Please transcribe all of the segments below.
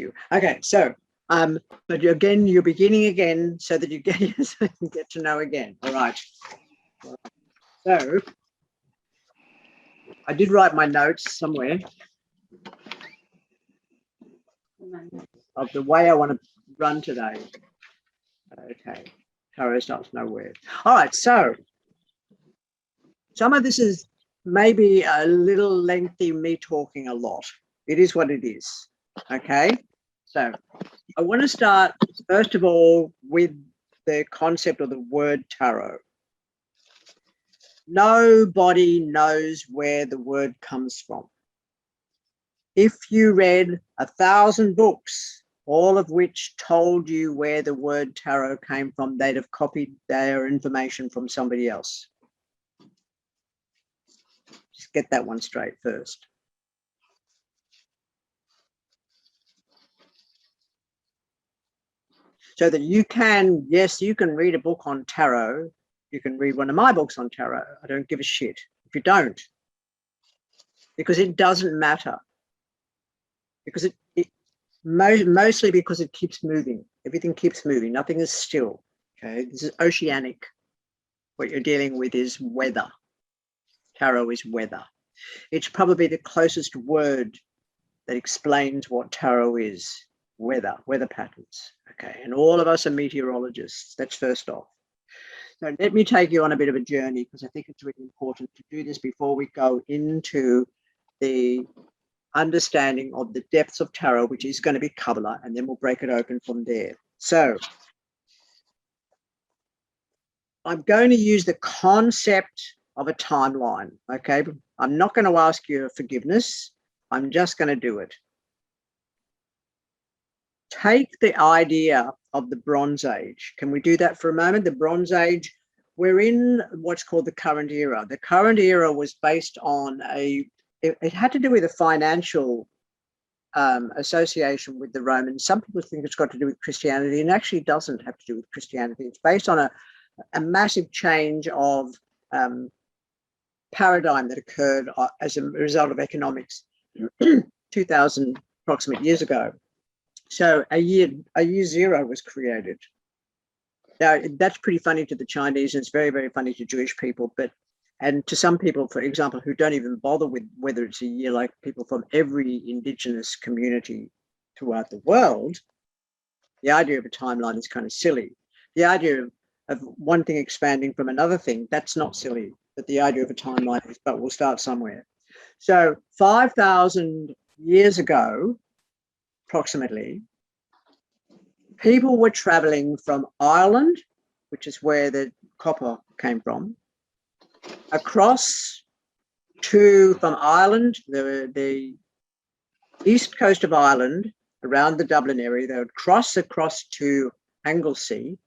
you. Okay, so but again, you're beginning again so that you get so you get to know again. All right. So I did write my notes somewhere of the way I want to run today. Okay. Tarot starts nowhere. All right, so some of this is maybe a little lengthy, me talking a lot. It is what it is. Okay. So I want to start, first of all, with the concept of the word tarot. Nobody knows where the word comes from. If you read 1,000 books, all of which told you where the word tarot came from, they'd have copied their information from somebody else. Just get that one straight first. So that you can, yes, you can read a book on tarot. You can read one of my books on tarot. I don't give a shit if you don't, because it doesn't matter. Because mostly because it keeps moving. Everything keeps moving. Nothing is still. Okay, this is oceanic. What you're dealing with is weather. Tarot is weather. It's probably the closest word that explains what tarot is. Weather patterns. Okay, and all of us are meteorologists. That's first off. So let me take you on a bit of a journey, because I think it's really important to do this before we go into the understanding of the depths of tarot, which is going to be Kabbalah, and then we'll break it open from there. So I'm going to use the concept of a timeline. Okay, I'm not going to ask you forgiveness. I'm just going to do it. Take the idea of the Bronze Age. Can we do that for a moment? The Bronze Age, we're in what's called the current era. The current era was based on it had to do with a financial association with the Romans. Some people think it's got to do with Christianity, and actually doesn't have to do with Christianity. It's based on a massive change of paradigm that occurred as a result of economics 2,000 approximate years ago. So a year zero was created. Now, that's pretty funny to the Chinese, and it's very, very funny to Jewish people, and to some people, for example, who don't even bother with whether it's a year, like people from every indigenous community throughout the world, the idea of a timeline is kind of silly. The idea of one thing expanding from another thing, that's not silly, but the idea of a timeline is, but we'll start somewhere. So 5,000 years ago, approximately, people were traveling from Ireland, which is where the copper came from, across from Ireland, the east coast of Ireland, around the Dublin area. They would cross across to Anglesey.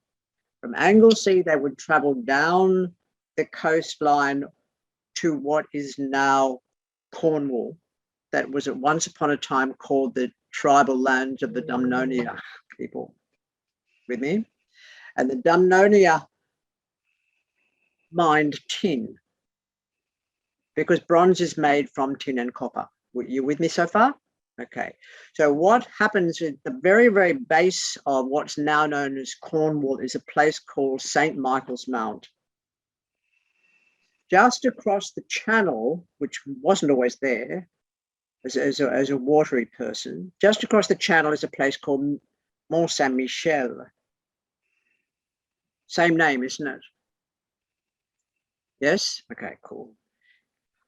From Anglesey, they would travel down the coastline to what is now Cornwall. That was at once upon a time called the tribal lands of the Dumnonia people. With me? And the Dumnonia mined tin, because bronze is made from tin and copper. You with me so far? Okay. So what happens at the very, very base of what's now known as Cornwall is a place called St. Michael's Mount. Just across the channel, which wasn't always there as a watery person, just across the channel is a place called Mont Saint-Michel. Same name, isn't it? Yes? Okay, cool.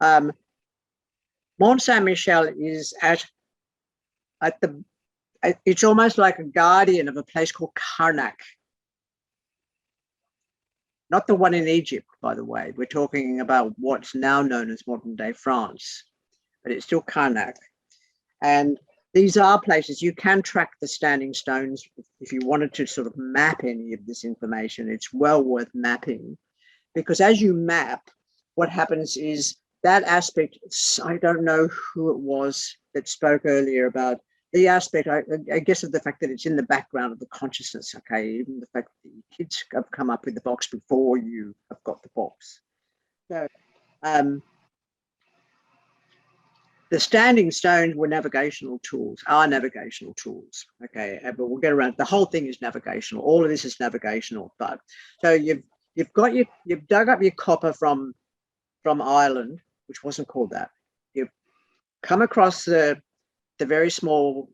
Mont Saint-Michel is it's almost like a guardian of a place called Karnak. Not the one in Egypt, by the way. We're talking about what's now known as modern day France, but it's still Karnak. And these are places you can track the standing stones if you wanted to sort of map any of this information. It's well worth mapping, because as you map, what happens is that aspect, I don't know who it was that spoke earlier about the aspect, I guess, of the fact that it's in the background of the consciousness, okay? Even the fact that the kids have come up with the box before you have got the box. So, The standing stones were navigational tools, are navigational tools. Okay, but we'll get around. The whole thing is navigational. All of this is navigational. But so you've dug up your copper from Ireland, which wasn't called that. You've come across the very small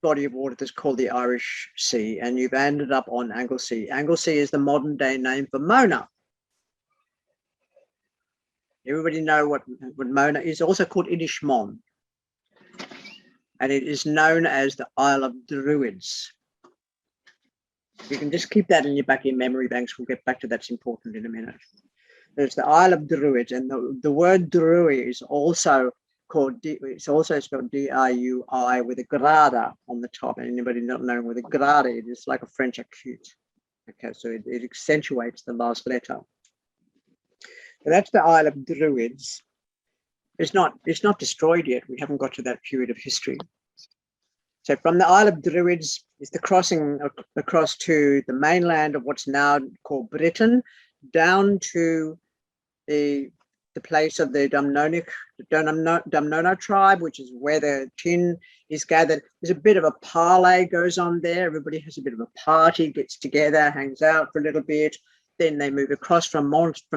body of water that's called the Irish Sea, and you've ended up on Anglesey. Anglesey is the modern day name for Mona. Everybody know what Mona is. Also called Inishmon, and it is known as the Isle of Druids. You can just keep that in your back of your memory banks. We'll get back to that's important in a minute. There's the Isle of Druids, and the word Druid is also called, it's also spelled D-R-U-I with a grada on the top. And anybody not knowing what a grada is, it's like a French acute. Okay, so it accentuates the last letter. So that's the Isle of Druids. It's not destroyed yet. We haven't got to that period of history. So from the Isle of Druids is the crossing across to the mainland of what's now called Britain, down to the place of the Dumnona tribe, which is where the tin is gathered. There's a bit of a parlay goes on there. Everybody has a bit of a party, gets together, hangs out for a little bit. Then they move across from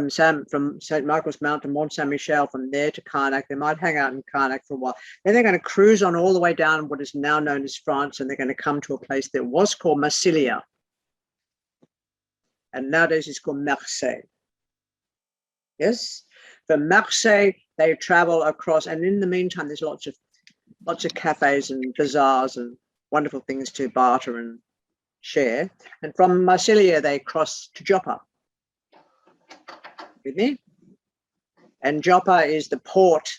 St. Michael's Mount to Mont Saint Michel, from there to Carnac. They might hang out in Carnac for a while. Then they're going to cruise on all the way down what is now known as France, and they're going to come to a place that was called Massilia. And nowadays it's called Marseille. Yes? From Marseille, they travel across, and in the meantime, there's lots of cafes and bazaars and wonderful things to barter and share. And from Massilia, they cross to Joppa. With me? And Joppa is the port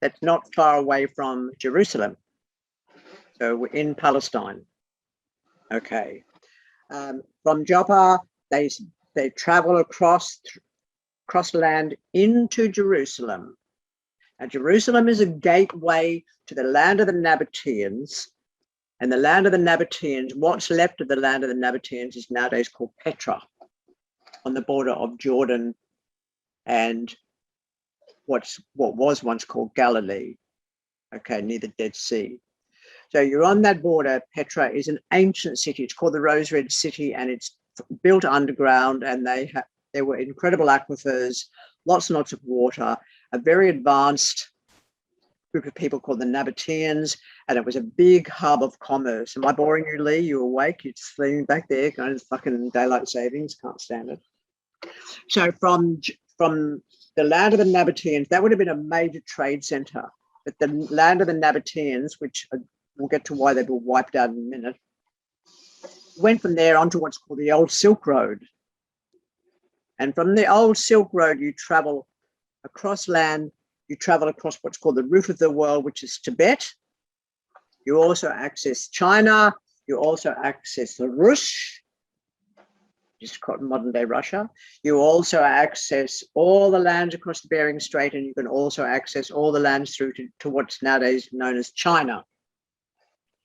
that's not far away from Jerusalem. So we're in Palestine. Okay. From Joppa, they travel across land into Jerusalem. And Jerusalem is a gateway to the land of the Nabateans. And the land of the Nabateans, what's left of the land of the Nabateans, is nowadays called Petra, on the border of Jordan and what was once called Galilee, okay, near the Dead Sea. So you're on that border. Petra is an ancient city. It's called the Rose Red City, and it's built underground, and there were incredible aquifers, lots and lots of water, a very advanced group of people called the Nabateans, and it was a big hub of commerce. Am I boring you, Lee? You awake? You're just leaning back there, going to fucking daylight savings. Can't stand it. So from the land of the Nabateans, that would have been a major trade center. But the land of the Nabateans, which we'll get to why they were wiped out in a minute, went from there onto what's called the Old Silk Road. And from the Old Silk Road, you travel across land. You travel across what's called the roof of the world, which is Tibet. You also access China. You also access the Rush, which is called modern day Russia. You also access all the lands across the Bering Strait, and you can also access all the lands through to what's nowadays known as China.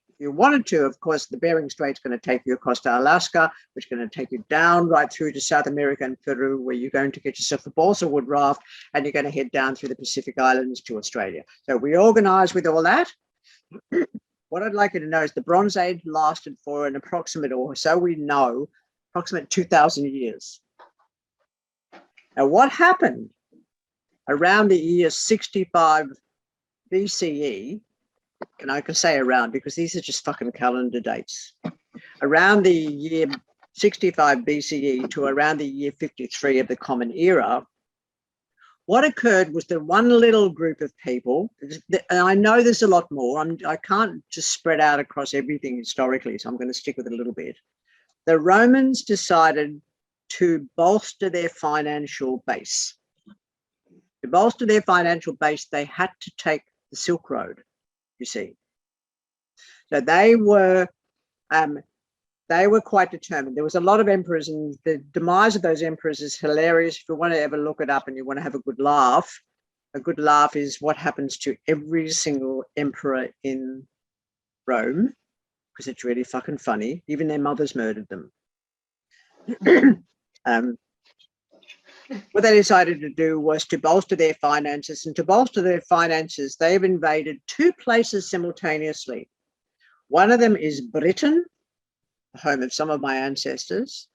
If you wanted to, of course, the Bering Strait's going to take you across to Alaska, which is going to take you down right through to South America and Peru, where you're going to get yourself a balsa wood raft, and you're going to head down through the Pacific Islands to Australia. So we organise with all that. What I'd like you to know is the Bronze Age lasted for an approximate, or so we know, approximate 2,000 years. Now, what happened around the year 65 BCE, and I can say around because these are just fucking calendar dates, around the year 65 BCE to around the year 53 of the Common Era, what occurred was that one little group of people, and I know there's a lot more, I can't just spread out across everything historically, so I'm going to stick with it a little bit. The Romans decided to bolster their financial base. To bolster their financial base, they had to take the Silk Road, you see. So they were quite determined. There was a lot of emperors, and the demise of those emperors is hilarious. If you want to ever look it up and you want to have a good laugh is what happens to every single emperor in Rome, because it's really fucking funny. Even their mothers murdered them. what they decided to do was to bolster their finances. And to bolster their finances, they've invaded 2 places simultaneously. One of them is Britain, the home of some of my ancestors,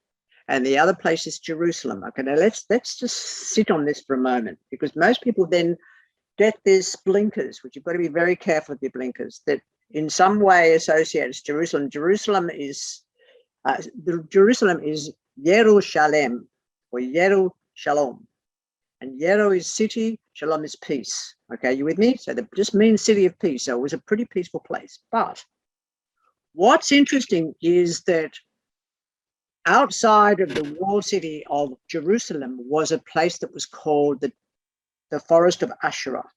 and the other place is Jerusalem. Okay, now let's just sit on this for a moment, because most people then get these blinkers, which you've got to be very careful with your blinkers, that in some way associates Jerusalem. Jerusalem is Yerushalem, or Yerushalom. And Yero is city, Shalom is peace. Okay, you with me? So that just means city of peace. So it was a pretty peaceful place. But what's interesting is that outside of the walled city of Jerusalem was a place that was called the Forest of Asherah,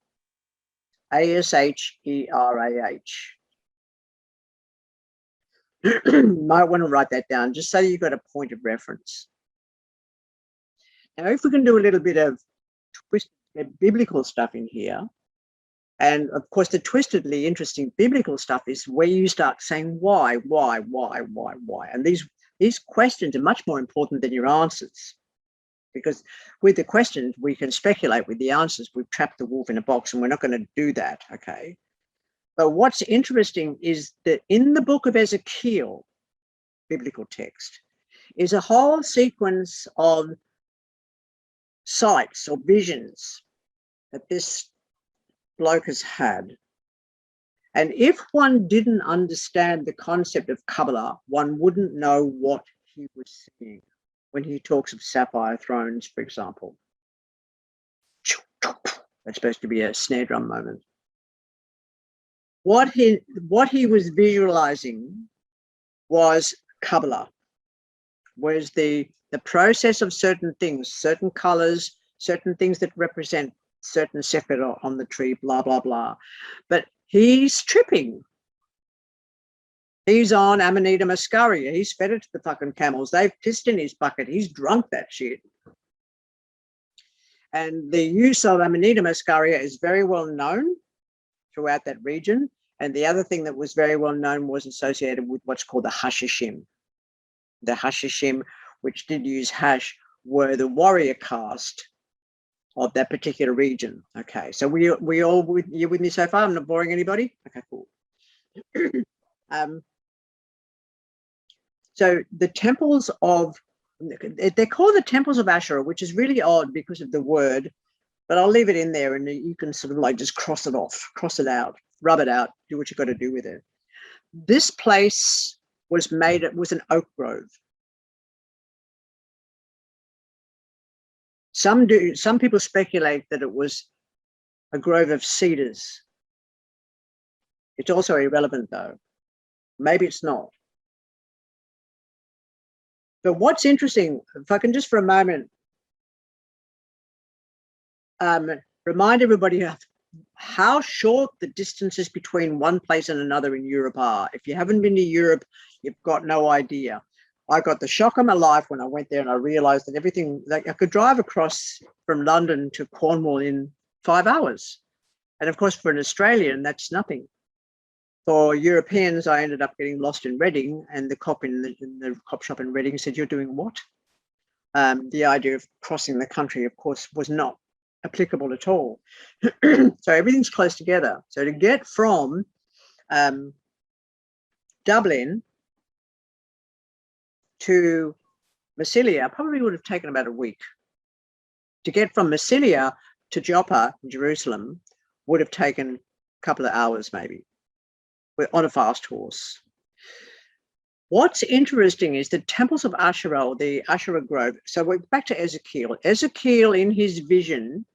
Asherah. Might want to write that down just so you've got a point of reference. Now, if we can do a little bit of biblical stuff in here, and of course, the twistedly interesting biblical stuff is where you start saying why, and these questions are much more important than your answers, because with the questions we can speculate, with the answers we've trapped the wolf in a box, and we're not going to do that. Okay. But what's interesting is that in the book of Ezekiel, biblical text, is a whole sequence of sights or visions that this bloke has had. And if one didn't understand the concept of Kabbalah, one wouldn't know what he was seeing when he talks of sapphire thrones, for example. That's supposed to be a snare drum moment. What he was visualizing was Kabbalah, was the process of certain things, certain colors, certain things that represent certain sephirah on the tree, blah, blah, blah. But he's tripping. He's on Amanita muscaria. He's fed it to the fucking camels. They've pissed in his bucket. He's drunk that shit. And the use of Amanita muscaria is very well known throughout that region. And the other thing that was very well known was associated with what's called the hashishim. The hashishim, which did use hash, were the warrior caste of that particular region. Okay, so we all you with me so far? I'm not boring anybody? Okay, cool. So the temples of, they're called the temples of Asherah, which is really odd because of the word, but I'll leave it in there and you can sort of like just cross it off, cross it out, rub it out, do what you've got to do with it. This place was made, it was an oak grove. Some people speculate that it was a grove of cedars. It's also irrelevant though. Maybe it's not. But what's interesting, if I can just for a moment remind everybody of how short the distances between one place and another in Europe are. If you haven't been to Europe, you've got no idea. I got the shock of my life when I went there and I realized that everything, like I could drive across from London to Cornwall in 5 hours. And of course, for an Australian, that's nothing. For Europeans, I ended up getting lost in Reading, and the cop in the cop shop in Reading said, "You're doing what?" The idea of crossing the country, of course, was not applicable at all. So everything's close together. So to get from Dublin to Massilia probably would have taken about a week. To get from Massilia to Joppa, Jerusalem, would have taken a couple of hours maybe, on a fast horse. What's interesting is the temples of Asherah, the Asherah Grove. So we're back to Ezekiel. Ezekiel, in his vision,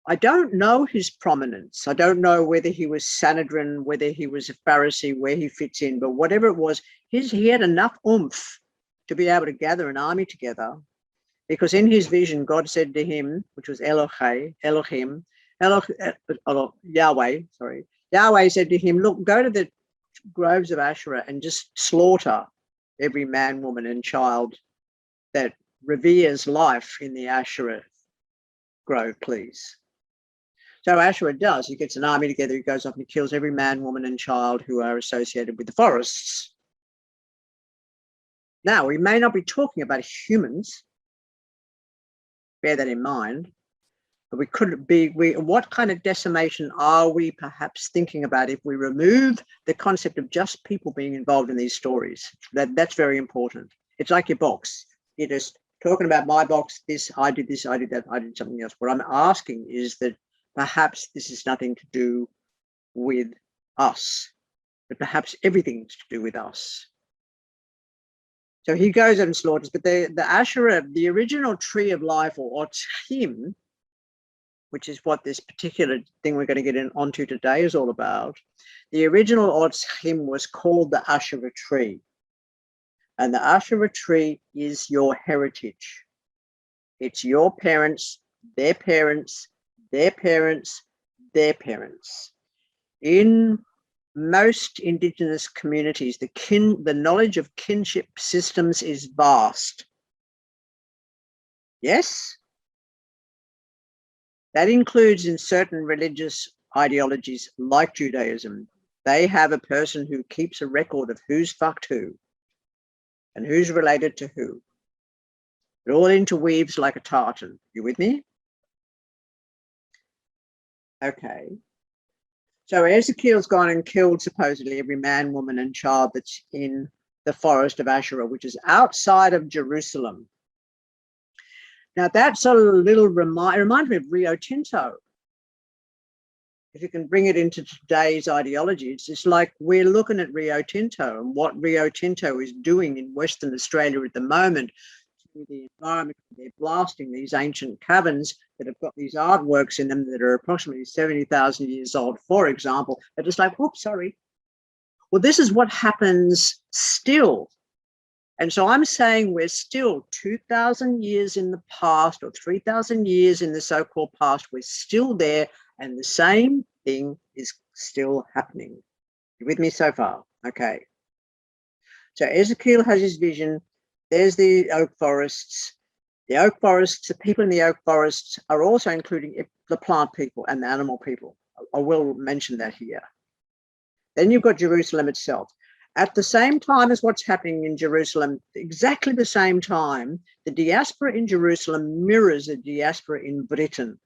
I don't know his prominence. I don't know whether he was Sanhedrin, whether he was a Pharisee, where he fits in, but whatever it was, he had enough oomph to be able to gather an army together, because in his vision, God said to him, which was Yahweh said to him, look, go to the groves of Asherah and just slaughter every man, woman, and child that reveres life in the Asherah grove, please. So Asherah does. He gets an army together. He goes off and he kills every man, woman, and child who are associated with the forests. Now, we may not be talking about humans, bear that in mind. But we could be, what kind of decimation are we perhaps thinking about if we remove the concept of just people being involved in these stories? That's very important. It's like your box. You're just talking about my box, this, I did that, I did something else. What I'm asking is that perhaps this is nothing to do with us, but perhaps everything's to do with us. So he goes and slaughters, but the Asherah, the original tree of life, or Otzim, which is what this particular thing we're going to get onto today is all about. The original Otzim was called the Asherah tree. And the Asherah tree is your heritage. It's your parents, their parents, their parents, their parents. In most indigenous communities, the knowledge of kinship systems is vast. Yes? That includes in certain religious ideologies like Judaism. They have a person who keeps a record of who's fucked who and who's related to who. It all interweaves like a tartan. You with me? Okay. So Ezekiel's gone and killed supposedly every man, woman, and child that's in the forest of Asherah, which is outside of Jerusalem. Now that's a little reminds me of Rio Tinto. If you can bring it into today's ideology, it's just like we're looking at Rio Tinto and what Rio Tinto is doing in Western Australia at the moment to the environment. They're blasting these ancient caverns that have got these artworks in them that are approximately 70,000 years old, for example. They're just like, oops, sorry. Well, this is what happens still. And so I'm saying we're still 2,000 years in the past, or 3,000 years in the so-called past. We're still there, and the same thing is still happening. You with me so far? Okay. So Ezekiel has his vision. There's the oak forests. The oak forests, the people in the oak forests are also including the plant people and the animal people. I will mention that here. Then you've got Jerusalem itself. At the same time as what's happening in Jerusalem, exactly the same time, the diaspora in Jerusalem mirrors the diaspora in Britain.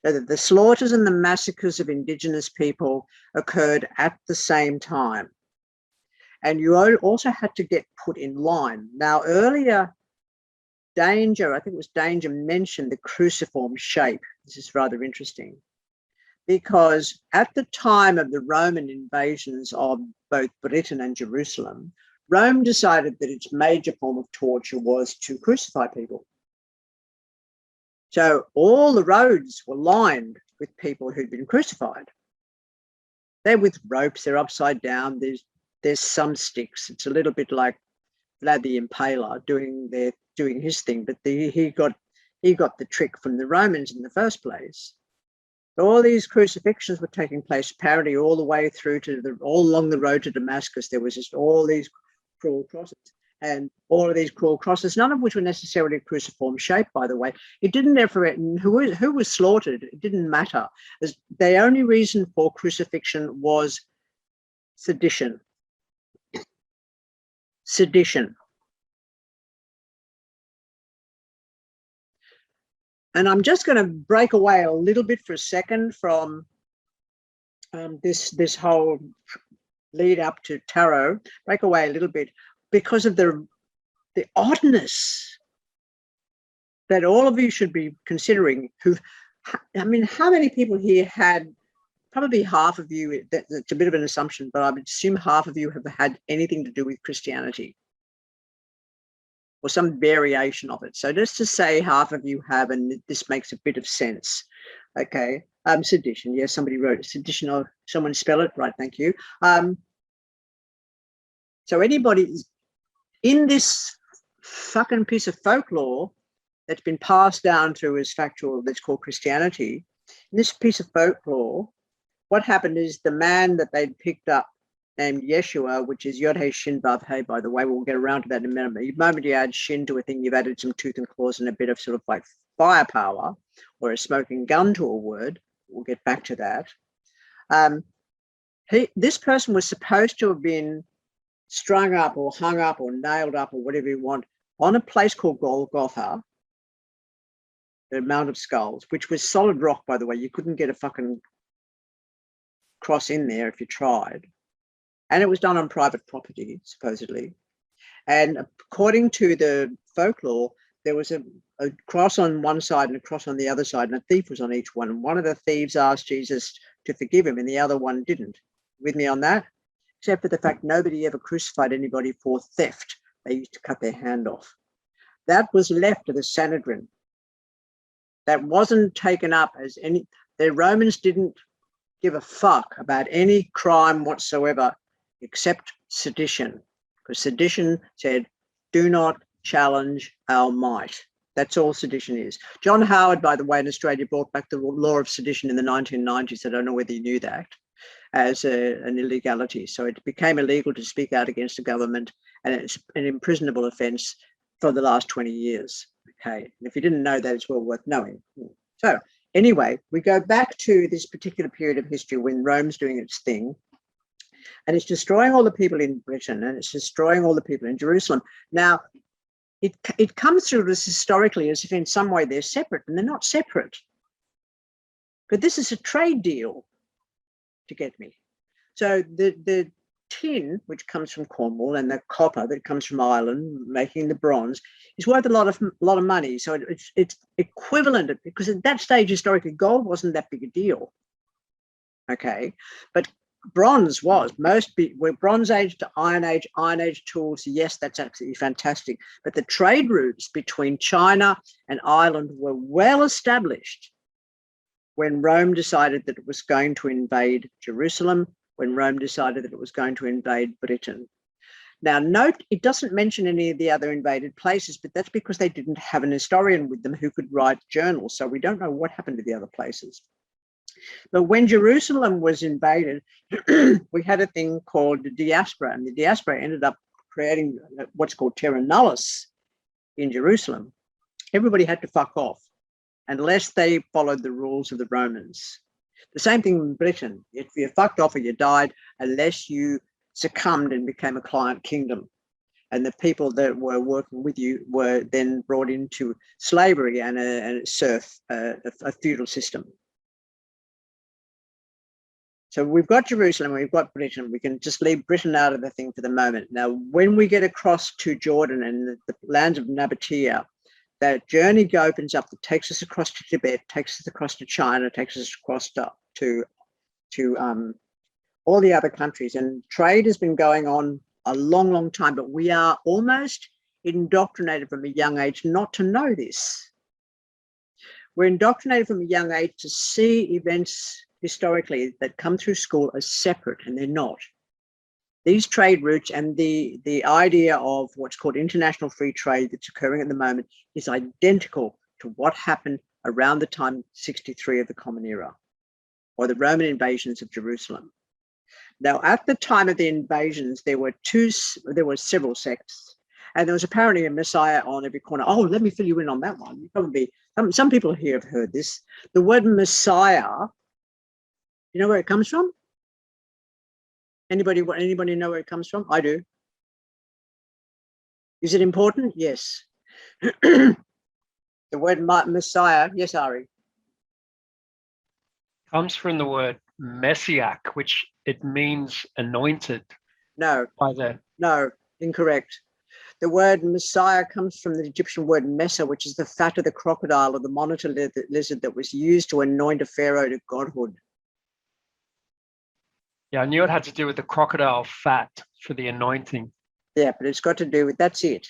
So that the slaughters and the massacres of indigenous people occurred at the same time. And you also had to get put in line. Now, earlier, Danger, I think it was Danger, mentioned the cruciform shape. This is rather interesting. Because at the time of the Roman invasions of both Britain and Jerusalem, Rome decided that its major form of torture was to crucify people. So all the roads were lined with people who'd been crucified. They're with ropes, they're upside down, there's some sticks. It's a little bit like Vlad the Impaler doing his thing, but he got the trick from the Romans in the first place. All these crucifixions were taking place apparently all the way through to all along the road to Damascus. There was just all these cruel crosses, and all of these cruel crosses, none of which were necessarily cruciform shape, by the way. It didn't ever, who was slaughtered, it didn't matter. The only reason for crucifixion was sedition. Sedition. And I'm just going to break away a little bit for a second from this whole lead up to tarot, break away a little bit because of the oddness that all of you should be considering. I mean, how many people here had, probably half of you, that's a bit of an assumption, but I would assume half of you have had anything to do with Christianity or some variation of it. So just to say half of you have, and this makes a bit of sense. Okay. Sedition. Yes, somebody wrote sedition, or someone spell it right. Thank you. So anybody in this fucking piece of folklore that's been passed down through as factual, that's called Christianity, in this piece of folklore, what happened is the man that they'd picked up named Yeshua, which is Yod He Shin Vav He, by the way, we'll get around to that in a minute. The moment you add Shin to a thing, you've added some tooth and claws and a bit of sort of like firepower, or a smoking gun to a word. We'll get back to that. This person was supposed to have been strung up or hung up or nailed up or whatever you want on a place called Golgotha, the amount of skulls, which was solid rock, by the way. You couldn't get a fucking cross in there if you tried. And it was done on private property, supposedly. And according to the folklore, there was a cross on one side and a cross on the other side, and a thief was on each one. And one of the thieves asked Jesus to forgive him, and the other one didn't. With me on that? Except for the fact nobody ever crucified anybody for theft. They used to cut their hand off. That was left to the Sanhedrin. That wasn't taken up as any, the Romans didn't give a fuck about any crime whatsoever except sedition. Because sedition said, do not challenge our might. That's all sedition is. John Howard, by the way, in Australia brought back the law of sedition in the 1990s. I don't know whether you knew that, as an illegality. So it became illegal to speak out against the government, and it's an imprisonable offence for the last 20 years. Okay, and if you didn't know that, it's well worth knowing. So anyway, we go back to this particular period of history when Rome's doing its thing, and it's destroying all the people in Britain, and it's destroying all the people in Jerusalem. Now, it comes through this historically as if in some way they're separate, and they're not separate. But this is a trade deal, to get me. So the tin, which comes from Cornwall, and the copper that comes from Ireland, making the bronze, is worth a lot of money. So it's equivalent, because at that stage historically, gold wasn't that big a deal. Okay, but bronze was. Most were Bronze Age to Iron Age tools. Yes, that's absolutely fantastic. But the trade routes between China and Ireland were well established when Rome decided that it was going to invade Jerusalem, when Rome decided that it was going to invade Britain. Now, note, it doesn't mention any of the other invaded places, but that's because they didn't have an historian with them who could write journals. So we don't know what happened to the other places. But when Jerusalem was invaded, we had a thing called the diaspora, and the diaspora ended up creating what's called terra nullius in Jerusalem. Everybody had to fuck off unless they followed the rules of the Romans. The same thing in Britain. If you fucked off or you died, unless you succumbed and became a client kingdom. And the people that were working with you were then brought into slavery and a feudal system. So we've got Jerusalem, we've got Britain. We can just leave Britain out of the thing for the moment. Now, when we get across to Jordan and the lands of Nabatea, that journey opens up that takes us across to Tibet, takes us across to China, takes us across to all the other countries. And trade has been going on a long, long time, but we are almost indoctrinated from a young age not to know this. We're indoctrinated from a young age to see events historically that come through school as separate, and they're not. These trade routes and the idea of what's called international free trade that's occurring at the moment is identical to what happened around the time 63 of the Common Era, or the Roman invasions of Jerusalem. Now, at the time of the invasions, there were several sects, and there was apparently a messiah on every corner. Oh, let me fill you in on that one. You probably, some people here have heard this. The word messiah, you know where it comes from? Anybody know where it comes from? I do. Is it important? Yes. The word Messiah. Yes, Ari. Comes from the word messiah, which it means anointed. No. Either. No, incorrect. The word Messiah comes from the Egyptian word Mesa, which is the fat of the crocodile or the monitor lizard that was used to anoint a pharaoh to godhood. Yeah, I knew it had to do with the crocodile fat for the anointing. Yeah, but it's got to do with, that's it.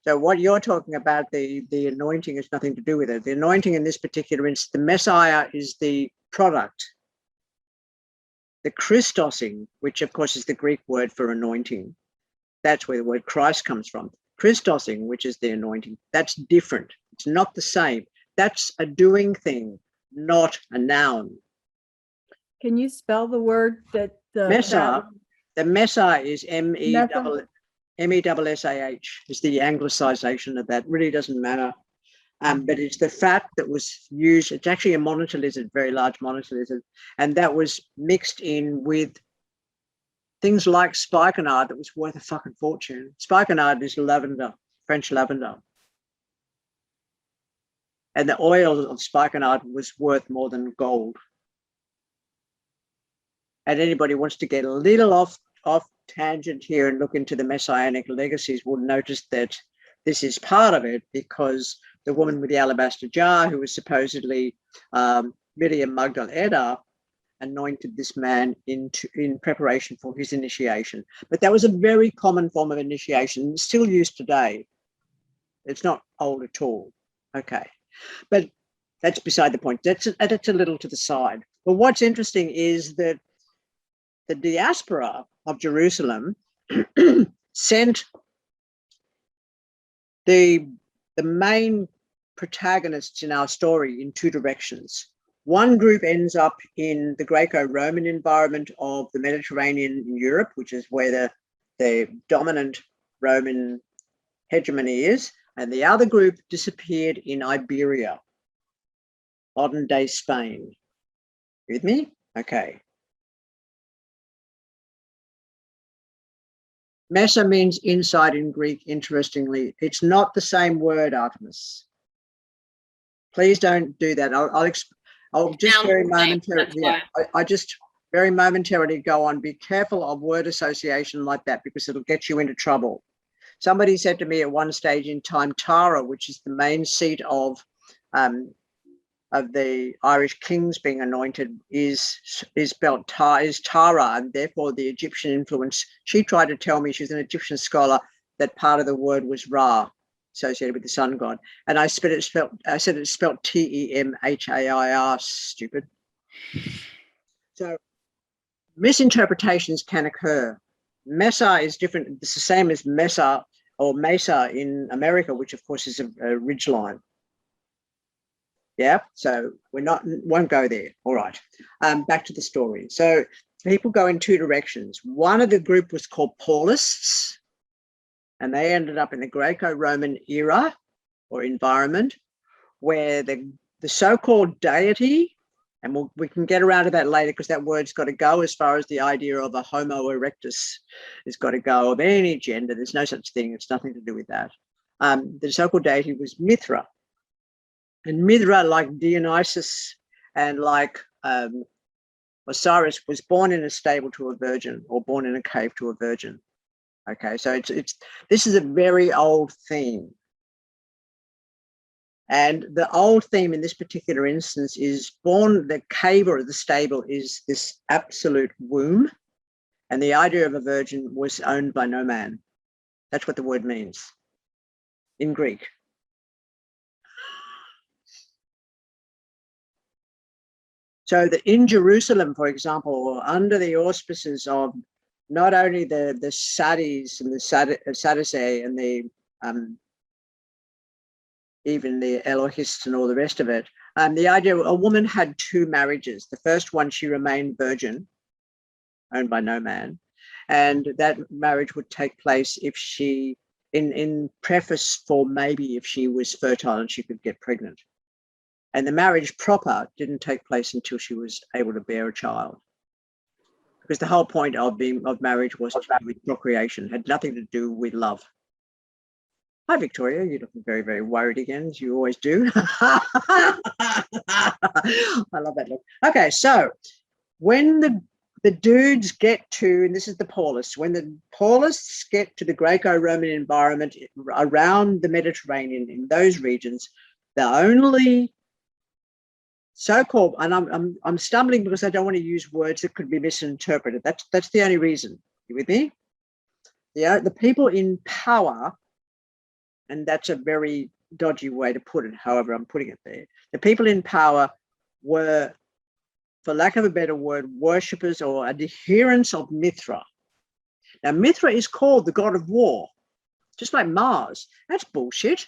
So what you're talking about, the anointing, has nothing to do with it. The anointing in this particular instance, the Messiah is the product. The Christosing, which of course is the Greek word for anointing, that's where the word Christ comes from. Christosing, which is the anointing, that's different. It's not the same. That's a doing thing, not a noun. Can you spell the word that the Messiah? The Messiah is M-E-S-S-A-H, is the anglicization of that. Really doesn't matter. But it's the fat that was used. It's actually a monitor lizard, very large monitor lizard. And that was mixed in with things like spikenard that was worth a fucking fortune. Spikenard is lavender, French lavender. And the oil of spikenard was worth more than gold. And anybody wants to get a little off tangent here and look into the messianic legacies will notice that this is part of it, because the woman with the alabaster jar, who was supposedly Miriam Magdalena, anointed this man in preparation for his initiation. But that was a very common form of initiation, still used today. It's not old at all. Okay, but that's beside the point. That's a little to the side. But what's interesting is that the diaspora of Jerusalem sent the main protagonists in our story in two directions. One group ends up in the Greco-Roman environment of the Mediterranean in Europe, which is where the dominant Roman hegemony is, and the other group disappeared in Iberia, modern-day Spain. You with me? Okay. Mesa means inside in Greek, interestingly. It's not the same word, Artemis. Please don't do that. I'll just very momentarily, yeah, I just very momentarily go on. Be careful of word association like that, because it'll get you into trouble. Somebody said to me at one stage in time, Tara, which is the main seat of the Irish kings being anointed, is spelled Tara, and therefore the Egyptian influence. She tried to tell me, she's an Egyptian scholar, that part of the word was Ra, associated with the sun god. And I said it's spelled Temhair, stupid. So misinterpretations can occur. Mesa is different. It's the same as Mesa or Mesa in America, which of course is a ridgeline. Yeah, so won't go there. All right, back to the story. So people go in two directions. One of the group was called Paulists, and they ended up in the Greco-Roman era or environment, where the so-called deity, and we can get around to that later because that word's got to go as far as the idea of a Homo erectus has got to go, of any gender. There's no such thing. It's nothing to do with that. The so-called deity was Mithra. And Mithra, like Dionysus and like Osiris, was born in a stable to a virgin, or born in a cave to a virgin. Okay, so this is a very old theme. And the old theme in this particular instance is the cave or the stable is this absolute womb. And the idea of a virgin was owned by no man. That's what the word means in Greek. So that in Jerusalem, for example, under the auspices of not only the Sadis and the Sadducei and the even the Elohists and all the rest of it, the idea a woman had two marriages. The first one, she remained virgin, owned by no man, and that marriage would take place if she, in preface for maybe if she was fertile and she could get pregnant. And the marriage proper didn't take place until she was able to bear a child. Because the whole point of marriage was to do with procreation, had nothing to do with love. Hi, Victoria. You're looking very, very worried again, as you always do. I love that look. Okay, so when the dudes get to, and this is the Paulists, when the Paulists get to the Greco-Roman environment around the Mediterranean, in those regions, the only so-called, and I'm stumbling because I don't want to use words that could be misinterpreted. That's the only reason. You with me? The people in power, and that's a very dodgy way to put it, however I'm putting it there. The people in power were, for lack of a better word, worshippers or adherents of Mithra. Now, Mithra is called the god of war, just like Mars. That's bullshit.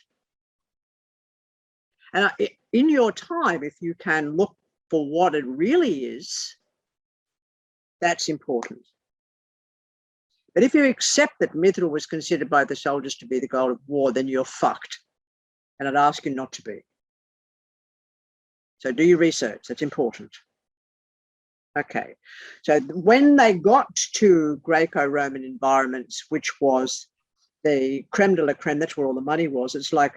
And in your time, if you can look for what it really is, that's important. But if you accept that Mithra was considered by the soldiers to be the god of war, then you're fucked. And I'd ask you not to be. So do your research. That's important. Okay. So when they got to Greco-Roman environments, which was the creme de la creme, that's where all the money was. It's like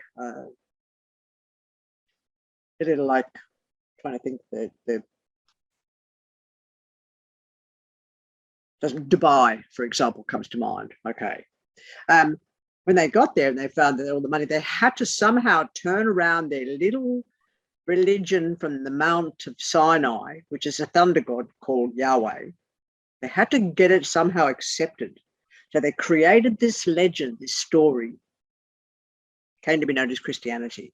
a little like trying to think the Dubai, for example, comes to mind. Okay. When they got there and they found that all the money, they had to somehow turn around their little religion from the Mount of Sinai, which is a thunder god called Yahweh. They had to get it somehow accepted. So they created this legend, this story, came to be known as Christianity.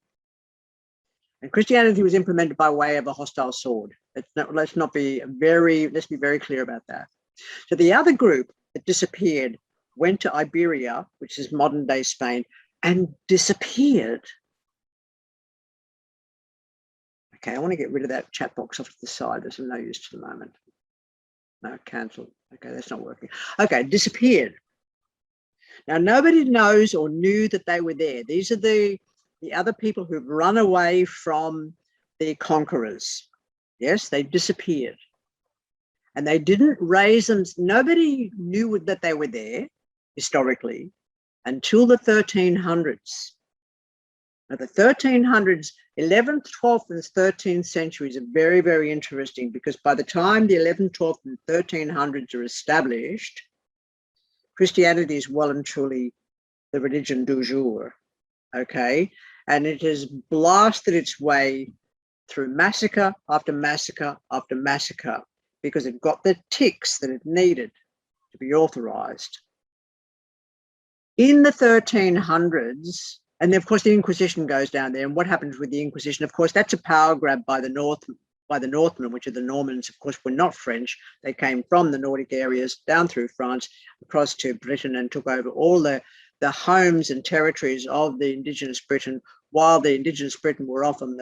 And Christianity was implemented by way of a hostile sword. Let's be very clear about that. So the other group that disappeared went to Iberia, which is modern day Spain, and disappeared. Okay, I want to get rid of that chat box off to the side. There's no use to the moment. No, cancelled. Okay, that's not working. Okay, disappeared. Now, nobody knows or knew that they were there. These are the other people who've run away from the conquerors. Yes, they disappeared. And they didn't raise them. Nobody knew that they were there historically until the 1300s. Now, the 1300s, 11th, 12th, and 13th centuries are very, very interesting because by the time the 11th, 12th, and 1300s are established, Christianity is well and truly the religion du jour, okay? And it has blasted its way through massacre after massacre after massacre because it got the ticks that it needed to be authorized. In the 1300s, and then of course the Inquisition goes down there, and what happens with the Inquisition? Of course, that's a power grab by the Northmen, which are the Normans. Of course, were not French. They came from the Nordic areas down through France, across to Britain, and took over all the homes and territories of the indigenous Britain, while the indigenous Britain were often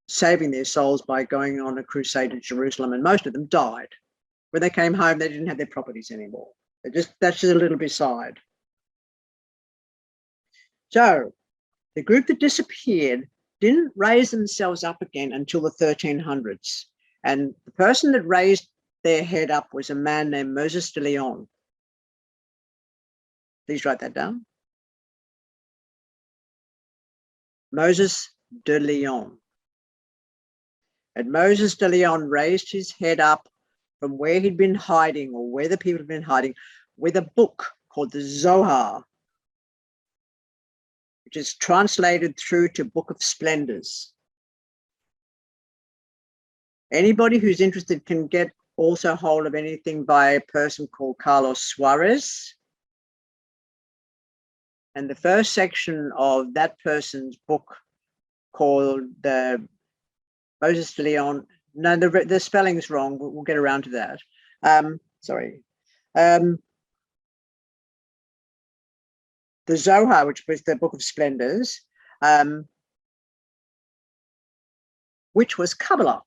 saving their souls by going on a crusade to Jerusalem, and most of them died. When they came home, they didn't have their properties anymore. That's just a little beside. So the group that disappeared didn't raise themselves up again until the 1300s. And the person that raised their head up was a man named Moses de Leon. Please write that down. Moses de Leon. And Moses de Leon raised his head up from where he'd been hiding, or where the people had been hiding, with a book called the Zohar, which is translated through to Book of Splendors. Anybody who's interested can get also hold of anything by a person called Carlos Suarez. And the first section of that person's book called Moses de Leon, no, the spelling's wrong. We'll get around to that. Sorry. The Zohar, which was the Book of Splendors, which was Kabbalah.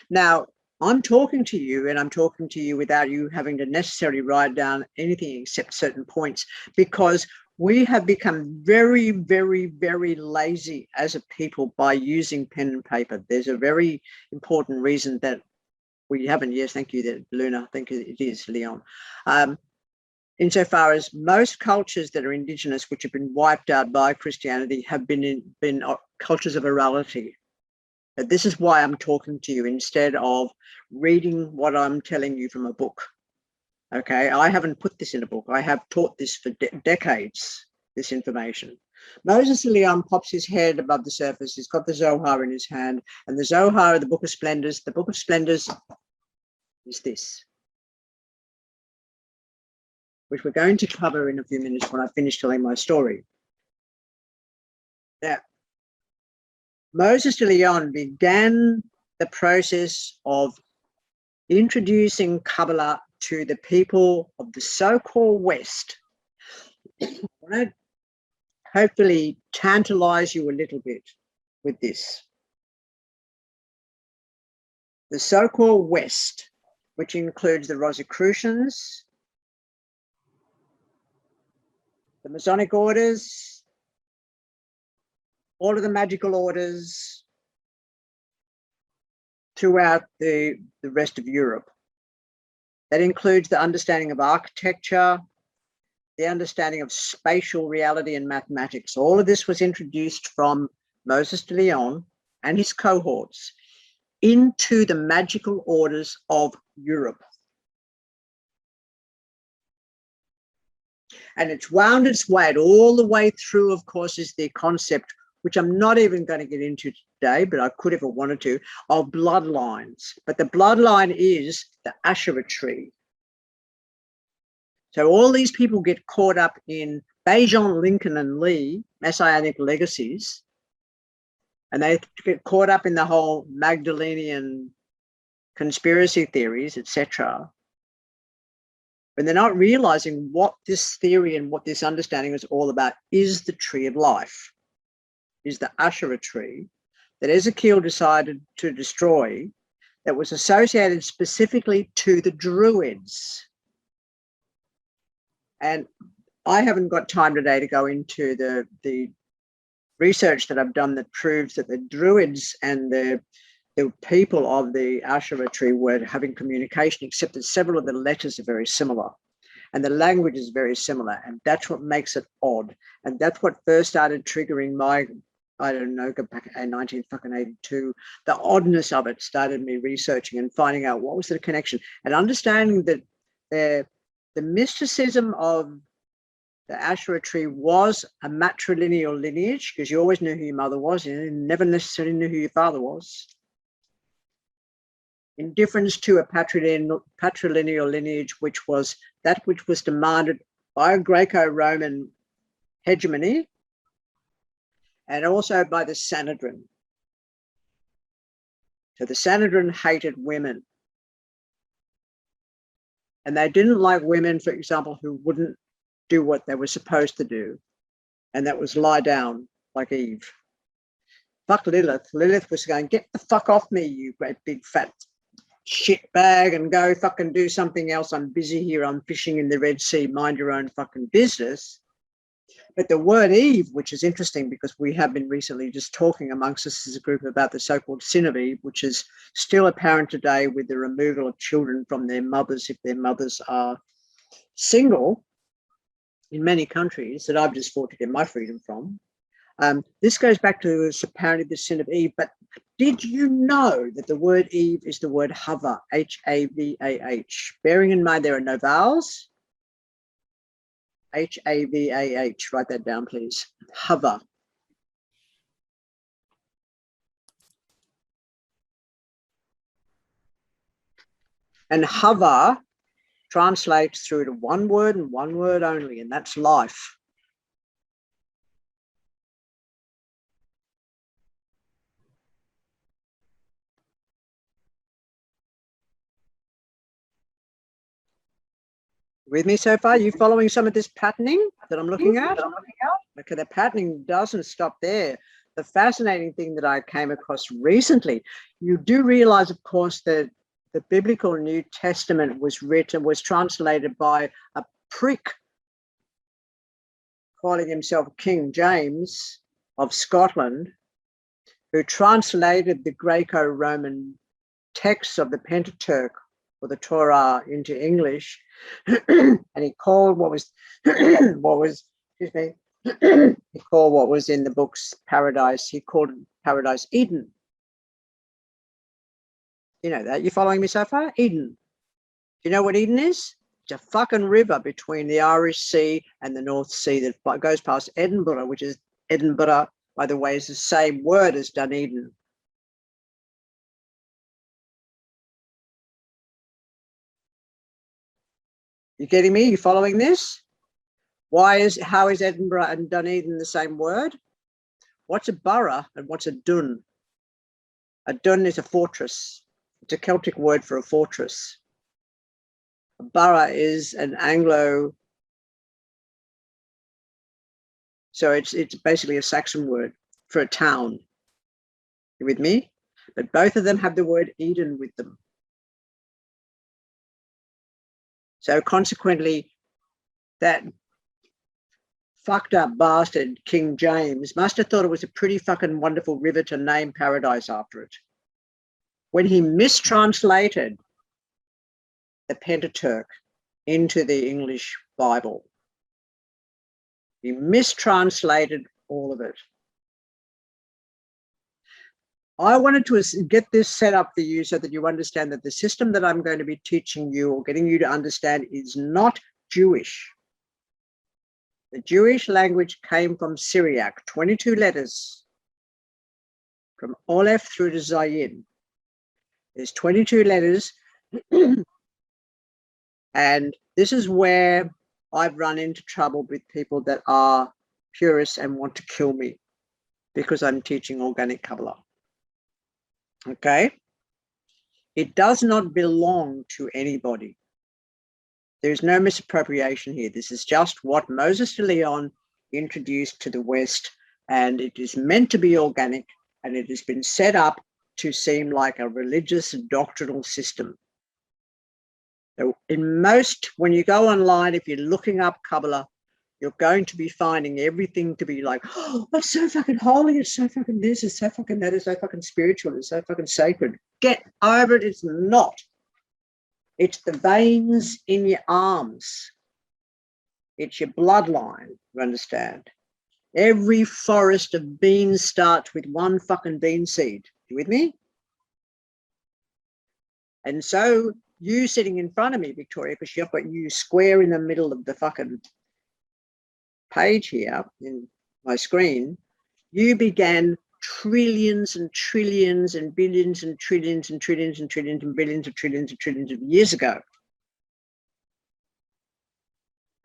Now, I'm talking to you, and I'm talking to you without you having to necessarily write down anything except certain points, because we have become very, very, very lazy as a people by using pen and paper. There's a very important reason that we haven't. Yes, thank you, Luna. I think it is, Leon. Insofar as most cultures that are indigenous, which have been wiped out by Christianity, have been cultures of orality. But this is why I'm talking to you instead of reading what I'm telling you from a book. Okay, I haven't put this in a book. I have taught this for decades, this information. Moses de Leon pops his head above the surface. He's got the Zohar in his hand, and the Zohar, the Book of Splendors. The Book of Splendors is this, which we're going to cover in a few minutes when I finish telling my story. Now, Moses de Leon began the process of introducing Kabbalah to the people of the so-called West. I want to hopefully tantalize you a little bit with this. The so-called West, which includes the Rosicrucians, the Masonic orders, all of the magical orders throughout the rest of Europe. That includes the understanding of architecture, the understanding of spatial reality and mathematics. All of this was introduced from Moses de Leon and his cohorts into the magical orders of Europe. And it's wound its way all the way through, of course, is the concept, which I'm not even going to get into today, but I could if I wanted to, of bloodlines. But the bloodline is the Asherah tree. So all these people get caught up in Bejan, Lincoln, and Lee, messianic legacies, and they get caught up in the whole Magdalenian conspiracy theories, etc. When they're not realizing what this theory and what this understanding is all about is the tree of life, is the Asherah tree that Ezekiel decided to destroy, that was associated specifically to the Druids. And I haven't got time today to go into the research that I've done that proves that the Druids and the people of the Asherah tree were having communication, except that several of the letters are very similar and the language is very similar. And that's what makes it odd. And that's what first started triggering my, I don't know, go back in 1982, the oddness of it started me researching and finding out what was the connection and understanding that the mysticism of the Asherah tree was a matrilineal lineage, because you always knew who your mother was, you never necessarily knew who your father was. In difference to a patrilineal lineage, which was that which was demanded by a Greco-Roman hegemony and also by the Sanhedrin. So the Sanhedrin hated women. And they didn't like women, for example, who wouldn't do what they were supposed to do. And that was lie down like Eve. Fuck Lilith. Lilith was going, get the fuck off me, you great big fat shit bag, and go fucking do something else. I'm busy here. I'm fishing in the Red Sea. Mind your own fucking business. But the word Eve, which is interesting because we have been recently just talking amongst us as a group about the so-called sin of Eve, which is still apparent today with the removal of children from their mothers if their mothers are single in many countries that I've just fought to get my freedom from. This goes back to apparently the sin of Eve. But did you know that the word Eve is the word Havah, H-A-V-A-H? Bearing in mind there are no vowels. H-A-V-A-H, write that down, please. Havah. And Havah translates through to one word and one word only, and that's life. With me so far? You following some of this patterning that I'm looking at? Okay, the patterning doesn't stop there. The fascinating thing that I came across recently, you do realize, of course, that the biblical New Testament was translated by a prick calling himself King James of Scotland, who translated the Greco-Roman texts of the Pentateuch or the Torah into English, and he called what was excuse me, he called what was in the books paradise, he called paradise Eden. You know that? You following me so far? Eden. Do you know what Eden is? It's a fucking river between the Irish Sea and the North Sea that goes past Edinburgh, which is Edinburgh, by the way, is the same word as Dunedin. You getting me? You following this? How is Edinburgh and Dunedin the same word? What's a borough and what's a dun? A dun is a fortress. It's a Celtic word for a fortress. A borough is an Anglo, so it's basically a Saxon word for a town. You with me? But both of them have the word Eden with them. So consequently, that fucked up bastard King James must have thought it was a pretty fucking wonderful river to name paradise after it, when he mistranslated the Pentateuch into the English Bible. He mistranslated all of it. I wanted to get this set up for you so that you understand that the system that I'm going to be teaching you or getting you to understand is not Jewish. The Jewish language came from Syriac, 22 letters, from Aleph through to Zayin. There's 22 letters. And this is where I've run into trouble with people that are purists and want to kill me because I'm teaching organic Kabbalah. Okay? It does not belong to anybody. There's no misappropriation here. This is just what Moses de Leon introduced to the West, and it is meant to be organic, and it has been set up to seem like a religious doctrinal system. So when you go online, if you're looking up Kabbalah, you're going to be finding everything to be like, oh, it's so fucking holy, it's so fucking this, it's so fucking that, it's so fucking spiritual, it's so fucking sacred. Get over it, it's not. It's the veins in your arms. It's your bloodline, you understand? Every forest of beans starts with one fucking bean seed. You with me? And so you sitting in front of me, Victoria, because you've got you square in the middle of the fucking page here in my screen, you began trillions and trillions and billions and trillions and trillions and trillions and billions and trillions and trillions of years ago.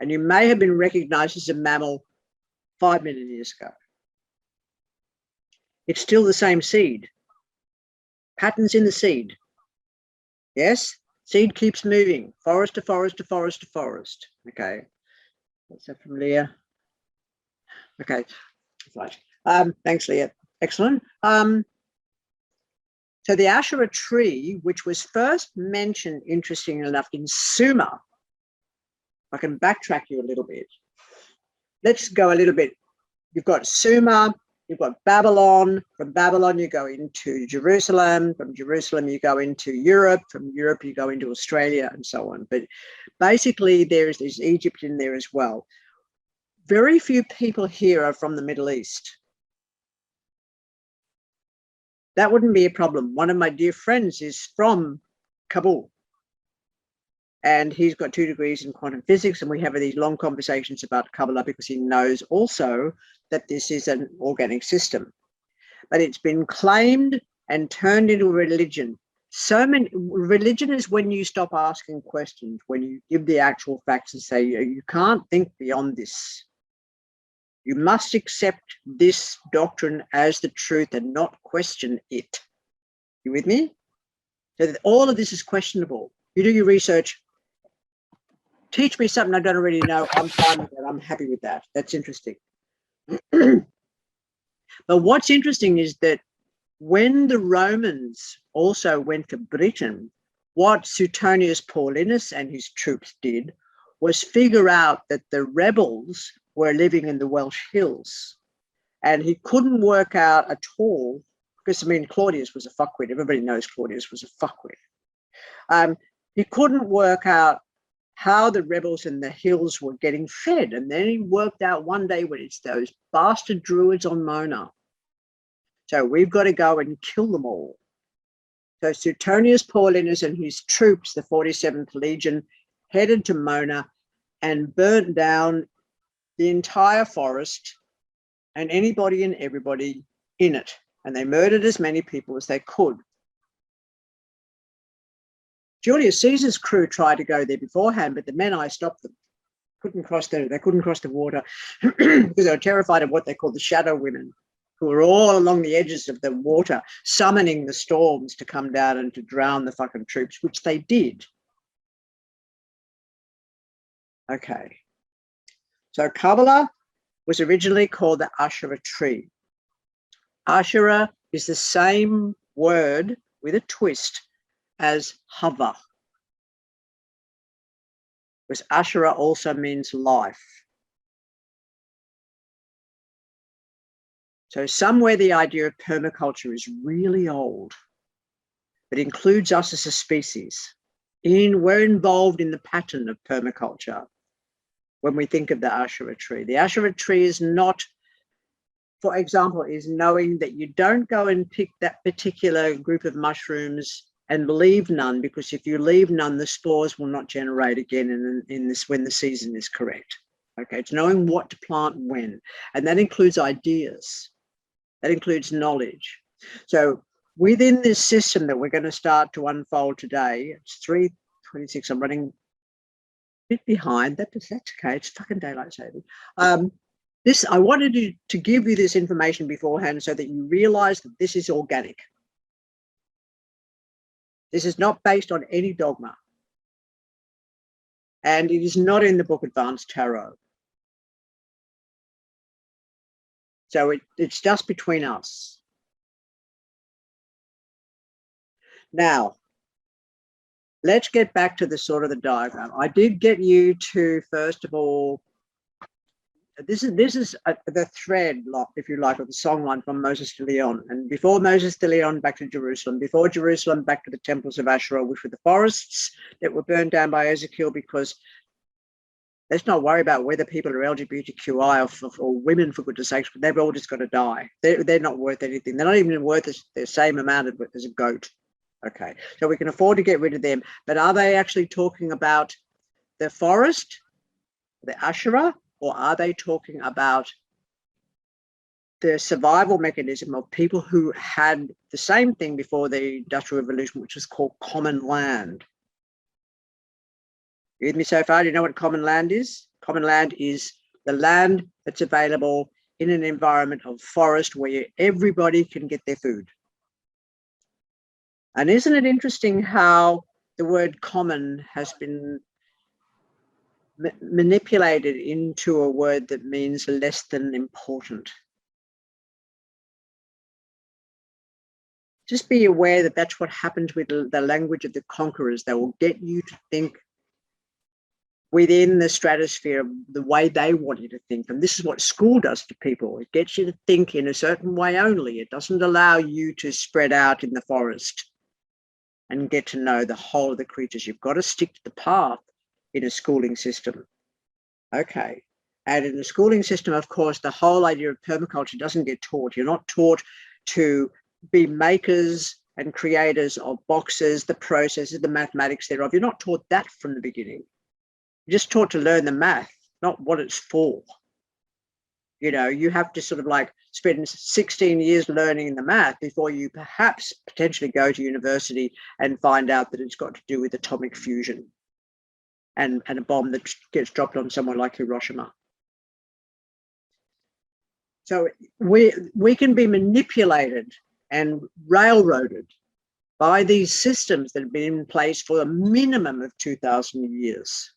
And you may have been recognized as a mammal 5 million years ago. It's still the same seed. Patterns in the seed. Yes? Seed keeps moving, forest to forest to forest to forest. Okay. What's that from Leah? Okay. Right. Thanks, Leah. Excellent. So the Asherah tree, which was first mentioned, interestingly enough, in Sumer, I can backtrack you a little bit. Let's go a little bit. You've got Sumer, you've got Babylon. From Babylon, you go into Jerusalem. From Jerusalem, you go into Europe. From Europe, you go into Australia and so on. But basically, there's Egypt in there as well. Very few people here are from the Middle East. That wouldn't be a problem. One of my dear friends is from Kabul. And he's got 2 degrees in quantum physics, and we have these long conversations about Kabbalah because he knows also that this is an organic system. But it's been claimed and turned into a religion. Religion is when you stop asking questions, when you give the actual facts and say, you can't think beyond this. You must accept this doctrine as the truth and not question it. You with me? So that all of this is questionable. You do your research. Teach me something I don't already know. I'm fine with that. I'm happy with that. That's interesting. But what's interesting is that when the Romans also went to Britain, what Suetonius Paulinus and his troops did was figure out that the rebels were living in the Welsh hills. And he couldn't work out at all, because, I mean, Claudius was a fuckwit. Everybody knows Claudius was a fuckwit. He couldn't work out how the rebels in the hills were getting fed. And then he worked out one day when it's those bastard druids on Mona. So we've got to go and kill them all. So Suetonius Paulinus and his troops, the 47th Legion, headed to Mona and burnt down the entire forest and anybody and everybody in it. And they murdered as many people as they could. Julius Caesar's crew tried to go there beforehand, but the Menai stopped them. They couldn't cross the water because they were terrified of what they called the shadow women, who were all along the edges of the water, summoning the storms to come down and to drown the fucking troops, which they did. Okay. So Kabbalah was originally called the Asherah tree. Asherah is the same word with a twist as Hava. Because Asherah also means life. So somewhere the idea of permaculture is really old, but includes us as a species. We're involved in the pattern of permaculture when we think of the Asherah tree. The Asherah tree is not for example, is knowing that you don't go and pick that particular group of mushrooms and leave none, because if you leave none, the spores will not generate again in this when the season is correct. Okay, it's knowing what to plant when, and that includes ideas, that includes knowledge. So within this system that we're going to start to unfold today, it's 3:26. I'm running a bit behind. That's okay. It's fucking daylight saving. I wanted to give you this information beforehand so that you realize that this is organic. This is not based on any dogma. And it is not in the book Advanced Tarot. So it's just between us. Now, let's get back to the sort of the diagram. I did get you to, first of all, this is the thread, if you like, of the songline from Moses de Leon. And before Moses de Leon, back to Jerusalem. Before Jerusalem, back to the temples of Asherah, which were the forests that were burned down by Ezekiel, because let's not worry about whether people are LGBTQI or women, for goodness sakes, but they've all just got to die. They're not worth anything. They're not even worth the same amount as a goat. Okay, so we can afford to get rid of them. But are they actually talking about the forest, the Asherah, or are they talking about the survival mechanism of people who had the same thing before the Industrial Revolution, which was called common land? You with me so far? Do you know what common land is? Common land is the land that's available in an environment of forest where everybody can get their food. And isn't it interesting how the word common has been manipulated into a word that means less than important? Just be aware that that's what happens with the language of the conquerors. They will get you to think within the stratosphere of the way they want you to think. And this is what school does to people. It gets you to think in a certain way only. It doesn't allow you to spread out in the forest and get to know the whole of the creatures. You've got to stick to the path in a schooling system. Okay. And in the schooling system, of course, the whole idea of permaculture doesn't get taught. You're not taught to be makers and creators of boxes, the processes, the mathematics thereof. You're not taught that from the beginning. You're just taught to learn the math, not what it's for. You know, you have to sort of like spend 16 years learning the math before you perhaps potentially go to university and find out that it's got to do with atomic fusion and a bomb that gets dropped on someone like Hiroshima. So we can be manipulated and railroaded by these systems that have been in place for a minimum of 2,000 years.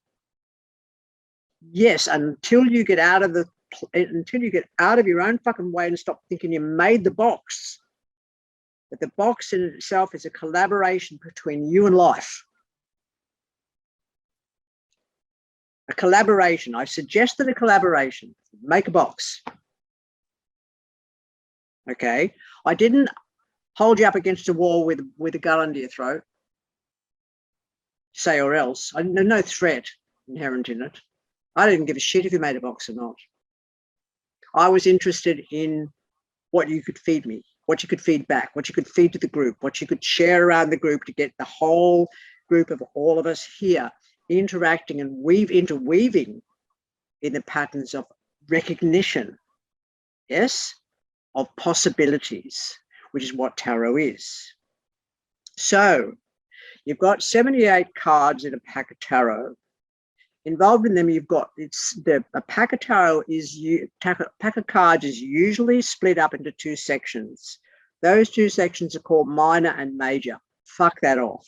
Yes, until you get out of your own fucking way and stop thinking you made the box. But the box in itself is a collaboration between you and life. A collaboration. I suggested a collaboration. Make a box. Okay. I didn't hold you up against a wall with a gun under your throat. Say or else. No threat inherent in it. I didn't give a shit if you made a box or not. I was interested in what you could feed me, what you could feed back, what you could feed to the group, what you could share around the group to get the whole group of all of us here interacting and interweaving in the patterns of recognition, yes, of possibilities, which is what tarot is. So you've got 78 cards in a pack of tarot. Involved in them, you've got a pack of tarot pack of cards is usually split up into two sections. Those two sections are called minor and major. Fuck that off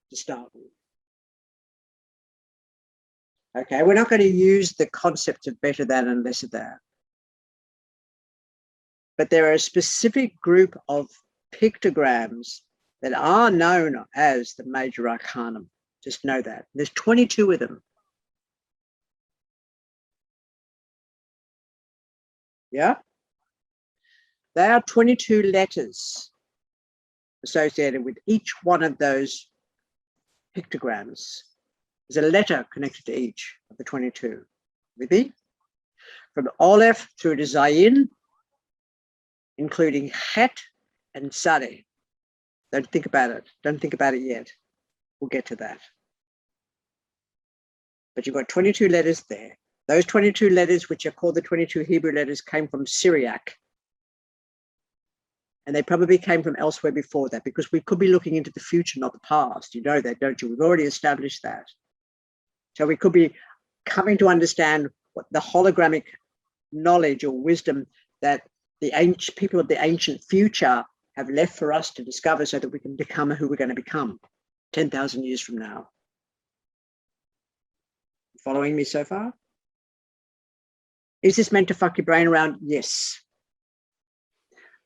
to start with. Okay, we're not going to use the concept of better than and lesser than. But there are a specific group of pictograms that are known as the major arcanum. Just know that. There's 22 of them. Yeah? They are 22 letters associated with each one of those pictograms. There's a letter connected to each of the 22. With me? From Aleph through to Zayin, including het and sade. Don't think about it. Don't think about it yet. We'll get to that. But you've got 22 letters there. Those 22 letters, which are called the 22 Hebrew letters, came from Syriac. And they probably came from elsewhere before that, because we could be looking into the future, not the past. You know that, don't you? We've already established that. So we could be coming to understand what the hologramic knowledge or wisdom that the ancient people of the ancient future have left for us to discover, so that we can become who we're going to become 10,000 years from now. Following me so far? Is this meant to fuck your brain around? Yes.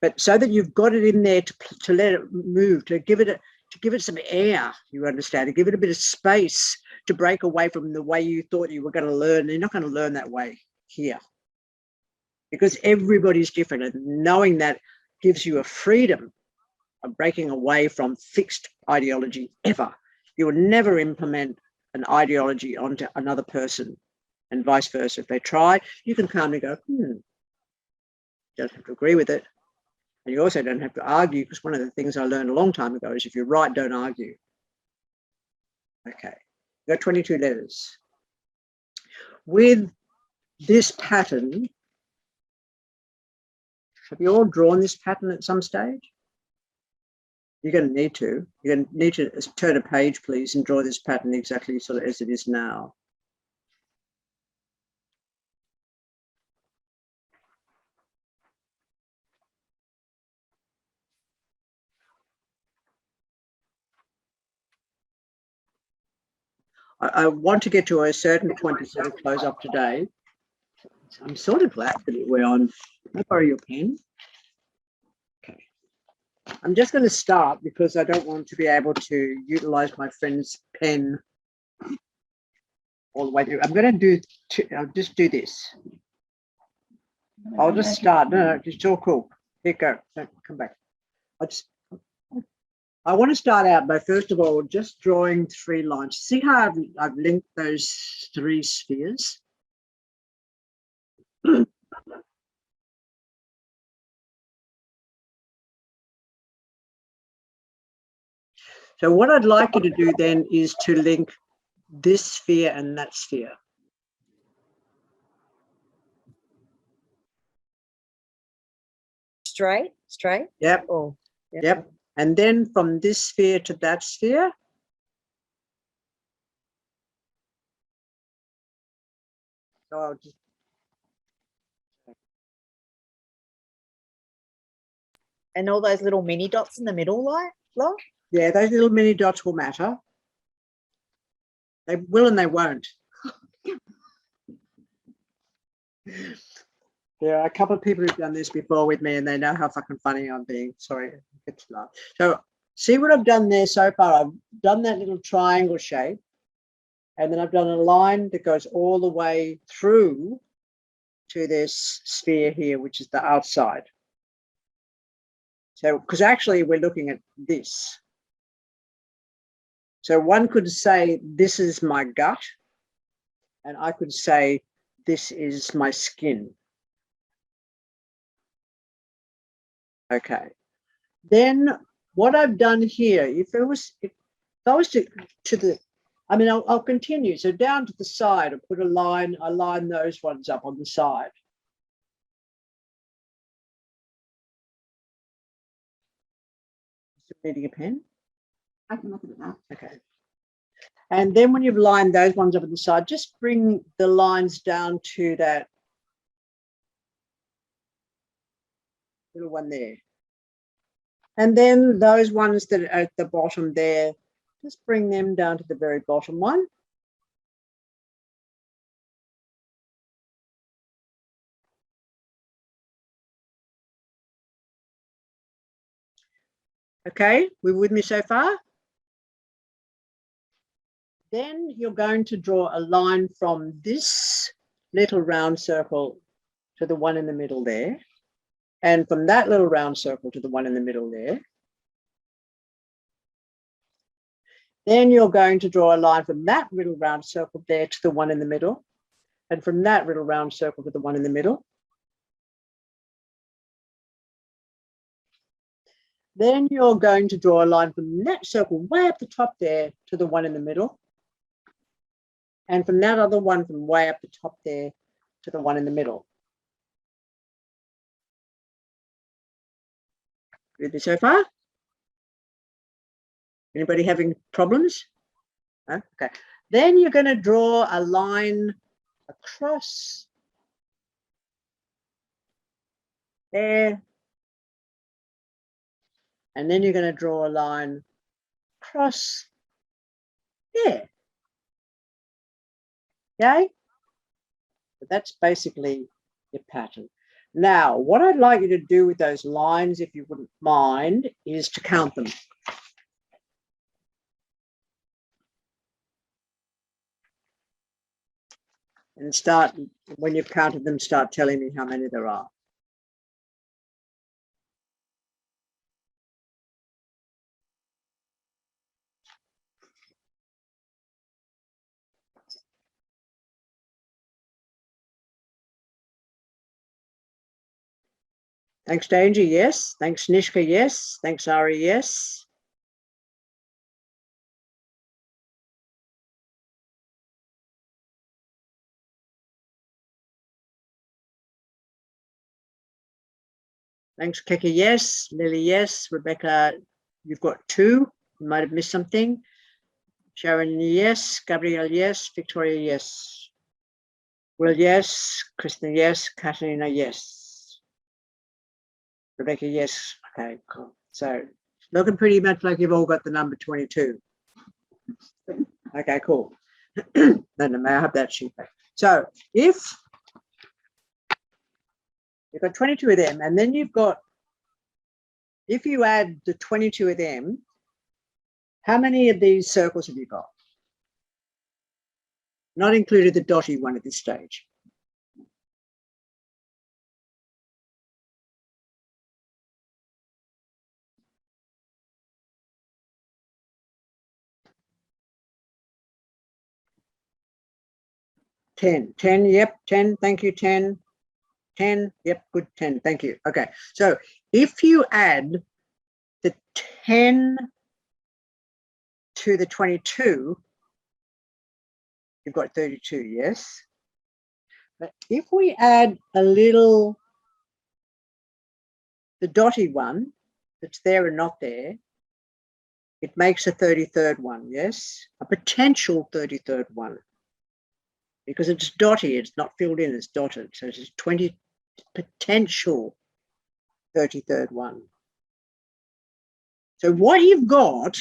But so that you've got it in there to let it move, to give it some air, you understand, to give it a bit of space to break away from the way you thought you were going to learn. You're not going to learn that way here, because everybody's different, and knowing that gives you a freedom of breaking away from fixed ideology ever. You will never implement an ideology onto another person, and vice versa. If they try, you can calmly go, you don't have to agree with it. And you also don't have to argue, because one of the things I learned a long time ago is if you're right, don't argue. Okay, you've got 22 letters. With this pattern, have you all drawn this pattern at some stage? You're going to need to. You're going to need to turn a page, please, and draw this pattern exactly sort of as it is now. I want to get to a certain point to sort of close up today. I'm sort of glad that we're on. Can I borrow your pen? Okay. I'm just going to start, because I don't want to be able to utilize my friend's pen all the way through. I'm going to I'll just do this. I'll just start. No, it's all cool. Here you go. Don't come back. I want to start out by, first of all, just drawing 3 lines. See how I've linked those 3 spheres? So what I'd like you to do then is to link this sphere and that sphere. Straight? Yep. Oh, Yep. And then from this sphere to that sphere. So I'll just. And all those little mini dots in the middle, like? Yeah, those little mini dots will matter. They will and they won't. There are a couple of people who've done this before with me, and they know how fucking funny I'm being. Sorry, it's not. So see what I've done there so far. I've done that little triangle shape, and then I've done a line that goes all the way through to this sphere here, which is the outside. So, because actually we're looking at this. So one could say, this is my gut, and I could say, this is my skin. Okay. Then what I've done here, if I was to the, I mean, I'll continue. So down to the side, I'll put a line, I line those ones up on the side. Still needing a pen? I can look at it now. Okay. And then when you've lined those ones up on the side, just bring the lines down to that little one there. And then those ones that are at the bottom there, just bring them down to the very bottom one. Okay, we're with me so far? Then you're going to draw a line from this little round circle to the one in the middle there. And from that little round circle to the one in the middle there. Then you're going to draw a line from that little round circle there to the one in the middle. And from that little round circle to the one in the middle. Then you're going to draw a line from that circle way up the top there to the one in the middle. And from that other one from way up the top there to the one in the middle. With me so far? Anybody having problems? No? Okay. Then you're going to draw a line across there. And then you're going to draw a line across there. Okay? But that's basically your pattern. Now, what I'd like you to do with those lines, if you wouldn't mind, is to count them. And start, when you've counted them, start telling me how many there are. Thanks, Danger, yes. Thanks, Nishka, yes. Thanks, Ari, yes. Thanks, Keke, yes. Lily, yes. Rebecca, you've got 2. You might have missed something. Sharon, yes. Gabrielle, yes. Victoria, yes. Will, yes. Kristen, yes. Katarina, yes. Rebecca, yes. Okay, cool. So looking pretty much like you've all got the number 22. Okay, cool. Then may I have that sheet back? So if you've got 22 of them, and then you've got, if you add the 22 of them, how many of these circles have you got? Not included the dotty one at this stage. Ten, yep, 10, thank you, 10. 10, yep, good, 10, thank you. Okay, so if you add the 10 to the 22, you've got 32, yes? But if we add a little, the dotty one that's there and not there, it makes a 33rd one, yes? A potential 33rd one. Because it's dotty, it's not filled in, it's dotted. So it's 20 potential 33rd one. So what you've got,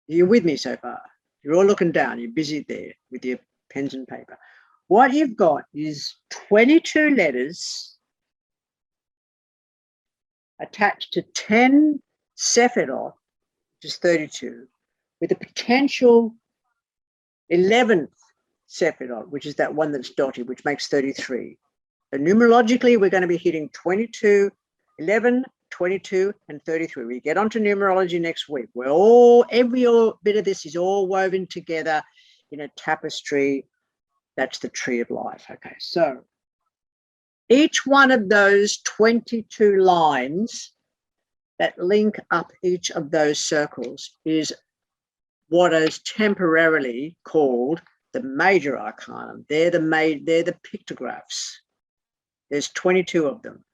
you're with me so far. You're all looking down, you're busy there with your pens and paper. What you've got is 22 letters attached to 10 Sephirot, which is 32, with a potential 11th Sephirot, which is that one that's dotted, which makes 33. So numerologically, we're going to be hitting 22, 11, 22, and 33. We get onto numerology next week. We're all, every bit of this is all woven together in a tapestry. That's the tree of life. Okay, so each one of those 22 lines that link up each of those circles is what is temporarily called the major arcanum. They're the pictographs. There's 22 of them.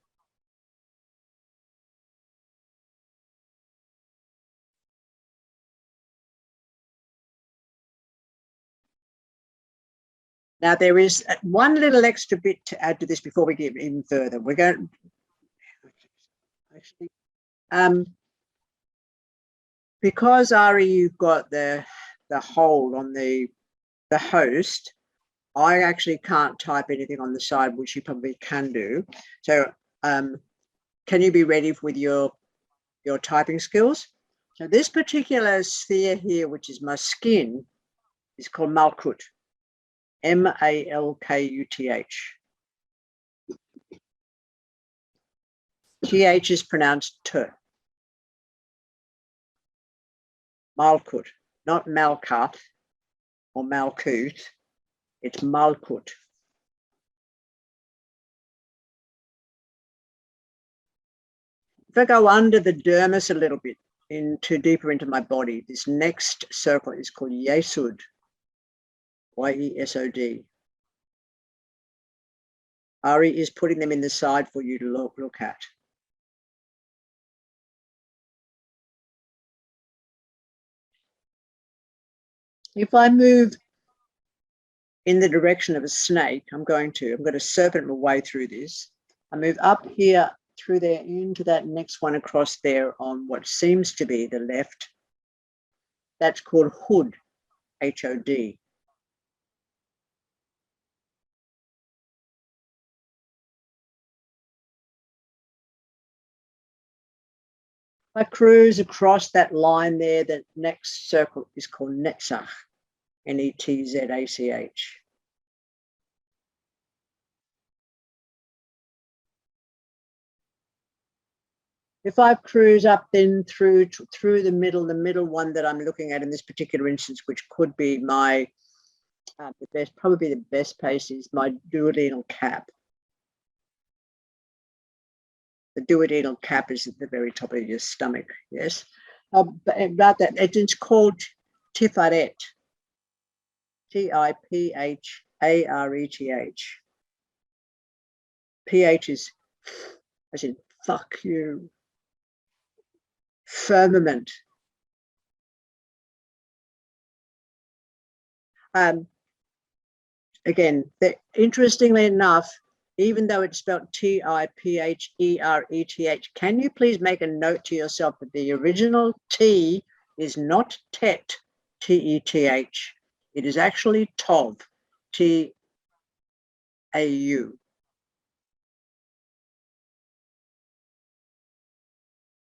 Now, there is one little extra bit to add to this before we get even further. We're going actually, because Ari, you've got the hold on the host, I actually can't type anything on the side, which you probably can do. So can you be ready with your typing skills? So this particular sphere here, which is my skin, is called Malkut. M-A-L-K-U-T-H. TH is pronounced T. Malkut, not Malkuth or Malkut. It's Malkut. If I go under the dermis a little bit, deeper into my body, this next circle is called Yesod, Y-E-S-O-D. Ari is putting them in the side for you to look at. If I move in the direction of a snake, I'm going to serpent my way through this. I move up here through there into that next one across there on what seems to be the left. That's called Hod, H-O-D. I cruise across that line there. The next circle is called Netzach, N-E-T-Z-A-C-H. If I cruise up then through the middle one that I'm looking at in this particular instance, which could be my probably the best place is my duodenal cap. The duodenal cap is at the very top of your stomach, yes. About that, it's called Tiferet, T-I-P-H-A-R-E-T-H. P-H is, as in, fuck you. Firmament. Again, interestingly enough, even though it's spelled T-I-P-H-E-R-E-T-H, can you please make a note to yourself that the original T is not tet, T-E-T-H. It is actually tov, T-A-U.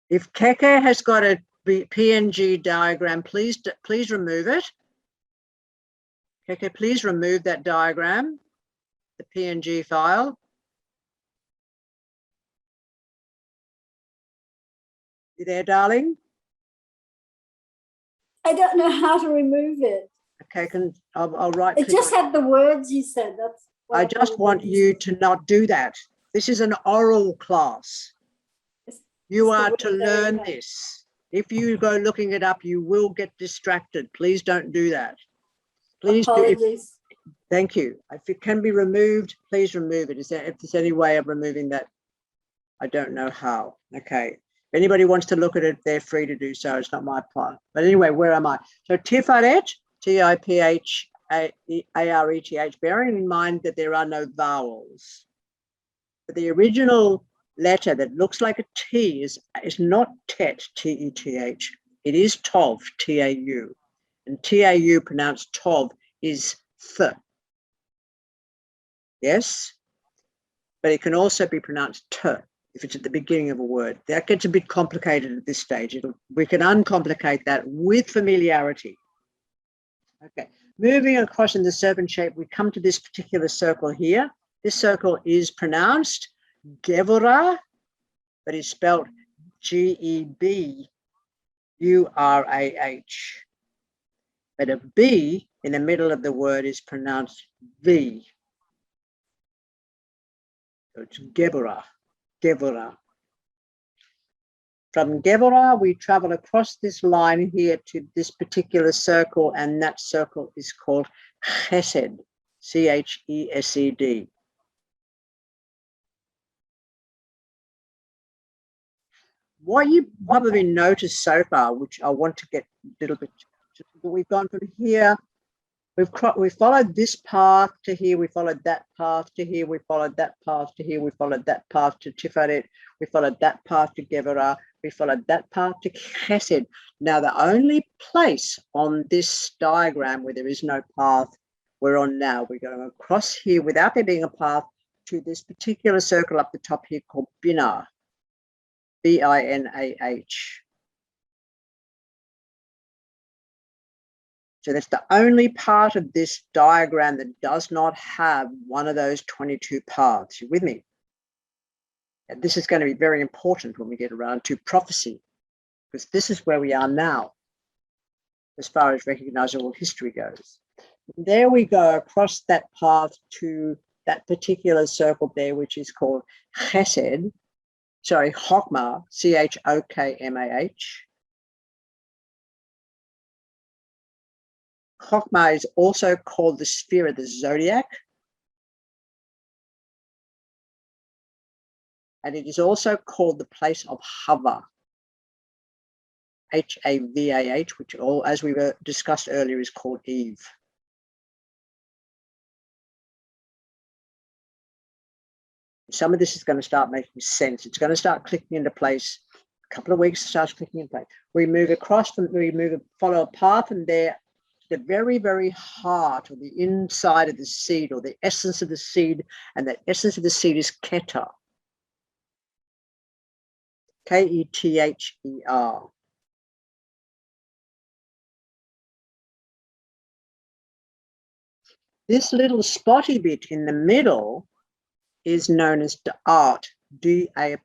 If Keke has got a PNG diagram, please remove it. Keke, please remove that diagram, the PNG file. You there, darling? I don't know how to remove it. Okay, I'll write. It just had the words you said. That's. I just want you to not do that. This is an oral class. You are to learn this. If you go looking it up, you will get distracted. Please don't do that. Please do. Thank you. If it can be removed, please remove it. If there's any way of removing that, I don't know how. Okay. If anybody wants to look at it, they're free to do so. It's not my part. But anyway, where am I? So Tiferet, T-I-P-H-A-R-E-T-H, bearing in mind that there are no vowels. But the original letter that looks like a T is not tet, T-E-T-H. It is tov, T-A-U. And T-A-U pronounced tov is th. Yes? But it can also be pronounced t if it's at the beginning of a word. That gets a bit complicated at this stage. We can uncomplicate that with familiarity. Okay, moving across in the serpent shape, we come to this particular circle here. This circle is pronounced Gevurah, but is spelled G-E-B-U-R-A-H. But a B in the middle of the word is pronounced V. So it's Gevurah, Gevurah. From Gevurah, we travel across this line here to this particular circle, and that circle is called Chesed, C-H-E-S-E-D. What you probably noticed so far, which I want to get a little bit, we've gone from here, we've followed this path to here, we followed that path to here, we followed that path to here, we followed that path to Tiferet, we followed that path to Gevurah, we followed that path to Chesed. Now, the only place on this diagram where there is no path we're on now, we're going across here without there being a path to this particular circle up the top here called Binah. B-I-N-A-H. So that's the only part of this diagram that does not have one of those 22 paths. You with me? And this is going to be very important when we get around to prophecy, because this is where we are now, as far as recognizable history goes. And there we go across that path to that particular circle there, which is called Chesed. sorry, Chokmah, Chokmah. Chokmah is also called the sphere of the zodiac. And it is also called the place of Hava, Havah, which all, as we were discussed earlier, is called Eve. Some of this is going to start making sense. It's going to start clicking into place. A couple of weeks, it starts clicking into place. We move across them, follow a path, and there, the very, very heart or the inside of the seed or the essence of the seed, and the essence of the seed is Keter. Kether. This little spotty bit in the middle is known as Da'at, D-A'-ath.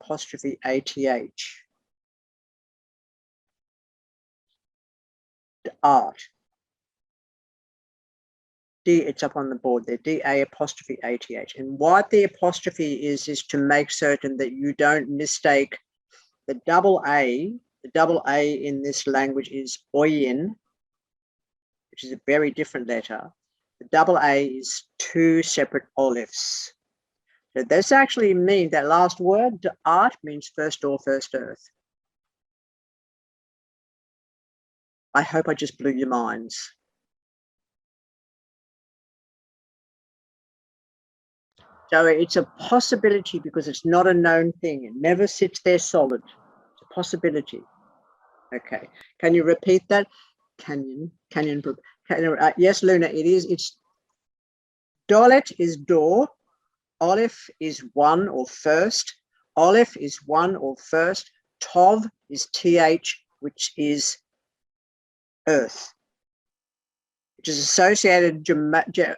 Da'at. D, it's up on the board there, D-A'-ath. And what the apostrophe is to make certain that you don't mistake the double A. The double A in this language is Oyin, which is a very different letter. The double A is two separate olives. So this actually means, that last word, art, means first door, first earth. I hope I just blew your minds. So it's a possibility because it's not a known thing. It never sits there solid. It's a possibility. Okay. Can you repeat that? Yes, Luna, it is. It's Dolet is door. Aleph is one or first. Aleph is one or first. Tov is th, which is earth, which is associated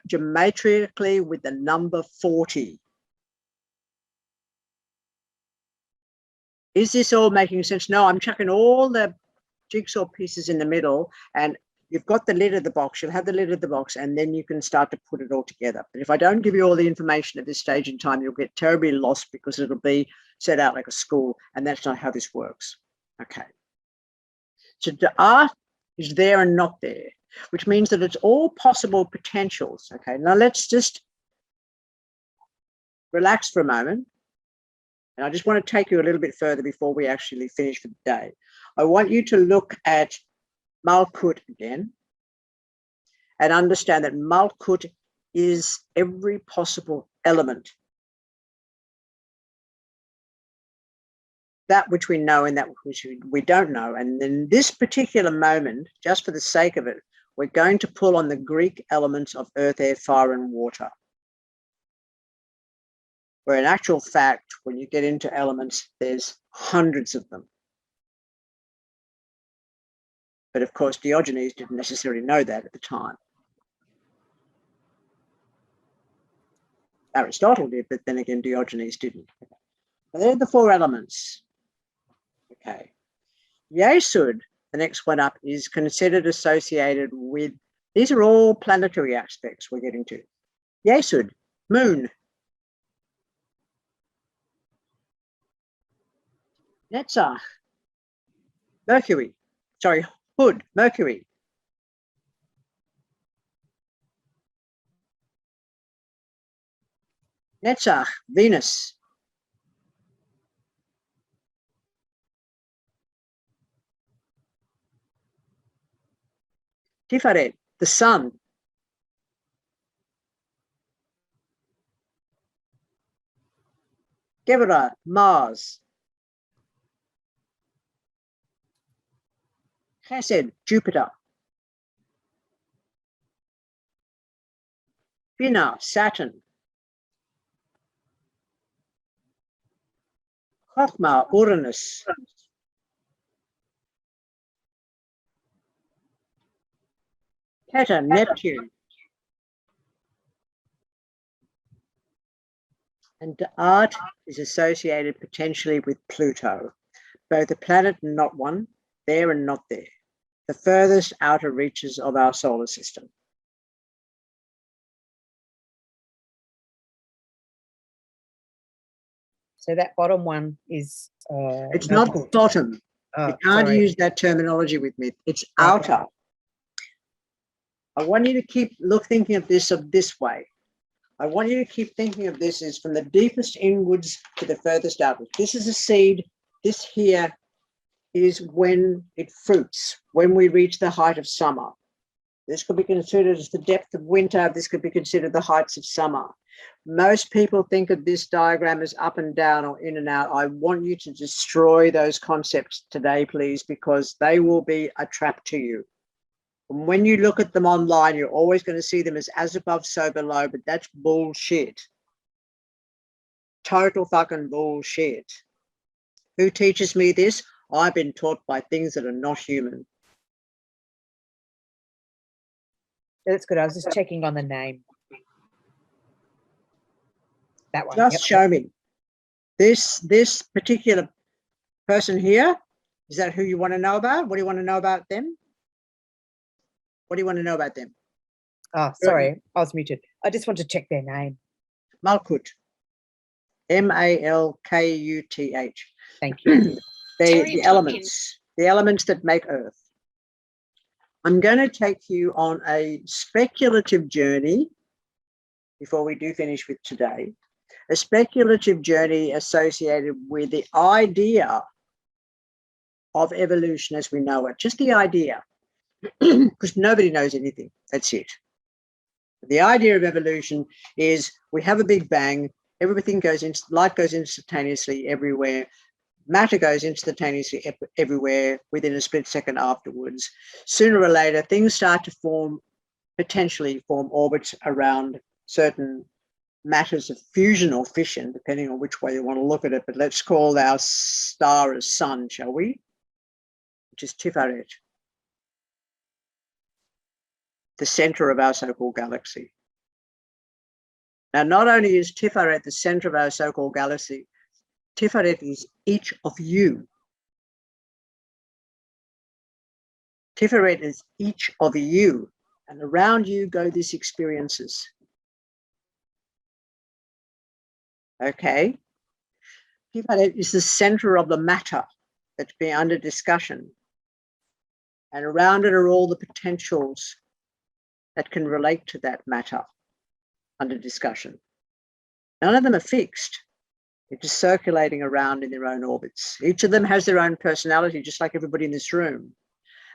geometrically with the number 40. Is this all making sense? No, I'm chucking all the jigsaw pieces in the middle, and you've got the lid of the box. You'll have the lid of the box, and then you can start to put it all together. But if I don't give you all the information at this stage in time, you'll get terribly lost because it'll be set out like a school, and that's not how this works. Okay. So the art is there and not there, which means that it's all possible potentials. Okay, now let's just relax for a moment. And I just want to take you a little bit further before we actually finish for the day. I want you to look at Malkut again and understand that Malkut is every possible element. That which we know and that which we don't know. And in this particular moment, just for the sake of it, we're going to pull on the Greek elements of earth, air, fire, and water. Where in actual fact, when you get into elements, there's hundreds of them. But of course, Diogenes didn't necessarily know that at the time. Aristotle did, but then again, Diogenes didn't. So they're the four elements. Okay. Yesod, the next one up, is considered associated with, these are all planetary aspects we're getting to. Yesod, moon. Netzach, Mercury, sorry, Hood, Mercury. Netzach, Venus. Tiferet, the sun. Gebra, Mars. Chesed, Jupiter. Binah, Saturn. Chochmah, Uranus. Keter, Neptune. And art is associated potentially with Pluto, both a planet and not one, there and not there, the furthest outer reaches of our solar system. So that bottom one is. It's not Malkut. bottom. Oh, You can't sorry. use that terminology with me. It's Okay. outer. I want you to keep thinking of this way. I want you to keep thinking of this as from the deepest inwards to the furthest outwards. This is a seed. This here is when it fruits, when we reach the height of summer. This could be considered as the depth of winter. This could be considered the heights of summer. Most people think of this diagram as up and down or in and out. I want you to destroy those concepts today, please, because they will be a trap to you. And when you look at them online, you're always going to see them as above, so below, but that's bullshit. Total fucking bullshit. Who teaches me this? I've been taught by things that are not human. That's good. I was just checking on the name. That one. Just yep. show me. This particular person here, is that who you want to know about? What do you want to know about them? What do you want to know about them? Oh, sorry. I was muted. I just want to check their name. Malkut. M-A-L-K-U-T-H. Thank you. The elements that make Earth. I'm going to take you on a speculative journey before we do finish with today. A speculative journey associated with the idea of evolution as we know it. Just the idea, because nobody knows anything. That's it. The idea of evolution is we have a big bang, everything goes in, light goes instantaneously everywhere, matter goes instantaneously everywhere within a split second afterwards. Sooner or later, things start to potentially form orbits around certain matters of fusion or fission, depending on which way you want to look at it. But let's call our star as sun, shall we? Which is Tiferet, the center of our so-called galaxy. Now, not only is Tiferet the center of our so-called galaxy, Tiferet is each of you. Tiferet is each of you, and around you go these experiences. Okay? Tiferet is the center of the matter that's being under discussion, and around it are all the potentials that can relate to that matter under discussion. None of them are fixed. They're just circulating around in their own orbits. Each of them has their own personality, just like everybody in this room.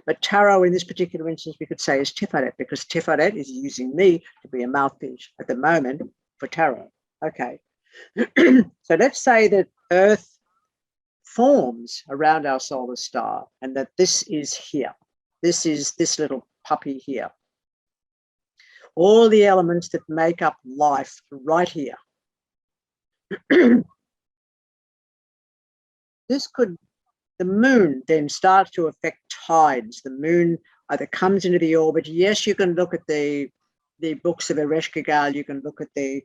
But tarot, in this particular instance, we could say is Tiferet, because Tiferet is using me to be a mouthpiece at the moment for tarot. Okay. So let's say that Earth forms around our solar star, and that this is here. This is this little puppy here. All the elements that make up life right here. The moon then starts to affect tides. The moon either comes into the orbit. Yes, you can look at the books of Ereshkigal. You can look at the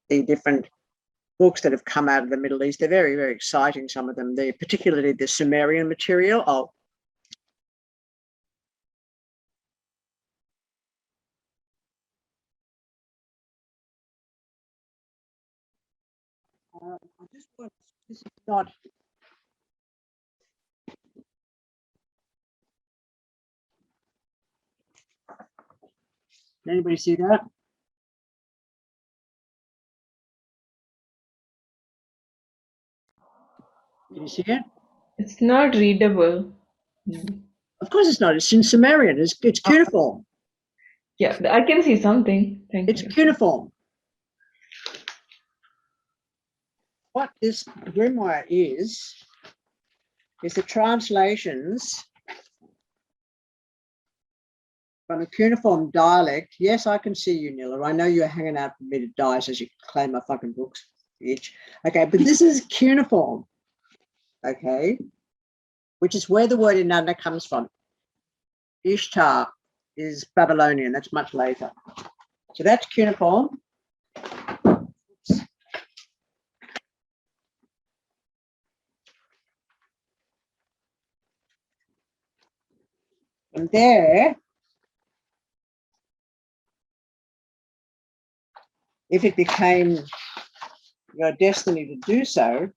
different books that have come out of the Middle East. They're very, very exciting, some of them. Particularly the Sumerian material. I just want, this is not. Anybody see that? Can you see it? It's not readable. Mm. Of course it's not. It's in Sumerian. It's cuneiform. Yeah, I can see something. Thank It's you. cuneiform. What this grimoire is the translations from a cuneiform dialect. Yes, I can see you, Nilla. I know you're hanging out for me to die as you claim my fucking books, bitch. Okay, but this is cuneiform, okay, which is where the word Inanna comes from. Ishtar is Babylonian. That's much later. So that's cuneiform. And there, if it became your destiny to do so,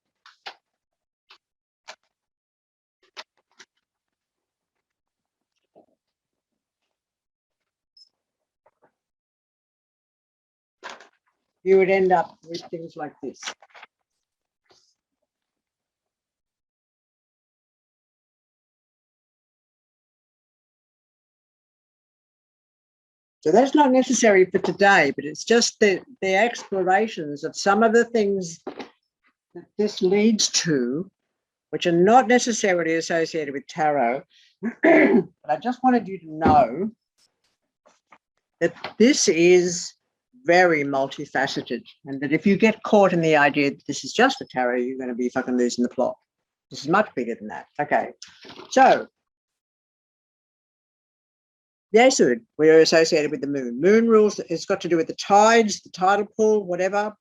you would end up with things like this. So that's not necessary for today, but it's just the explorations of some of the things that this leads to, which are not necessarily associated with tarot. But I just wanted you to know that this is very multifaceted, and that if you get caught in the idea that this is just a tarot, you're going to be fucking losing the plot. This is much bigger than that. Okay, so Yesud, we're associated with the moon. Moon rules, it's got to do with the tides, the tidal pool, whatever.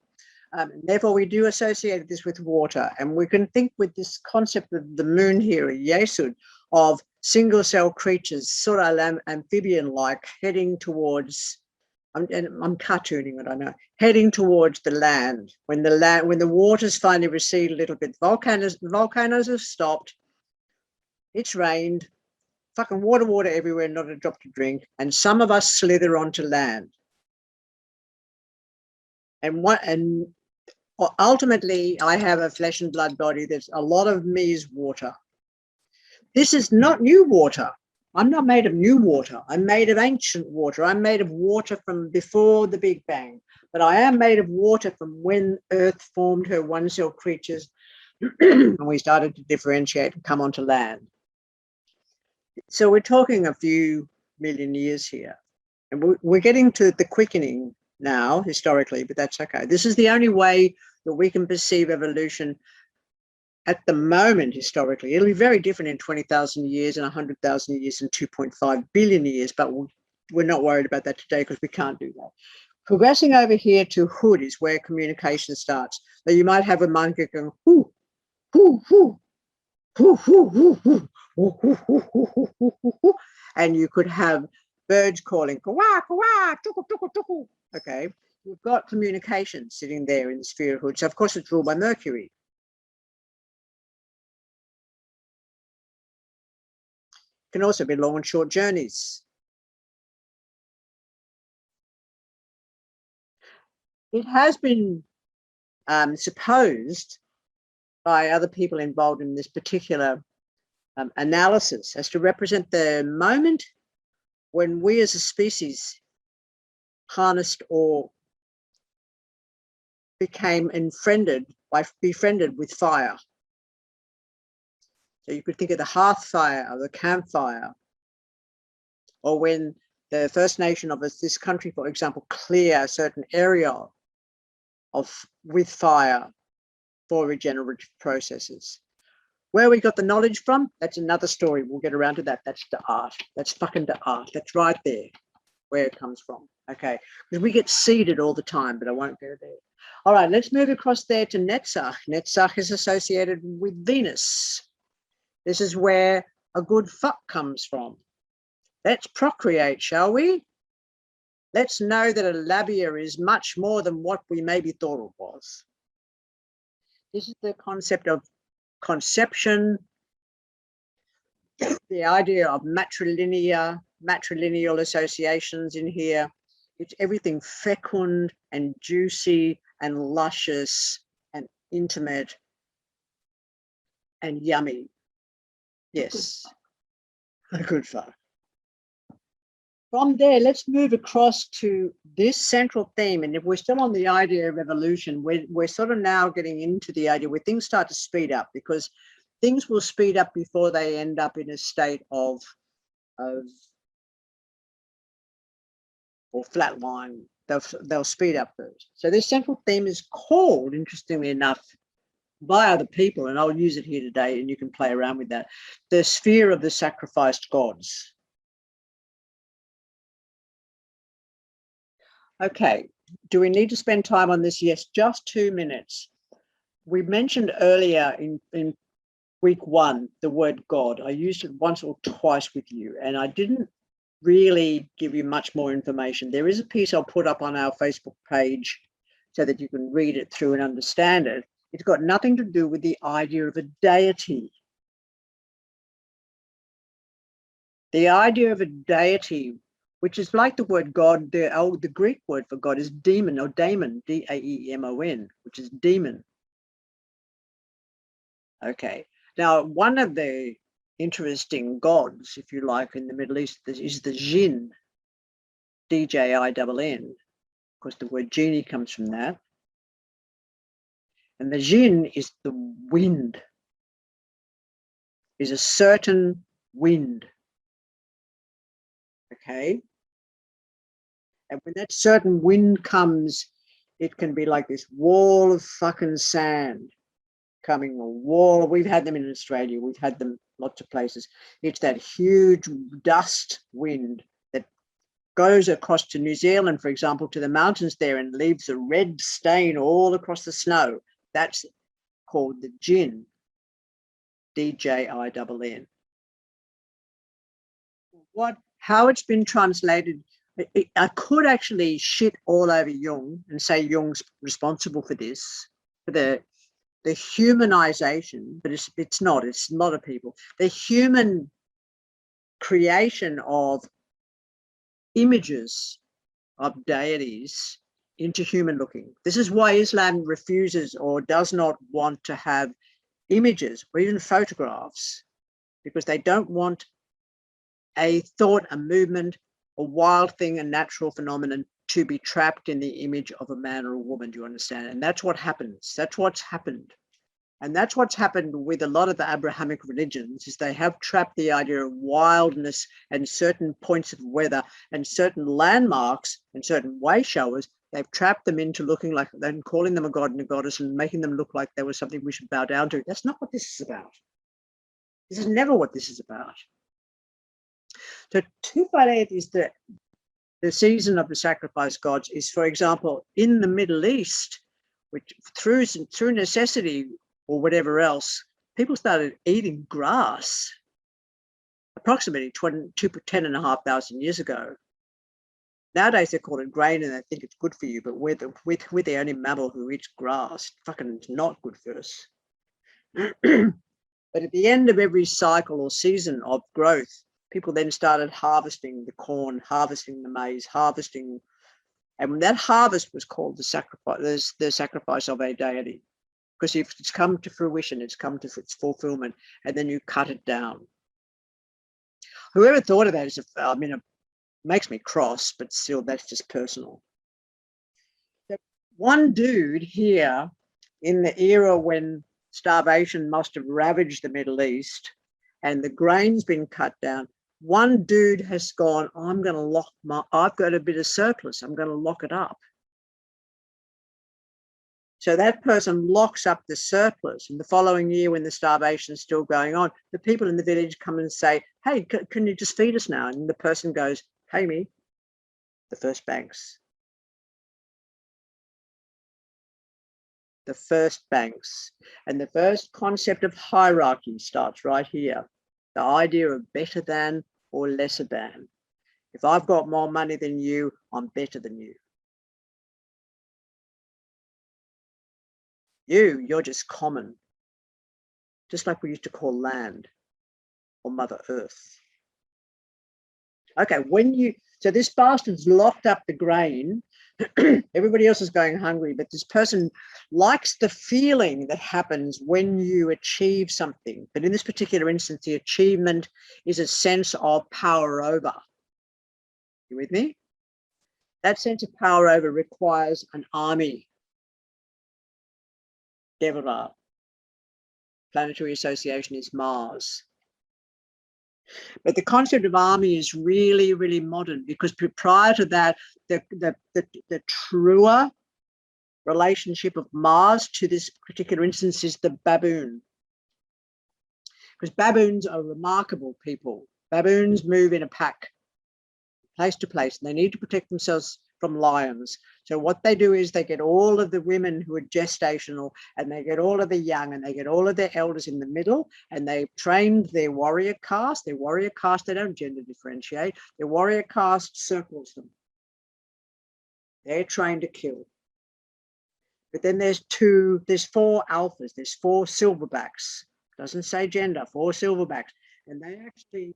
Therefore, we do associate this with water. And we can think with this concept of the moon here, Yesud, of single-cell creatures, sort of amphibian-like, heading towards, I'm cartooning it, I know, heading towards the land. When the waters finally recede a little bit, volcanoes have stopped, it's rained, fucking water everywhere, not a drop to drink, and some of us slither onto land. And ultimately, I have a flesh and blood body. There's a lot of me is water. This is not new water. I'm not made of new water. I'm made of ancient water. I'm made of water from before the Big Bang. But I am made of water from when Earth formed her one-cell creatures and we started to differentiate and come onto land. So we're talking a few million years here. And we're getting to the quickening now, historically, but that's okay. This is the only way that we can perceive evolution at the moment, historically. It'll be very different in 20,000 years and 100,000 years and 2.5 billion years, but we're not worried about that today because we can't do that. Progressing over here to Hood is where communication starts. So you might have a monkey going, hoo, hoo, hoo, hoo, hoo, hoo, hoo, hoo, hoo, hoo, hoo, hoo, hoo, and you could have birds calling, kawa, kawa, tuku, tuku, tuku. Okay, you've got communication sitting there in the sphere of Hood. So of course it's ruled by Mercury. Can also be long and short journeys. It has been supposed by other people involved in this particular analysis as to represent the moment when we as a species harnessed or became befriended with fire. So you could think of the hearth fire or the campfire, or when the First Nation of this country, for example, clear a certain area with fire for regenerative processes. Where we got the knowledge from, that's another story. We'll get around to that. That's the art. That's fucking the art. That's right there where it comes from. Okay, because we get seeded all the time, but I won't go there. All right, let's move across there to Netzach. Netzach is associated with Venus. This is where a good fuck comes from. Let's procreate, shall we? Let's know that a labia is much more than what we maybe thought it was. This is the concept of conception, the idea of matrilineal associations in here. It's everything fecund and juicy and luscious and intimate and yummy. Yes, a good fuck. From there, let's move across to this central theme. And if we're still on the idea of evolution, we're sort of now getting into the idea where things start to speed up, because things will speed up before they end up in a state of or flatline. They'll speed up first. So this central theme is called, interestingly enough, by other people, and I'll use it here today, and you can play around with that, the sphere of the sacrificed gods. Okay, do we need to spend time on this? Yes, just 2 minutes. We mentioned earlier in week 1 the word God. I used it once or twice with you, and I didn't really give you much more information. There is a piece I'll put up on our Facebook page so that you can read it through and understand it. It's got nothing to do with the idea of a deity. The idea of a deity, which is like the word God, the Greek word for God is demon or daemon, D-A-E-M-O-N, which is demon. Okay. Now, one of the interesting gods, if you like, in the Middle East is the jinn, D-J-I-N-N. Of course, the word genie comes from that. And the jinn is the wind, is a certain wind. Okay. And when that certain wind comes, it can be like this wall of fucking sand coming, a wall. We've had them in Australia. We've had them lots of places. It's that huge dust wind that goes across to New Zealand, for example, to the mountains there and leaves a red stain all across the snow. That's called the jinn, D-J-I-N-N. How it's been translated, I could actually shit all over Jung and say Jung's responsible for this, for the humanization, but it's not. It's a lot of people. The human creation of images of deities into human looking. This is why Islam refuses or does not want to have images or even photographs, because they don't want a thought, a movement, a wild thing, a natural phenomenon to be trapped in the image of a man or a woman. Do you understand? And that's what happens. That's what's happened. And that's what's happened with a lot of the Abrahamic religions, is they have trapped the idea of wildness and certain points of weather and certain landmarks and certain way showers. They've trapped them into looking like, then calling them a god and a goddess and making them look like they were something we should bow down to. That's not what this is about. This is never what this is about. So Tufaylet is the season of the sacrifice gods is, for example, in the Middle East, which through necessity or whatever else, people started eating grass approximately 10,500 years ago. Nowadays they call it grain and they think it's good for you, but we're the only mammal who eats grass. Fucking it's not good for us. But at the end of every cycle or season of growth, people then started harvesting the corn, harvesting the maize, harvesting, and when that harvest was called the sacrifice of a deity, because if it's come to fruition, it's come to its fulfillment, and then you cut it down. Whoever thought of that is, I mean, it makes me cross, but still, that's just personal. So one dude here in the era when starvation must have ravaged the Middle East and the grain's been cut down, one dude has gone, I'm going to I've got a bit of surplus, I'm going to lock it up. So that person locks up the surplus, and the following year when the starvation is still going on, the people in the village come and say, hey, can you just feed us now? And the person goes, pay me the first banks. The first banks. And the first concept of hierarchy starts right here. The idea of better than or lesser than. If I've got more money than you, I'm better than you. You're just common. Just like we used to call land or Mother Earth. Okay, so this bastard's locked up the grain. Everybody else is going hungry, but this person likes the feeling that happens when you achieve something. But in this particular instance, the achievement is a sense of power over. You with me? That sense of power over requires an army. Devara. Planetary association is Mars. But the concept of army is really, really modern, because prior to that, the truer relationship of Mars to this particular instance is the baboon. Because baboons are remarkable people. Baboons move in a pack, place to place, and they need to protect themselves from lions. So what they do is they get all of the women who are gestational, and they get all of the young, and they get all of their elders in the middle, and they trained their warrior caste. Their warrior caste, they don't gender differentiate. Their warrior caste circles them. They're trained to kill. But then there's four alphas, there's four silverbacks. Doesn't say gender, four silverbacks. And they actually,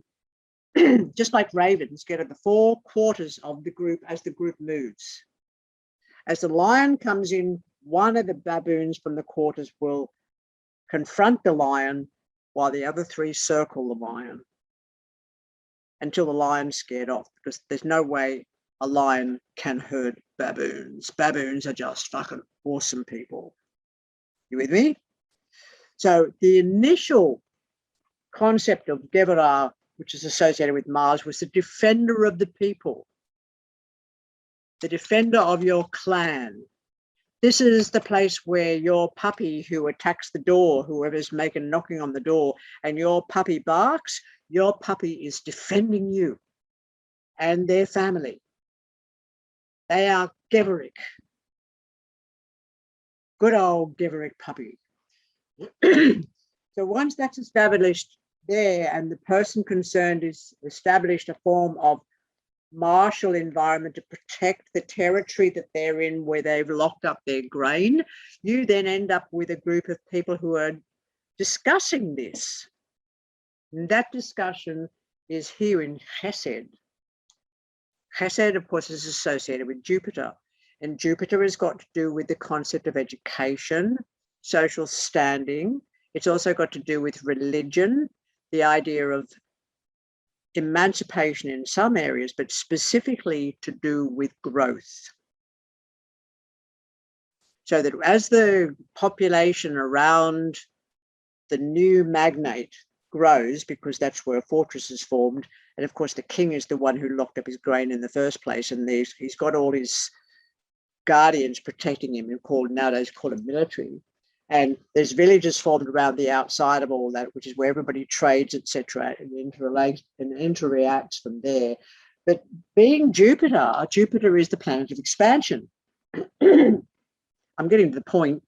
just like ravens, get at the four quarters of the group as the group moves. As the lion comes in, one of the baboons from the quarters will confront the lion while the other three circle the lion until the lion's scared off, because there's no way a lion can herd baboons. Baboons are just fucking awesome people. You with me? So the initial concept of Gevara, which is associated with Mars, was the defender of the people, the defender of your clan. This is the place where your puppy who attacks the door, whoever's knocking on the door, and your puppy barks, your puppy is defending you and their family. They are Geveric. Good old Geveric puppy. So once that's established there and the person concerned is established a form of martial environment to protect the territory that they're in where they've locked up their grain, you then end up with a group of people who are discussing this. And that discussion is here in Chesed. Chesed, of course, is associated with Jupiter, and Jupiter has got to do with the concept of education, social standing. It's also got to do with religion, the idea of emancipation in some areas, but specifically to do with growth. So that as the population around the new magnate grows, because that's where a fortress is formed, and of course the king is the one who locked up his grain in the first place, and he's got all his guardians protecting him, nowadays called a military. And there's villages formed around the outside of all that, which is where everybody trades, etc., and interreacts from there. But being Jupiter, Jupiter is the planet of expansion. I'm getting to the point.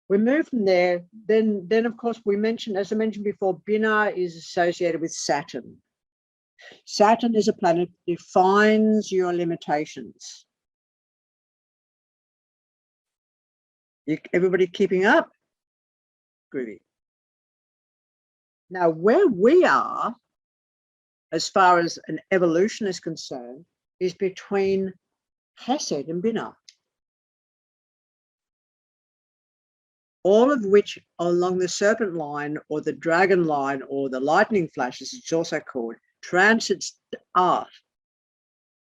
We move from there. Then of course, as I mentioned before, Binah is associated with Saturn. Saturn is a planet that defines your limitations. Everybody keeping up? Groovy. Now, where we are, as far as an evolution is concerned, is between Chesed and Binah. All of which along the serpent line or the dragon line or the lightning flashes, it's also called, transits art.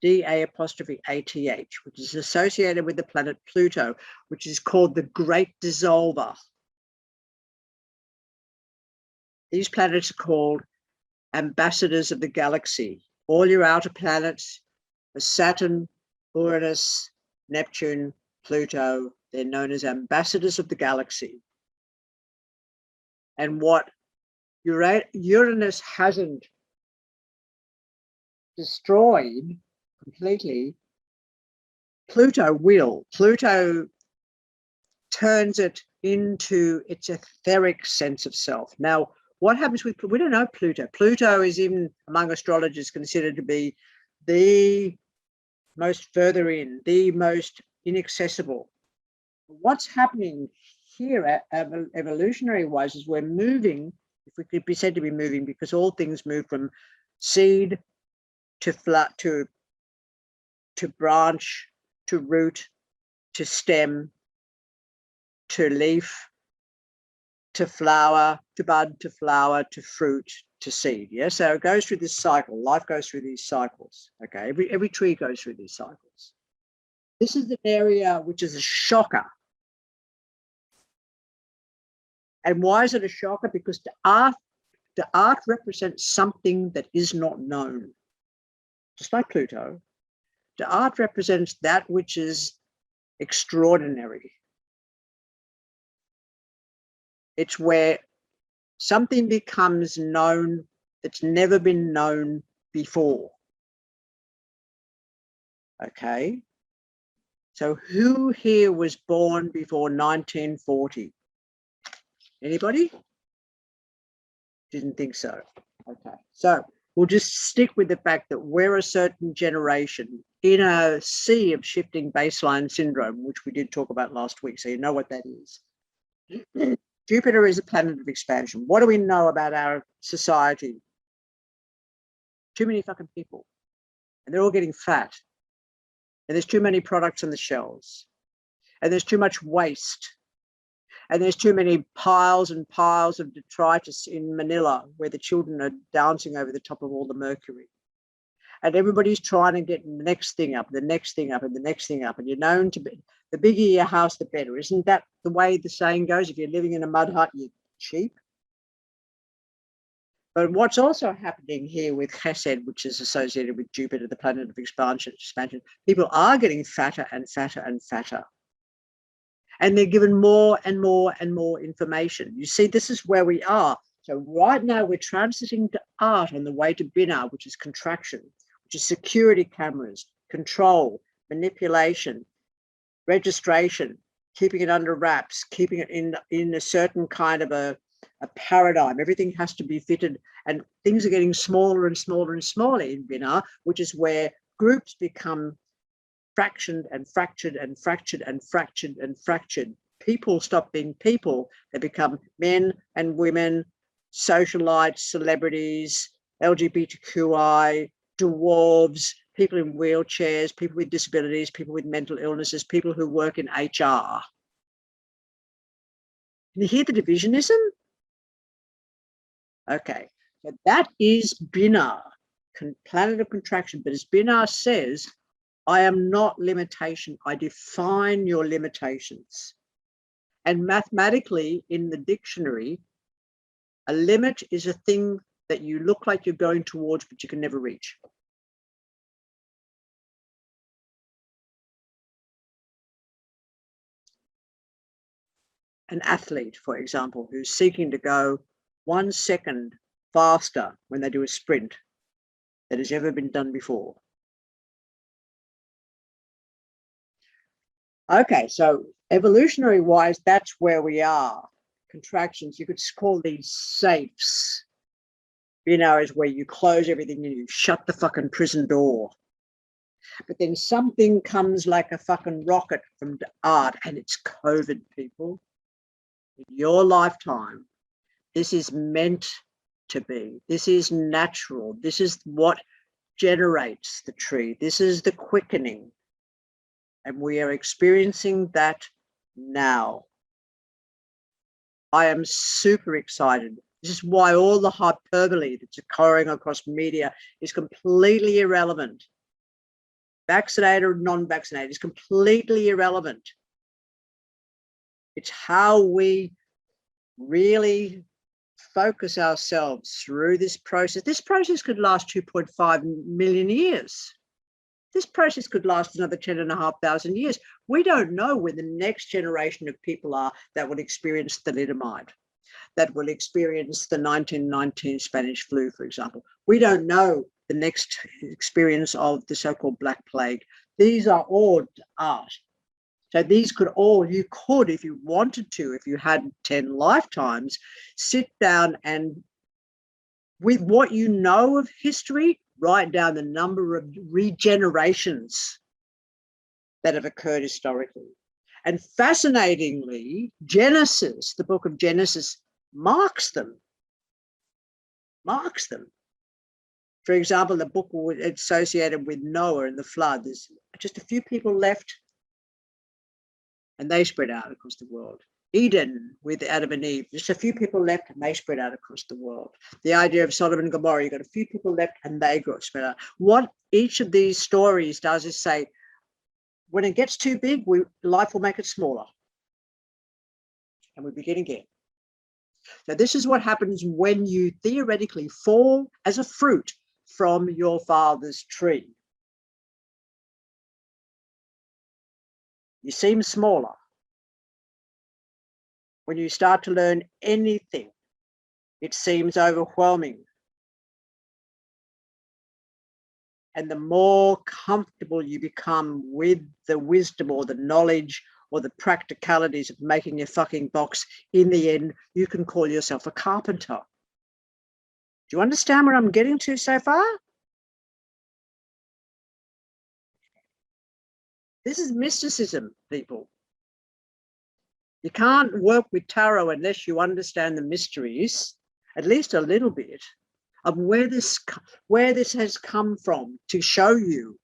D-A''ATH, which is associated with the planet Pluto, which is called the Great Dissolver. These planets are called ambassadors of the galaxy. All your outer planets are Saturn, Uranus, Neptune, Pluto. They're known as ambassadors of the galaxy. And what Uranus hasn't destroyed completely, Pluto will. Pluto turns it into its etheric sense of self. Now, what happens with, we don't know Pluto. Pluto is, even among astrologers, considered to be the most further in, the most inaccessible. What's happening here evolutionary wise is we're moving, if we could be said to be moving, because all things move from seed to to branch, to root, to stem, to leaf, to flower, to bud, to flower, to fruit, to seed. Yeah, so it goes through this cycle. Life goes through these cycles. Okay, every tree goes through these cycles. This is an area which is a shocker. And why is it a shocker? Because the art represents something that is not known. Just like Pluto, the art represents that which is extraordinary. It's where something becomes known that's never been known before. Okay. So who here was born before 1940? Anybody? Didn't think so. Okay. So we'll just stick with the fact that we're a certain generation in a sea of shifting baseline syndrome, which we did talk about last week, so you know what that is. Jupiter is a planet of expansion. What do we know about our society? Too many fucking people, and they're all getting fat, and there's too many products on the shelves, and there's too much waste, and there's too many piles and piles of detritus in Manila where the children are dancing over the top of all the mercury. And everybody's trying to get the next thing up, the next thing up, and the next thing up. And you're known to be, the bigger your house, the better. Isn't that the way the saying goes? If you're living in a mud hut, you're cheap. But what's also happening here with Chesed, which is associated with Jupiter, the planet of expansion, people are getting fatter and fatter and fatter. And they're given more and more and more information. You see, this is where we are. So right now we're transiting to art on the way to Binah, which is contraction, which is security cameras, control, manipulation, registration, keeping it under wraps, keeping it in a certain kind of a paradigm. Everything has to be fitted, and things are getting smaller and smaller and smaller in Binah, which is where groups become fractioned and fractured and fractured and fractured and fractured. People stop being people. They become men and women, socialites, celebrities, LGBTQI, dwarves, people in wheelchairs, people with disabilities, people with mental illnesses, people who work in HR. Can you hear the divisionism? Okay, so that is Binah, planet of contraction. But as Binah says, I am not limitation. I define your limitations. And mathematically, in the dictionary, a limit is a thing that you look like you're going towards, but you can never reach. An athlete, for example, who's seeking to go 1 second faster when they do a sprint that has ever been done before. Okay, so evolutionary wise, that's where we are. Contractions, you could call these safes. You know, is where you close everything and you shut the fucking prison door. But then something comes like a fucking rocket from art, and it's COVID, people. In your lifetime, this is meant to be. This is natural. This is what generates the tree. This is the quickening. And we are experiencing that now. I am super excited. This is why all the hyperbole that's occurring across media is completely irrelevant. Vaccinated or non-vaccinated is completely irrelevant. It's how we really focus ourselves through this process. This process could last 2.5 million years. This process could last another 10,500 years. We don't know when the next generation of people are that will experience thalidomide, that will experience the 1919 Spanish flu, for example. We don't know the next experience of the so-called Black Plague. These are all art. So these could all, you could, if you wanted to, if you had 10 lifetimes, sit down and with what you know of history, write down the number of regenerations that have occurred historically. And fascinatingly, Genesis, the book of Genesis, marks them. For example, the book associated with Noah and the flood, there's just a few people left, and they spread out across the world. Eden with Adam and Eve, just a few people left and they spread out across the world. The idea of Sodom and Gomorrah, you've got a few people left and they got spread out. What each of these stories does is say, when it gets too big, life will make it smaller. And we begin again. Now, this is what happens when you theoretically fall as a fruit from your father's tree. You seem smaller. When you start to learn anything, it seems overwhelming. And the more comfortable you become with the wisdom or the knowledge or the practicalities of making your fucking box, in the end, you can call yourself a carpenter. Do you understand what I'm getting to so far? This is mysticism, people. You can't work with tarot unless you understand the mysteries, at least a little bit, of where this has come from, to show you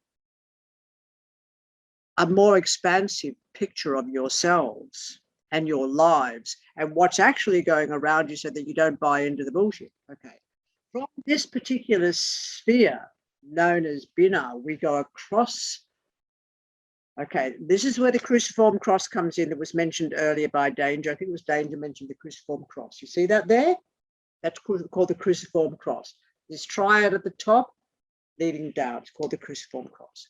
a more expansive picture of yourselves and your lives and what's actually going around you, so that you don't buy into the bullshit. Okay. From this particular sphere known as Binah, we go across. Okay, this is where the cruciform cross comes in, that was mentioned earlier by Danger. I think it was Danger mentioned the cruciform cross. You see that there? That's called the cruciform cross. This triad at the top leading down, it's called the cruciform cross.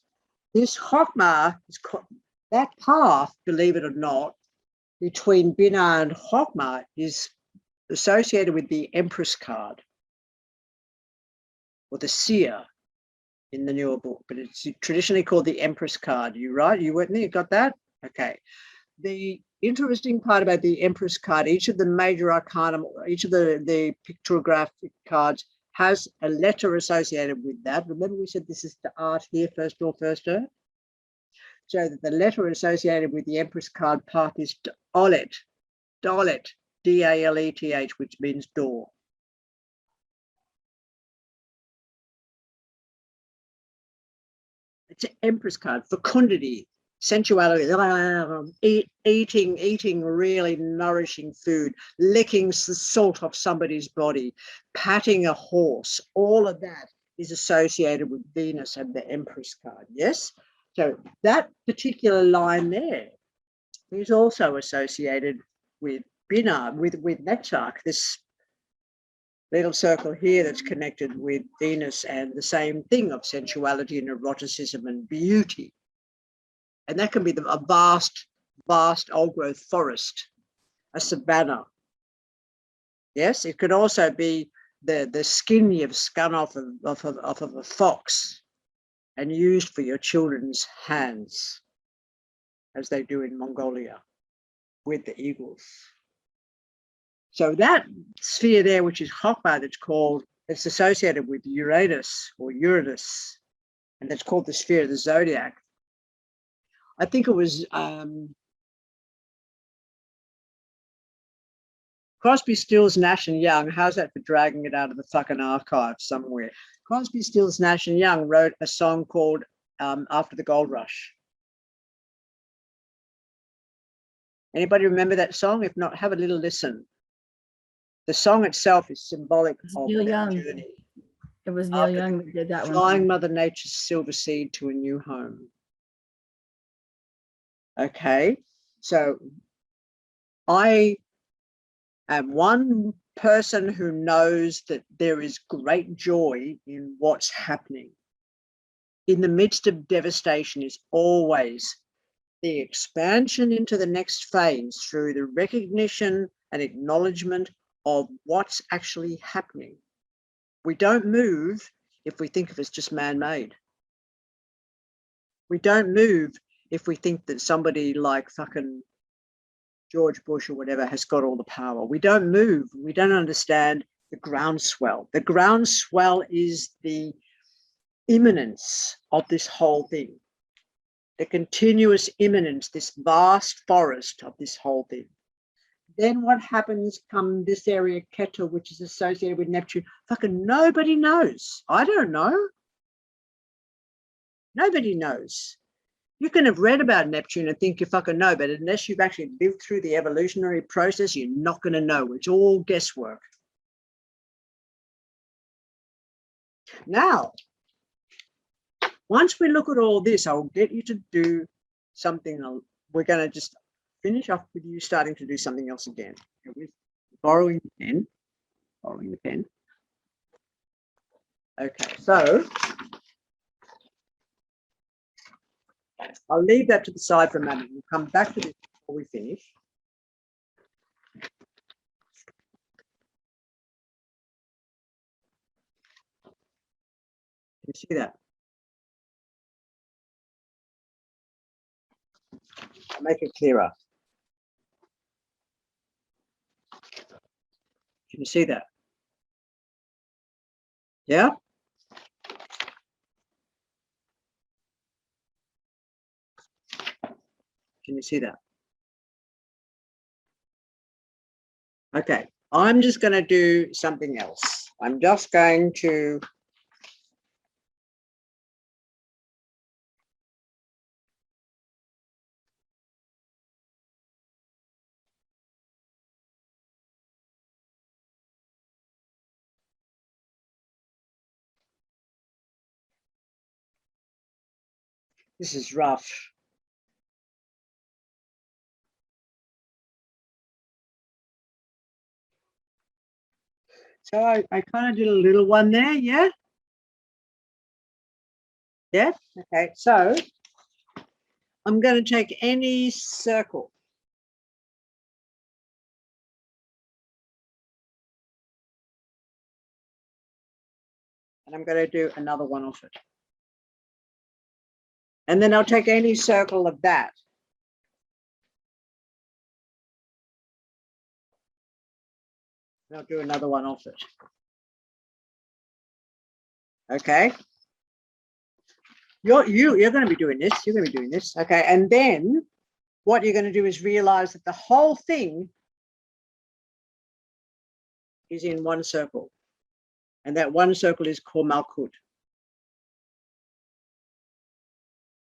This Chokmah, that path, believe it or not, between Binah and Chokmah is associated with the Empress card, or the seer in the newer book, but it's traditionally called the Empress card. You right? You with me? You got that? Okay. The interesting part about the Empress card, each of the major arcana, each of the pictographic cards has a letter associated with that. Remember we said this is the art here, first door, first earth? So that the letter associated with the Empress card path is Dalet, Dalet, D-A-L-E-T-H, which means door. It's an Empress card, fecundity, sensuality, eating really nourishing food, licking the salt off somebody's body, patting a horse. All of that is associated with Venus and the Empress card. Yes. So that particular line there is also associated with Binah, with Netzach, this little circle here that's connected with Venus, and the same thing of sensuality and eroticism and beauty. And that can be a vast old growth forest, a savanna. Yes, it could also be the skin you've spun off of a fox and used for your children's hands, as they do in Mongolia with the eagles. So that sphere there, which is Chokmah, it's associated with Uranus, and that's called the sphere of the zodiac. I think it was Crosby, Stills, Nash and Young. How's that for dragging it out of the fucking archive somewhere? Crosby, Stills, Nash and Young wrote a song called After the Gold Rush. Anybody remember that song? If not, have a little listen. The song itself is symbolic of Neil that Young. journey. It was Neil Young that did that one. Flying Mother Nature's silver seed to a new home. Okay, so I am one person who knows that there is great joy in what's happening. In the midst of devastation is always the expansion into the next phase through the recognition and acknowledgement of what's actually happening. We don't move if we think of it as just man-made. We don't move if we think that somebody like fucking George Bush or whatever has got all the power. We don't move. We don't understand the groundswell. The groundswell is the imminence of this whole thing. The continuous imminence, this vast forest of this whole thing. Then what happens come this area Keter, which is associated with Neptune? Fucking nobody knows. I don't know. Nobody knows. You can have read about Neptune and think you fucking know, but unless you've actually lived through the evolutionary process, you're not going to know. It's all guesswork. Now, once we look at all this, I'll get you to do something. We're going to just finish off with you starting to do something else again. With borrowing the pen. Okay, so I'll leave that to the side for a moment. We'll come back to this before we finish. Can you see that? I'll make it clearer. Can you see that? Yeah? Can you see that? Okay, I'm just going to do something else. I'm just going to this is rough. So I kind of did a little one there, yeah? Yeah, okay, so I'm going to take any circle. And I'm going to do another one off it. And then I'll take any circle of that. And I'll do another one off it. Okay. You're going to be doing this. You're going to be doing this. Okay. And then what you're going to do is realize that the whole thing is in one circle. And that one circle is called Malkut.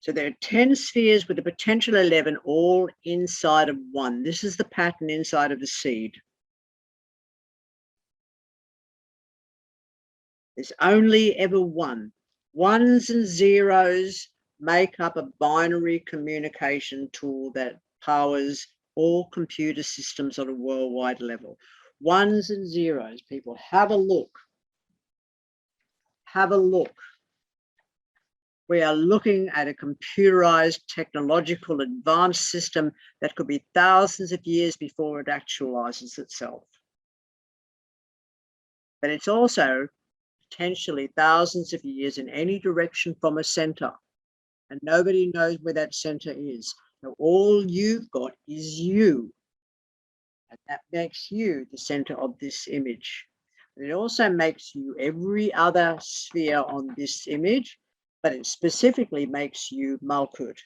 So there are 10 spheres with a potential 11, all inside of one. This is the pattern inside of the seed. There's only ever one. Ones and zeros make up a binary communication tool that powers all computer systems on a worldwide level. Ones and zeros, people, have a look. Have a look. We are looking at a computerized, technological, advanced system that could be thousands of years before it actualizes itself. But it's also potentially thousands of years in any direction from a center. And nobody knows where that center is. So all you've got is you. And that makes you the center of this image. But it also makes you every other sphere on this image, but it specifically makes you Malkut.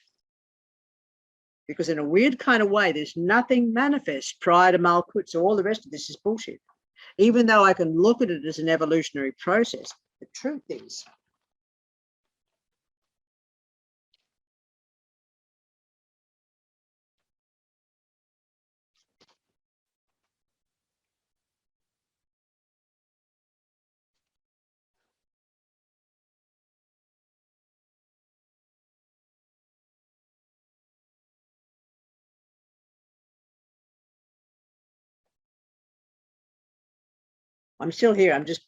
Because in a weird kind of way, there's nothing manifest prior to Malkut. So all the rest of this is bullshit. Even though I can look at it as an evolutionary process, the truth is, I'm still here. I'm just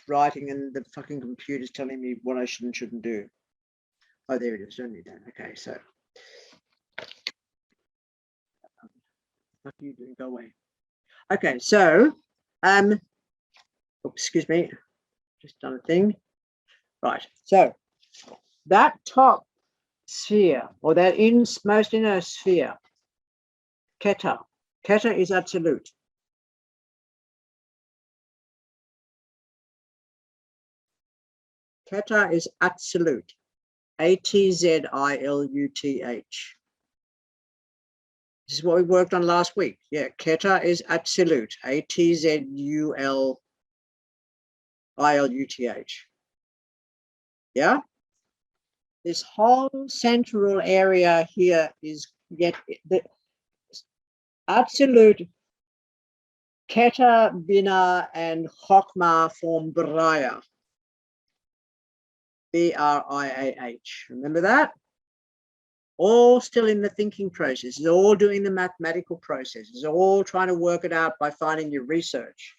writing and the fucking computer's telling me what I should and shouldn't do. Oh, there it is. Don't need that. Okay, so. What are you doing? Go away. Okay, so, excuse me. Just done a thing. Right, so that top sphere, or that most inner sphere, Keta. Keta is absolute. Keta is absolute. A-T-Z-I-L-U-T-H. This is what we worked on last week. Yeah, Keta is absolute. A-T-Z-U-L-I-L-U-T-H. Yeah? This whole central area here is yet the absolute. Keta, Bina, and Chokmah form Braya. B-R-I-A-H. Remember that? All still in the thinking process. It's all doing the mathematical process. It's all trying to work it out by finding your research.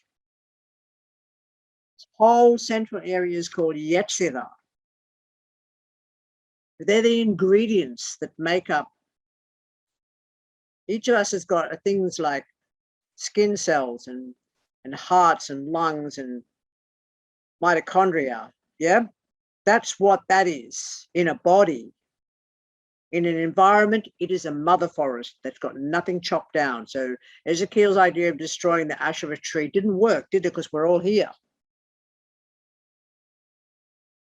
This whole central area is called Yetzirah. They're the ingredients that make up. Each of us has got things like skin cells and hearts and lungs and mitochondria. Yeah, that's what that is in a body. In an environment, it is a mother forest that's got nothing chopped down. So Ezekiel's idea of destroying the ash of a tree didn't work, did it? Because we're all here.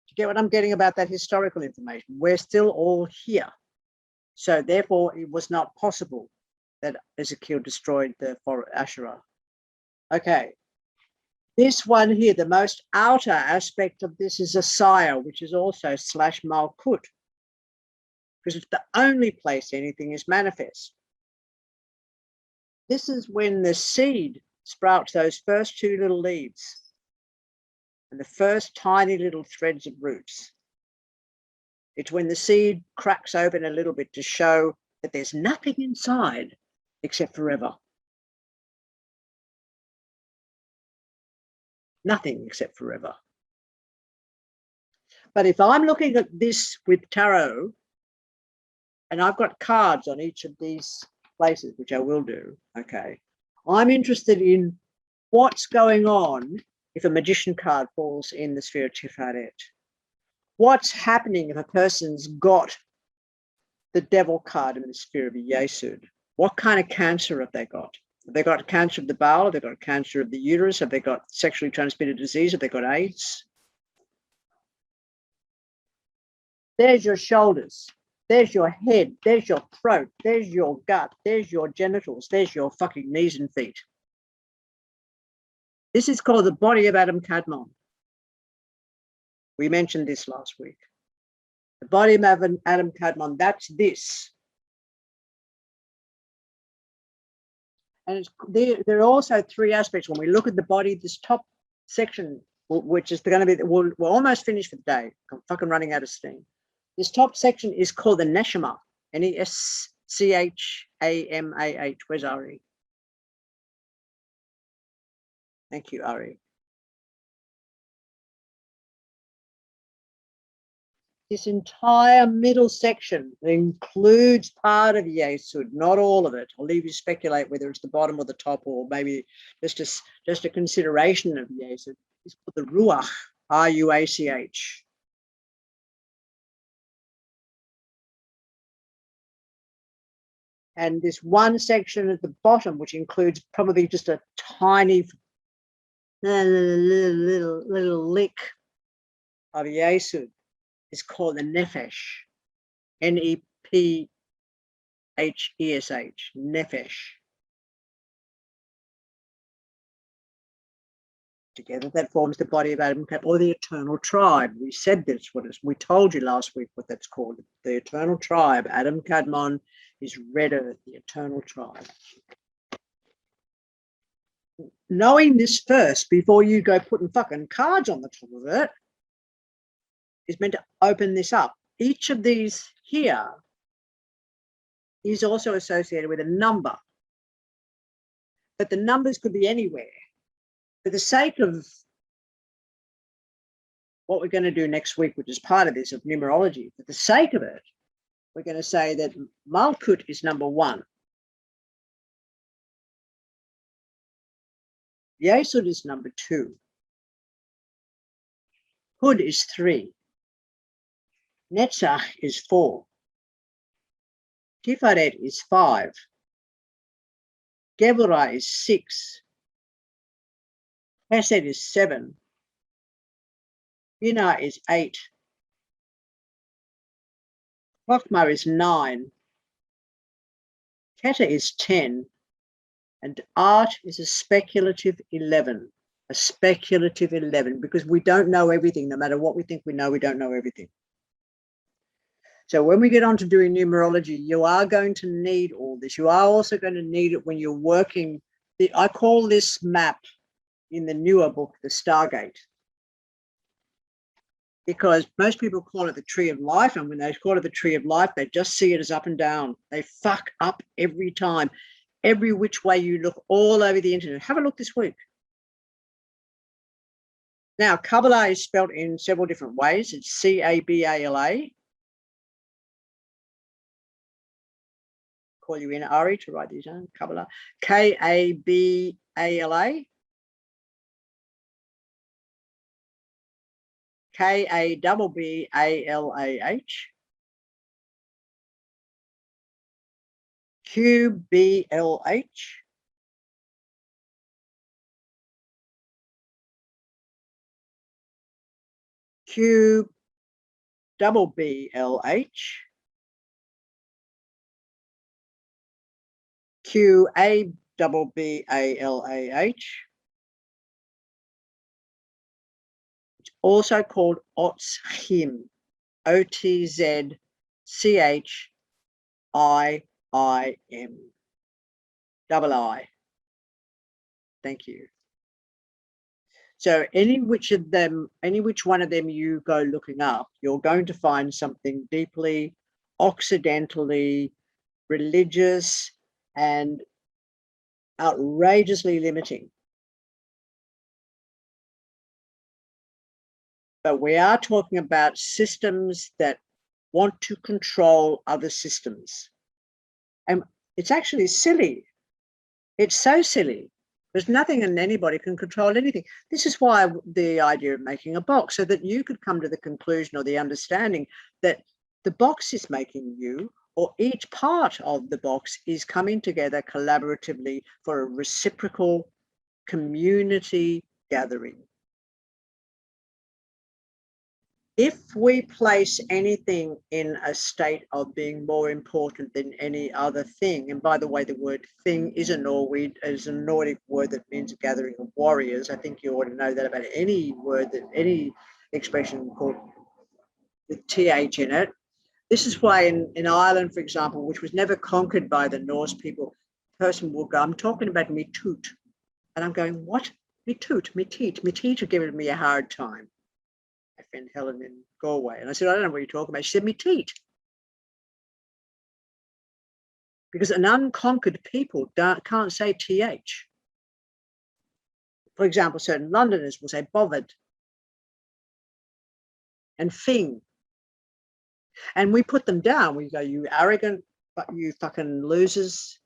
Do you get what I'm getting about that historical information? We're still all here. So therefore, it was not possible that Ezekiel destroyed the Asherah. Okay. This one here, the most outer aspect of this is a sire, which is also / Malkut, because it's the only place anything is manifest. This is when the seed sprouts those first 2 little leaves and the first tiny little threads of roots. It's when the seed cracks open a little bit to show that there's nothing inside except forever. Nothing except forever. But if I'm looking at this with tarot, and I've got cards on each of these places, which I will do, okay, I'm interested in what's going on if a magician card falls in the sphere of Tiferet. What's happening if a person's got the devil card in the sphere of Yesud? What kind of cancer have they got? Have they got cancer of the bowel? Have they got cancer of the uterus? Have they got sexually transmitted disease? Have they got AIDS? There's your shoulders. There's your head. There's your throat. There's your gut. There's your genitals. There's your fucking knees and feet. This is called the body of Adam Kadmon. We mentioned this last week. The body of Adam Kadmon, that's this. And there are also 3 aspects. When we look at the body, this top section, which is going to be, we're almost finished for the day. I'm fucking running out of steam. This top section is called the Neshama, Neschamah. Where's Ari? Thank you, Ari. This entire middle section includes part of Yesud, not all of it. I'll leave you to speculate whether it's the bottom or the top, or maybe just a consideration of Yesud. It's called the Ruach, R-U-A-C-H. And this one section at the bottom, which includes probably just a tiny little lick of Yesud, is called the Nefesh, N-E-P-H-E-S-H, Nefesh. Together, that forms the body of Adam, or the eternal tribe. We said this, we told you last week what that's called. The eternal tribe, Adam Kadmon, is red earth, the eternal tribe. Knowing this first, before you go putting fucking cards on the top of it, is meant to open this up. Each of these here is also associated with a number, but the numbers could be anywhere. For the sake of what we're going to do next week, which is part of this, of numerology, for the sake of it, we're going to say that Malkut is number 1. Yesud is number 2. Hud is 3. Netzach is 4. Tiferet is 5. Geburah is 6. Hesed is 7. Binah is 8. Chokhmah is 9. Keter is 10. And art is a speculative 11. A speculative 11, because we don't know everything. No matter what we think we know, we don't know everything. So when we get on to doing numerology, you are going to need all this. You are also going to need it when you're working. I call this map in the newer book the Stargate, because most people call it the tree of life, and when they call it the tree of life, they just see it as up and down. They fuck up every time, every which way you look, all over the internet. Have a look this week. Now, Kabbalah is spelled in several different ways. It's C-A-B-A-L-A. Call you in, Ari, to write these down. Kabbalah. K-A-B-A-L-A. K-A-B-B-A-L-A-H. Q-B-L-H. Q-B-B-L-H. Q-A-B-B-A-L-A-H. It's also called Otzchim, O-T-Z-C-H-I-I-M, double I. Thank you. So any which one of them you go looking up, you're going to find something deeply occidentally religious and outrageously limiting. But we are talking about systems that want to control other systems. And it's actually silly. It's so silly. There's nothing and anybody can control anything. This is why the idea of making a box, so that you could come to the conclusion or the understanding that the box is making you, or each part of the box is coming together collaboratively for a reciprocal community gathering. If we place anything in a state of being more important than any other thing, and by the way, the word thing is a Nordic word that means a gathering of warriors. I think you ought to know that about any word, that any expression called with TH in it. This is why in Ireland, for example, which was never conquered by the Norse people, the person will go, I'm talking about me toot. And I'm going, what? Me toot, me teat. Me teat are giving me a hard time. My friend Helen in Galway. And I said, I don't know what you're talking about. She said, me teat. Because an unconquered people can't say TH. For example, certain Londoners will say bothered and thing. And we put them down. We go, you arrogant, you fucking losers,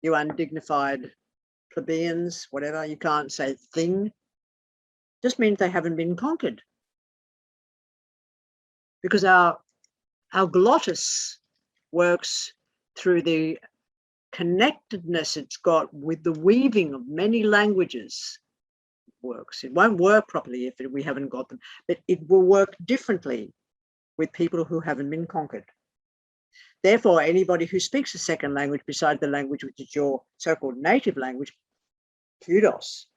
you undignified plebeians, whatever. You can't say thing. Just means they haven't been conquered. Because our glottis works through the connectedness it's got with the weaving of many languages. It works. It won't work properly if we haven't got them, but it will work differently with people who haven't been conquered. Therefore, anybody who speaks a second language besides the language which is your so-called native language, kudos.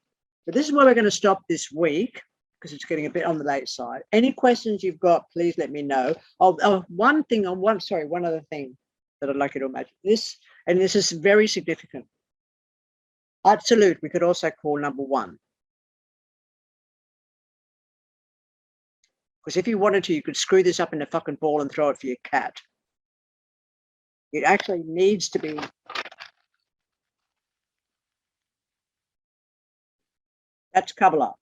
But this is where we're going to stop this week, because it's getting a bit on the late side. Any questions you've got, please let me know. One other thing that I'd like you to imagine. This is very significant. Absolute, we could also call number one. Because if you wanted to, you could screw this up in a fucking ball and throw it for your cat. It actually needs to be. That's Kabbalah.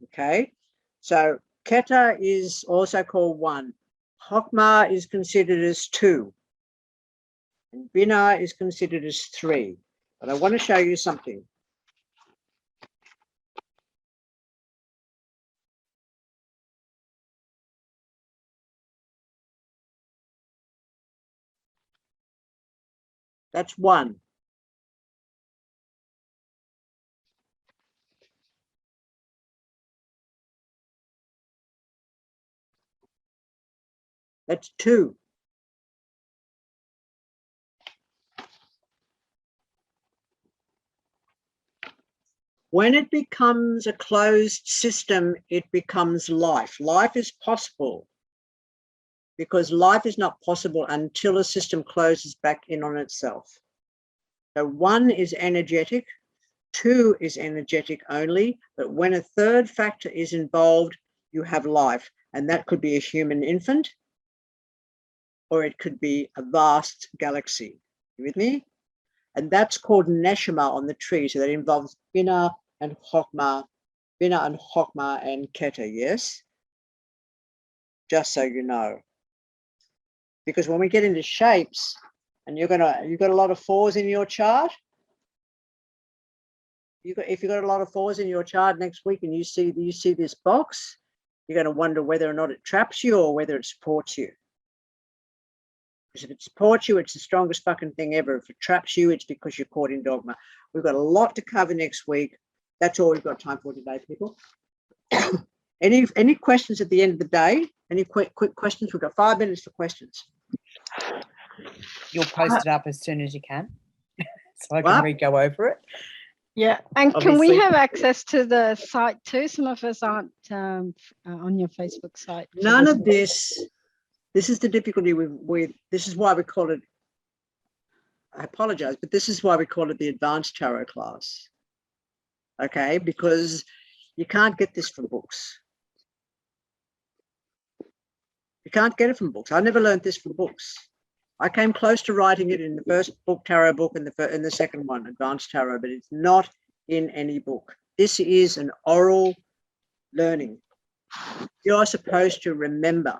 Okay, so Keta is also called one. Chokmah is considered as two. And Binah is considered as three. But I want to show you something. That's one. That's two. When it becomes a closed system, it becomes life. Life is possible because life is not possible until a system closes back in on itself. So one is energetic, two is energetic only, but when a third factor is involved, you have life. And that could be a human infant, or it could be a vast galaxy. You with me? And that's called neshama on the tree. So that involves Binah and Chokmah, and Keta, yes? Just so you know. Because when we get into shapes, and you've got a lot of fours in your chart, if you've got a lot of fours in your chart next week and you see this box, you're going to wonder whether or not it traps you or whether it supports you. Because if it supports you, it's the strongest fucking thing ever. If it traps you, it's because you're caught in dogma. We've got a lot to cover next week. That's all we've got time for today, people. Any questions at the end of the day? Any quick questions? We've got 5 minutes for questions. You'll post it up as soon as you can, so I What? can go over it. Yeah, and can we Obviously. have access to the site too? Some of us aren't on your Facebook site. for None this of book. this is the difficulty with this is why we call it, I apologize, but this is why we call it the advanced tarot class. Okay, because you can't get this from books. You can't get it from books. I never learned this from books. I came close to writing it in the first book, tarot book, and the second one, advanced tarot, but it's not in any book. This is an oral learning. You're supposed to remember.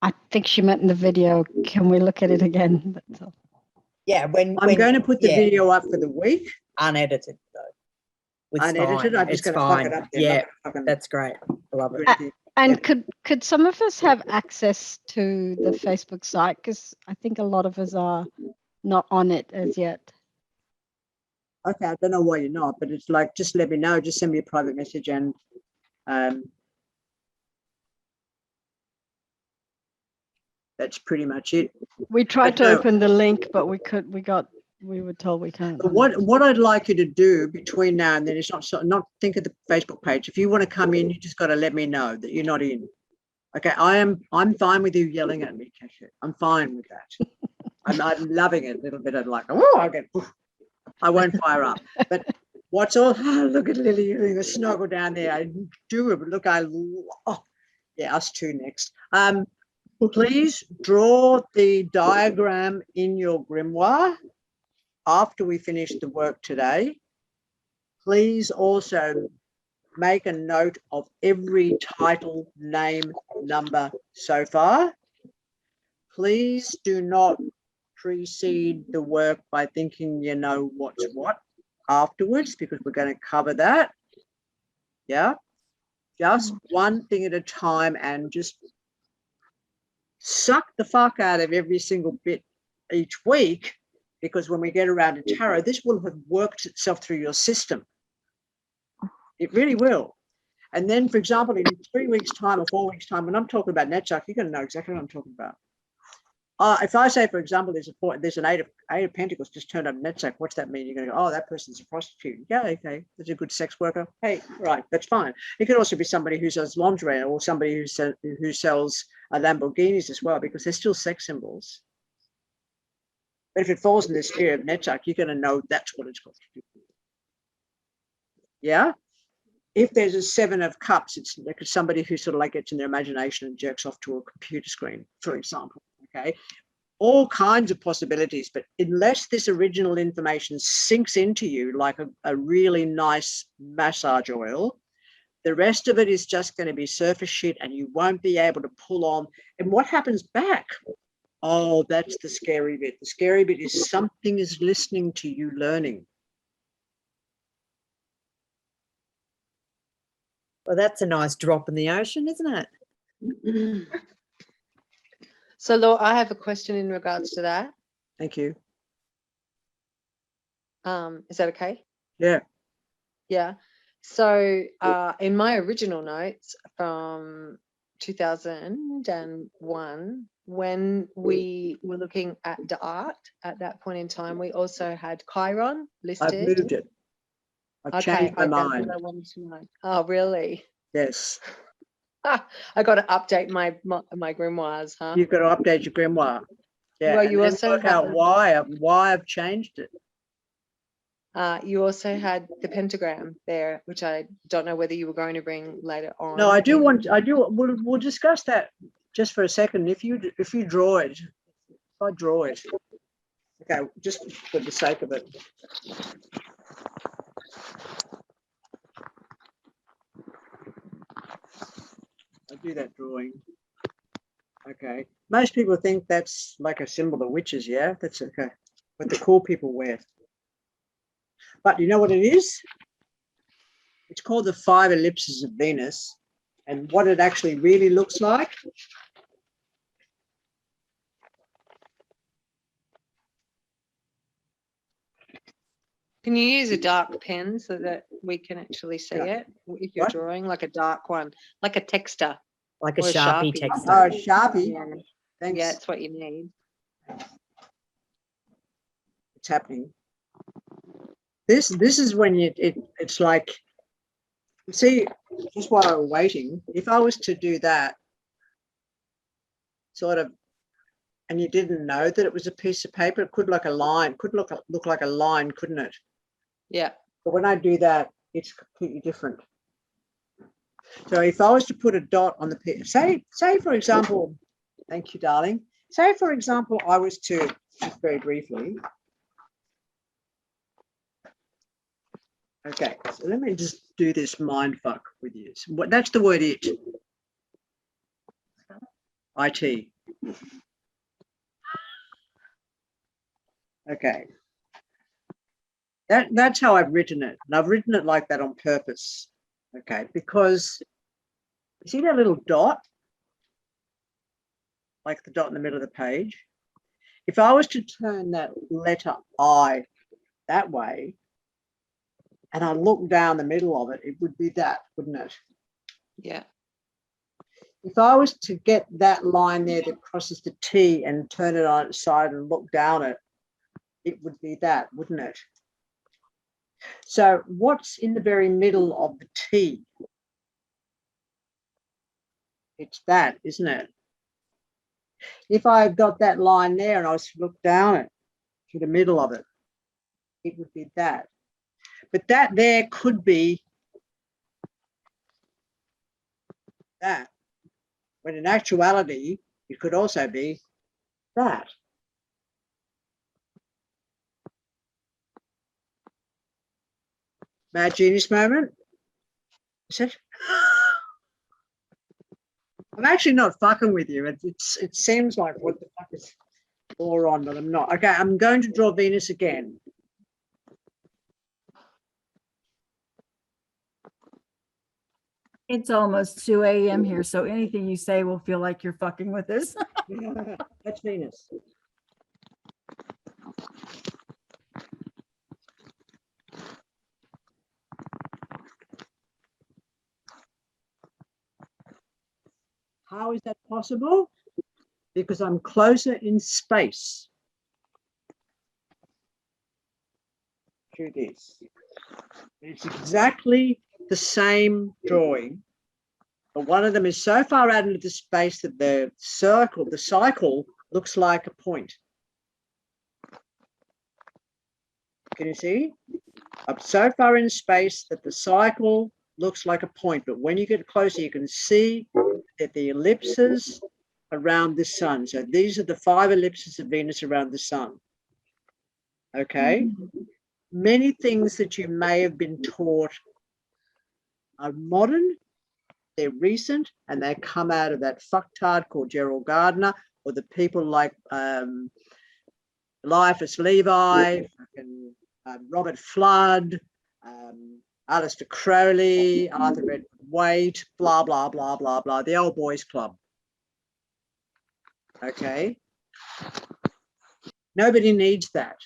I think she meant in the video. Can we look at it again? That's all. Yeah, when I'm going to put the yeah, video up for the week. unedited though. It's Unedited. fine. I'm just It's going to fuck fine. it up. There. Yeah, Not gonna fucking that's great. I love do it. anything. And Yeah. could some of us have access to the Facebook site? Because I think a lot of us are not on it as yet. Okay, I don't know why you're not, but it's like, just let me know. Just send me a private message, and that's pretty much it. We tried But to no. open the link, but we were told we can't. But what I'd like you to do between now and then is not think of the Facebook page. If you want to come in, you just got to let me know that you're not in. Okay, I'm fine with you yelling at me, Kesha. I'm fine with that. I'm loving it a little bit of like, oh, I won't fire up. But what's all? Oh, look at Lily doing the snuggle down there. I do it, but look, yeah, us two next. Please draw the diagram in your grimoire after we finish the work today. Please also make a note of every title, name, number so far. Please do not precede the work by thinking you know what's what afterwards, because we're going to cover that. Yeah, just one thing at a time, and just suck the fuck out of every single bit each week, because when we get around to tarot, this will have worked itself through your system. It really will. And then, for example, in 3 weeks' time or 4 weeks' time, when I'm talking about Netzach, you're going to know exactly what I'm talking about. If I say, for example, there's an eight of Pentacles just turned up Netzach, what's that mean? You're going to go, oh, that person's a prostitute. Yeah, okay, that's a good sex worker. Hey, right, that's fine. It could also be somebody who sells lingerie, or somebody who sells Lamborghinis as well, because they're still sex symbols. But if it falls in the sphere of Netzach, you're going to know that's what it's got to do. Yeah? If there's a 7 of Cups, it's like somebody who sort of like gets in their imagination and jerks off to a computer screen, for example. Okay, all kinds of possibilities, but unless this original information sinks into you like a really nice massage oil, the rest of it is just going to be surface shit, and you won't be able to pull on. And what happens back? Oh, that's the scary bit. The scary bit is something is listening to you learning. Well, that's a nice drop in the ocean, isn't it? So, Laura, I have a question in regards to that. Thank you. Is that okay? Yeah. Yeah. So, in my original notes from 2001, when we were looking at the art at that point in time, we also had Chiron listed. I've moved it. I've changed my that's mind. what I wanted to know. Oh, really? Yes. I got to update my grimoires, huh? You've got to update your grimoire. Yeah. Well, and you then also work out have- why I've changed it. You also had the pentagram there, which I don't know whether you were going to bring later on. No, I do. We'll discuss that just for a second. If you draw it, if I draw it, okay, just for the sake of it. I do that drawing. Okay. Most people think that's like a symbol of witches. Yeah, that's okay. But the cool people wear. But you know what it is? It's called the 5 ellipses of Venus. And what it actually really looks like. Can you use a dark pen so that we can actually see Yeah. it? If you're What? drawing like a dark one, like a texter. Like a Or a Sharpie Sharpie. text. Oh, Sharpie. Yeah. Thanks. Yeah, it's what you need. It's happening. This is when it's like, see, just while I was waiting, if I was to do that sort of, and you didn't know that it was a piece of paper, it could like a line, could look like a line, couldn't it? Yeah. But when I do that, it's completely different. So if I was to put a dot on the page, say for example, thank you, darling. Say for example, I was to, just very briefly. Okay, so let me just do this mind fuck with you. So that's the word it. IT. Okay. That's how I've written it. And I've written it like that on purpose. Okay, because you see that little dot? Like the dot in the middle of the page. If I was to turn that letter I that way, and I look down the middle of it, it would be that, wouldn't it? Yeah. If I was to get that line there that crosses the T and turn it on its side and look down it, it would be that, wouldn't it? So what's in the very middle of the T? It's that, isn't it? If I've got that line there and I was to look down it to the middle of it, it would be that. But that there could be that, when in actuality, it could also be that. Mad genius moment? Is it? I'm actually not fucking with you. It seems like what the fuck is all on, but I'm not. Okay, I'm going to draw Venus again. It's almost 2 a.m. here, so anything you say will feel like you're fucking with us. That's Venus. How is that possible? Because I'm closer in space to this. It's exactly the same drawing, but one of them is so far out into the space that the cycle looks like a point. Can you see? I'm so far in space that the cycle looks like a point, but when you get closer, you can see that the ellipses around the sun. So these are the 5 ellipses of Venus around the sun. Okay. Many things that you may have been taught are modern, they're recent, and they come out of that fucktard called Gerald Gardner, or the people like Eliphas Levi, Robert Flood, Aleister Crowley, Arthur Edward Waite, blah, blah, blah, blah, blah, the old boys club. Okay. Nobody needs that.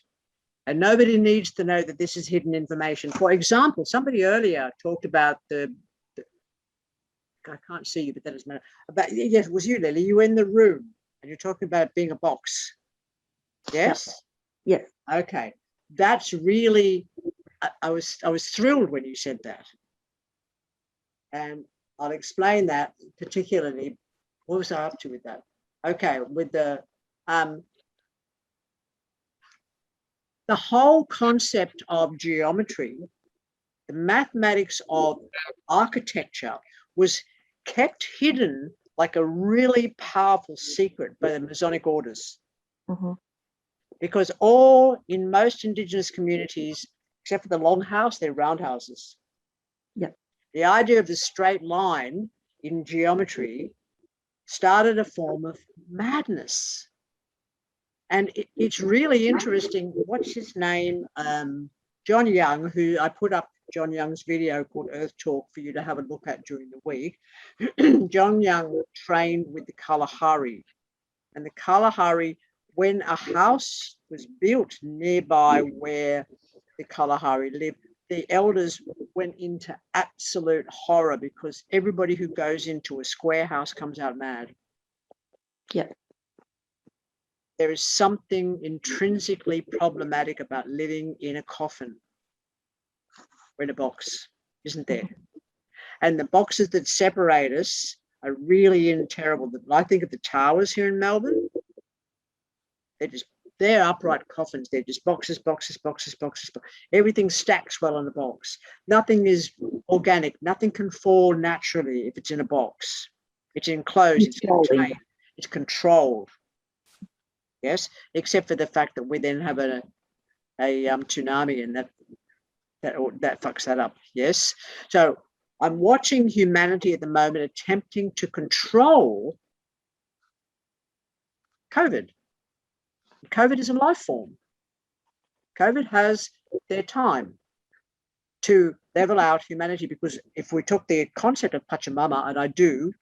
And nobody needs to know that this is hidden information. For example, somebody earlier talked about I can't see you, but that doesn't matter. Yes, it was you, Lily. You were in the room and you're talking about being a box. Yes? Yes. Okay. That's really, I was thrilled when you said that. And I'll explain that particularly. What was I up to with that? Okay, with the whole concept of geometry, the mathematics of architecture was kept hidden like a really powerful secret by the Masonic orders. Because in most indigenous communities, except for the longhouse, they're roundhouses. Yeah. The idea of the straight line in geometry started a form of madness. And it's really interesting. What's his name? John Young, who I put up John Young's video called Earth Talk for you to have a look at during the week. John Young trained with the Kalahari. And the Kalahari, when a house was built nearby where the Kalahari lived, the elders went into absolute horror because everybody who goes into a square house comes out mad. Yeah. there is something intrinsically problematic about living in a coffin or in a box, isn't there? And the boxes that separate us are really terrible. I think of the towers here in Melbourne. They're upright coffins. They're just boxes. Everything stacks well in a box. Nothing is organic. Nothing can fall naturally if it's in a box. It's enclosed. It's contained. It's controlled. Yes, except for the fact that we then have a tsunami, and that fucks that up. Yes. So I'm watching humanity at the moment attempting to control COVID. COVID is a life form. COVID has their time to level out humanity, because if we took the concept of Pachamama, and I do,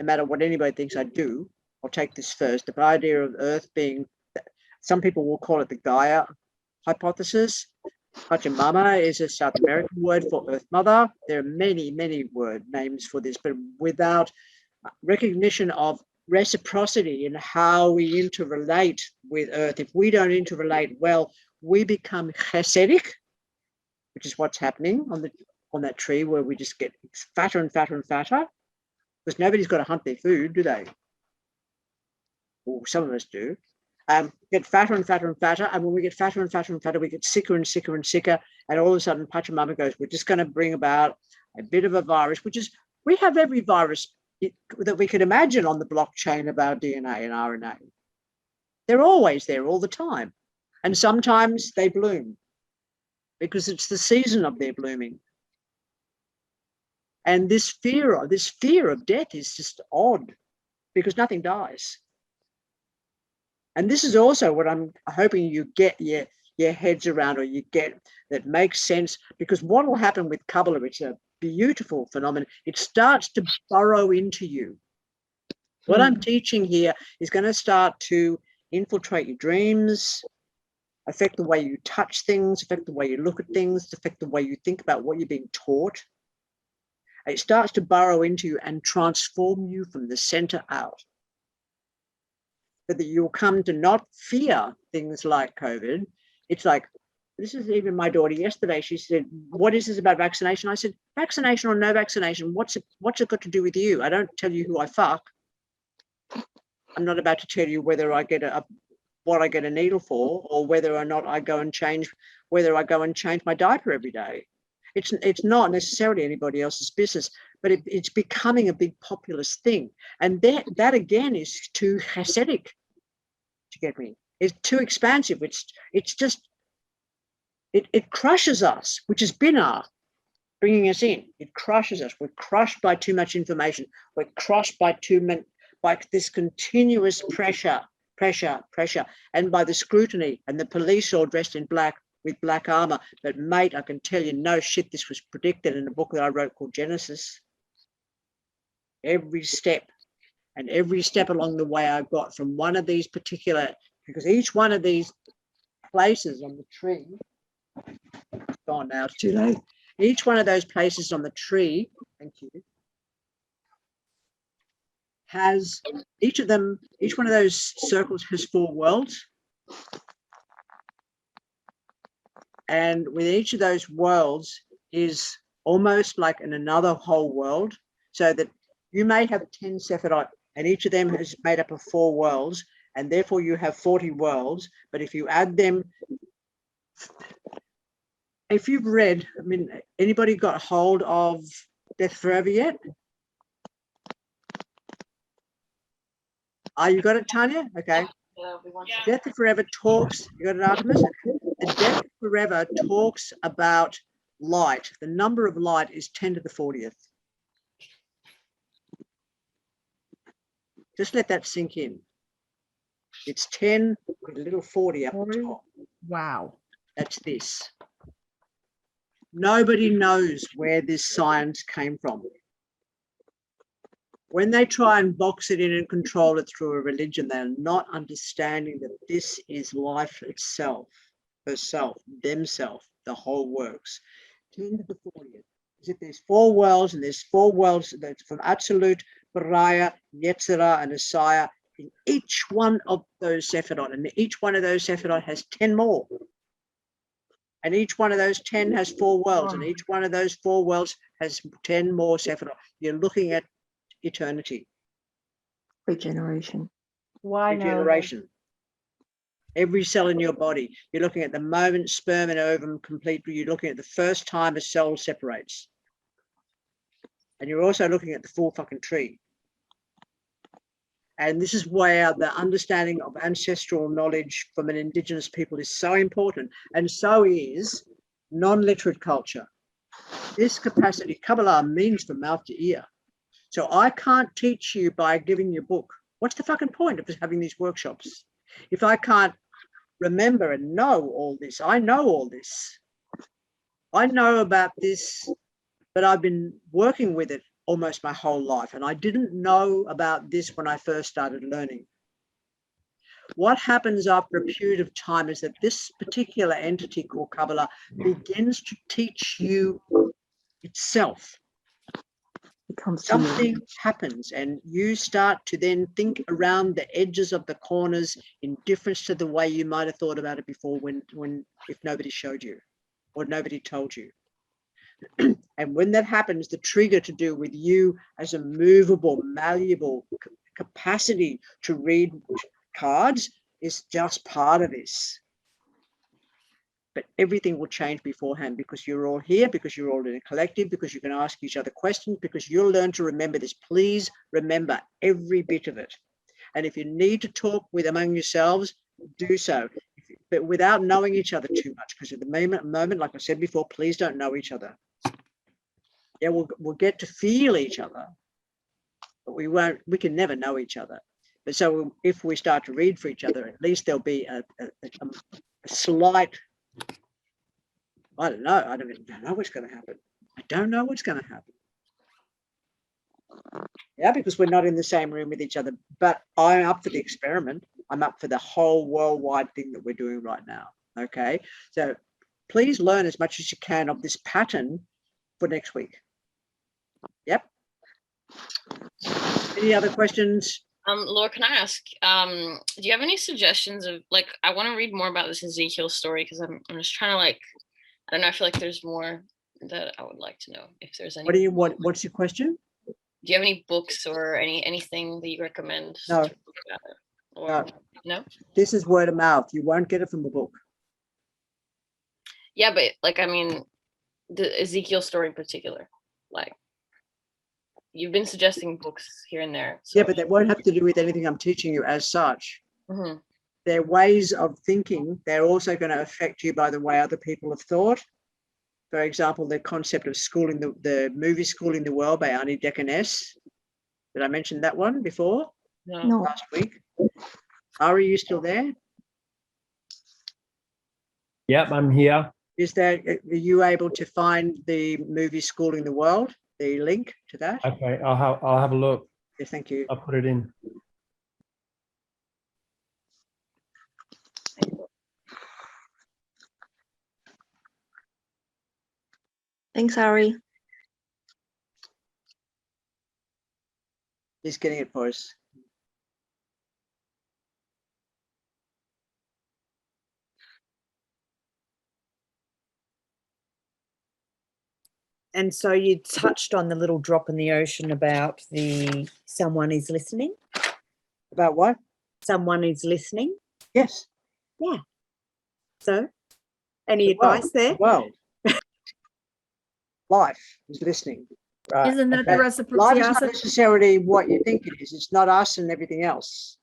no matter what anybody thinks I do, I'll take this first, the idea of Earth being, some people will call it the Gaia hypothesis. Pachamama is a South American word for Earth Mother. There are many, many word names for this, but without recognition of reciprocity in how we interrelate with Earth. If we don't interrelate well, we become chesedic, which is what's happening on that tree, where we just get fatter and fatter and fatter, because nobody's got to hunt their food, do they? Or some of us do. Get fatter and fatter and fatter, and when we get fatter and fatter and fatter, we get sicker and sicker and sicker, and all of a sudden Pachamama goes, we're just going to bring about a bit of a virus, which is, we have every virus that we could imagine on the blockchain of our DNA and RNA. They're always there all the time. And sometimes they bloom because it's the season of their blooming. And this fear of death is just odd, because nothing dies. And this is also what I'm hoping you get your heads around, or you get that makes sense, because what will happen with Kabbalah, it's a beautiful phenomenon. It starts to burrow into you. What I'm teaching here is going to start to infiltrate your dreams, affect the way you touch things, affect the way you look at things, affect the way you think about what you're being taught. It starts to burrow into you and transform you from the center out, so that you'll come to not fear things like COVID. It's like, this is even my daughter yesterday. She said, what is this about vaccination? I said, vaccination or no vaccination, what's it got to do with you? I don't tell you who I fuck. I'm not about to tell you whether I get what I get a needle for, or whether or not I go and change my diaper every day. It's not necessarily anybody else's business, but it's becoming a big populist thing. And that again is too Hasidic to get me. It's too expansive. It's just, it crushes us, which has been bringing us in. It crushes us. We're crushed by too much information. We're crushed by this continuous pressure, and by the scrutiny, and the police all dressed in black with black armor. But mate, I can tell you, no shit, this was predicted in a book that I wrote called Genesis. Every step along the way, I got from one of these particular, because each one of these places on the tree, it's gone now, it's too late. Each one of those places on the tree, thank you, has each one of those circles has 4 worlds. And with each of those worlds is almost like in another whole world, so that you may have 10 Sephirot, and each of them is made up of 4 worlds, and therefore you have 40 worlds. But if you add them, if you've read, I mean, anybody got hold of Death Forever yet? You got it, Tanya? Okay. Death Forever talks, you got it, Artemis? The Death Forever talks about light. The number of light is 10 to the 40th. Just let that sink in. It's 10 with a little 40 up the top. Wow. That's this. Nobody knows where this science came from. When they try and box it in and control it through a religion, they're not understanding that this is life itself, herself, themselves, the whole works. 10 to the 40th. As if there's 4 worlds, and there's 4 worlds that's from Absolute, Baraya, Yetzirah, and Asaya. in each one of those sephirot, and each one of those sephirot has 10 more. And each one of those 10 has 4 worlds, and each one of those 4 worlds has 10 more sephirot. You're looking at eternity. Regeneration. Why no? Regeneration. Every cell in your body. You're looking at the moment sperm and ovum complete. You're looking at the first time a cell separates. And you're also looking at the full fucking tree. And this is where the understanding of ancestral knowledge from an indigenous people is so important. And so is non-literate culture. This capacity, Kabbalah means from mouth to ear. So I can't teach you by giving you a book. What's the fucking point of having these workshops? If I can't remember and know all this, I know all this. I know about this, but I've been working with it almost my whole life. And I didn't know about this when I first started learning. What happens after a period of time is that this particular entity called Kabbalah begins to teach you itself. Something happens and you start to then think around the edges of the corners in difference to the way you might have thought about it before if nobody showed you or nobody told you. And when that happens, the trigger to do with you as a movable, malleable capacity to read cards is just part of this. But everything will change beforehand because you're all here, because you're all in a collective, because you can ask each other questions, because you'll learn to remember this. Please remember every bit of it. And if you need to talk with among yourselves, do so, but without knowing each other too much, because at the moment, like I said before, please don't know each other. Yeah, we'll get to feel each other, but we can never know each other. But so if we start to read for each other, at least there'll be a slight, I don't know what's going to happen. I don't know what's going to happen. Yeah, because we're not in the same room with each other, but I'm up for the experiment. I'm up for the whole worldwide thing that we're doing right now. Okay, so please learn as much as you can of this pattern for next week. Yep. Any other questions? Laura, can I ask, do you have any suggestions of, like, I want to read more about this Ezekiel story because I'm just trying to, like, I don't know, I feel like there's more that I would like to know if there's any. What's your question? Do you have any books or anything that you recommend? No. Or no? This is word of mouth. You won't get it from a book. Yeah, but like, I mean, the Ezekiel story in particular, like, you've been suggesting books here and there. So. Yeah, but that won't have to do with anything I'm teaching you as such. Mm-hmm. Their ways of thinking, they're also going to affect you by the way other people have thought. For example, the concept of schooling, the movie Schooling the World by Ani Dekaness. Did I mention that one before? No. Last week. Are you still there? Yep, I'm here. Are you able to find the movie Schooling the World, the link to that? Okay, I'll have a look. Yeah, thank you. I'll put it in. Thanks, Ari. He's getting it for us. And so you touched on the little drop in the ocean about the someone is listening. About what? Someone is listening. Yes. Yeah. So, any advice there? Well, life is listening. Right. Isn't that the Life reciprocity? is not necessarily what you think it is. It's not us and everything else.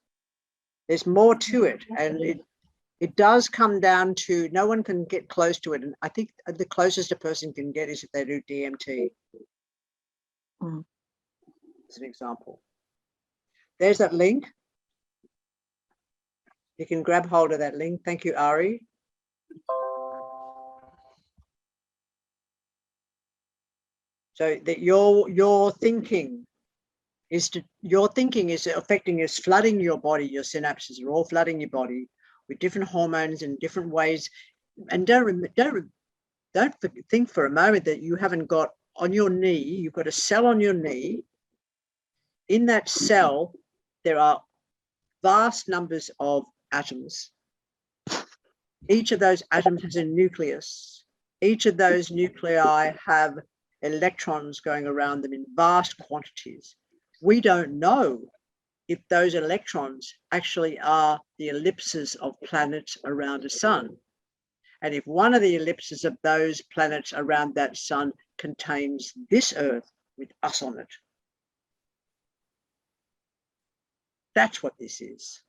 There's more to it, and it does come down to no one can get close to it. And I think the closest a person can get is if they do DMT. As an example. There's that link. You can grab hold of that link. Thank you, Ari. So that your thinking is affecting, is flooding your body. Your synapses are all flooding your body with different hormones in different ways. And don't think for a moment that you haven't got on your knee. You've got a cell on your knee. In that cell, there are vast numbers of atoms. Each of those atoms has a nucleus. Each of those nuclei have electrons going around them in vast quantities. We don't know if those electrons actually are the ellipses of planets around a sun. And if one of the ellipses of those planets around that sun contains this Earth with us on it. That's what this is.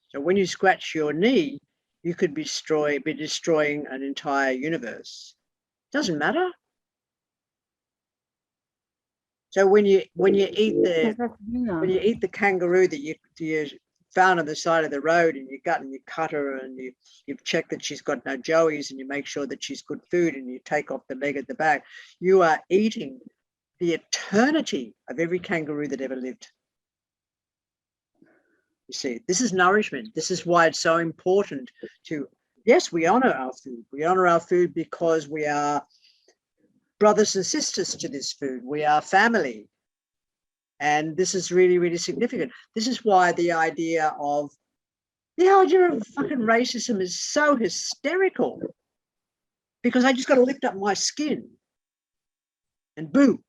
So when you scratch your knee, you could be destroying an entire universe. Doesn't matter. So when you eat the kangaroo that you found on the side of the road, and you gut and you cut her, and you've checked that she's got no joeys, and you make sure that she's good food, and you take off the leg at the back, you are eating the eternity of every kangaroo that ever lived. You see, this is nourishment. This is why it's so important to, yes, we honor our food. We honor our food because we are brothers and sisters to this food. We are family. And this is really, really significant. This is why the idea of fucking racism is so hysterical, because I just got to lift up my skin and boo.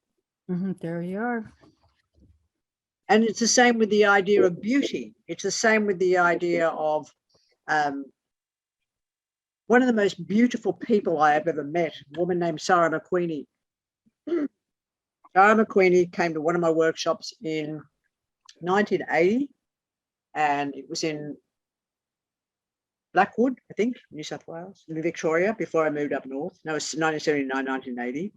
There you are. And it's the same with the idea of beauty. It's the same with the idea of one of the most beautiful people I have ever met, a woman named Sarah McQueenie. Sarah McQueenie came to one of my workshops in 1980, and it was in Blackwood, I think, New South Wales, in Victoria, before I moved up north. No, it was 1979, 1980.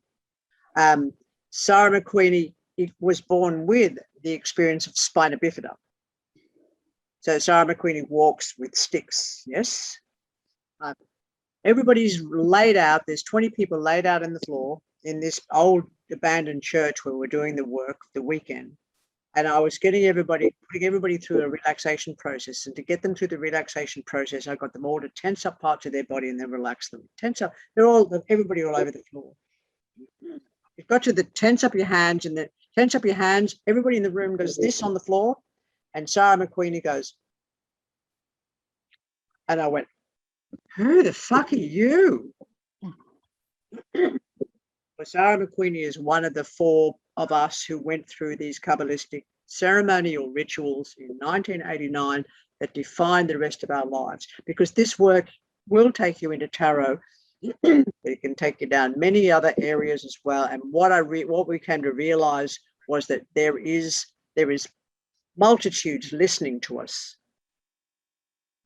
Sarah McQueenie was born with the experience of spina bifida. So Sarah McQueenie walks with sticks, yes? Everybody's laid out, there's 20 people laid out on the floor in this old abandoned church where we're doing the work the weekend. And I was putting everybody through a relaxation process. And to get them through the relaxation process, I got them all to tense up parts of their body and then relax them. Tense up, everybody all over the floor. You've got to tense up your hands, and then tense up your hands. Everybody in the room does this on the floor. And Sarah McQueenie goes, and I went, who the fuck are you? Well, Sarah McQueenie is one of the four of us who went through these Kabbalistic ceremonial rituals in 1989 that defined the rest of our lives, because this work will take you into tarot, but it can take you down many other areas as well. And what we came to realize was that there is multitudes listening to us,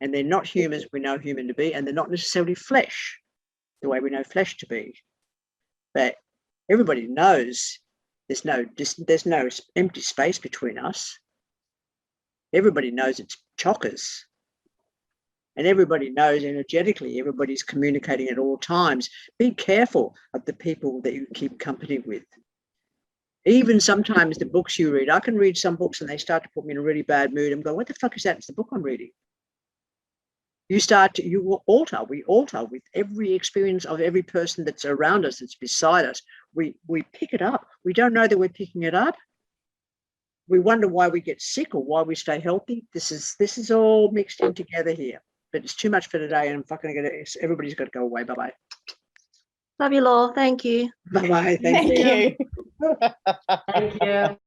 and they're not humans we know human to be, and they're not necessarily flesh the way we know flesh to be. But everybody knows there's no empty space between us. Everybody knows it's chockers. And everybody knows energetically, everybody's communicating at all times. Be careful of the people that you keep company with. Even sometimes the books you read, I can read some books and they start to put me in a really bad mood. I'm going, what the fuck is that? It's the book I'm reading. We alter with every experience of every person that's around us, that's beside us. We pick it up. We don't know that we're picking it up. We wonder why we get sick or why we stay healthy. This is all mixed in together here. But it's too much for today, and I'm fucking everybody's got to go away. Bye-bye. Love you, Law. Thank you. Bye-bye. Thank you. Thank you.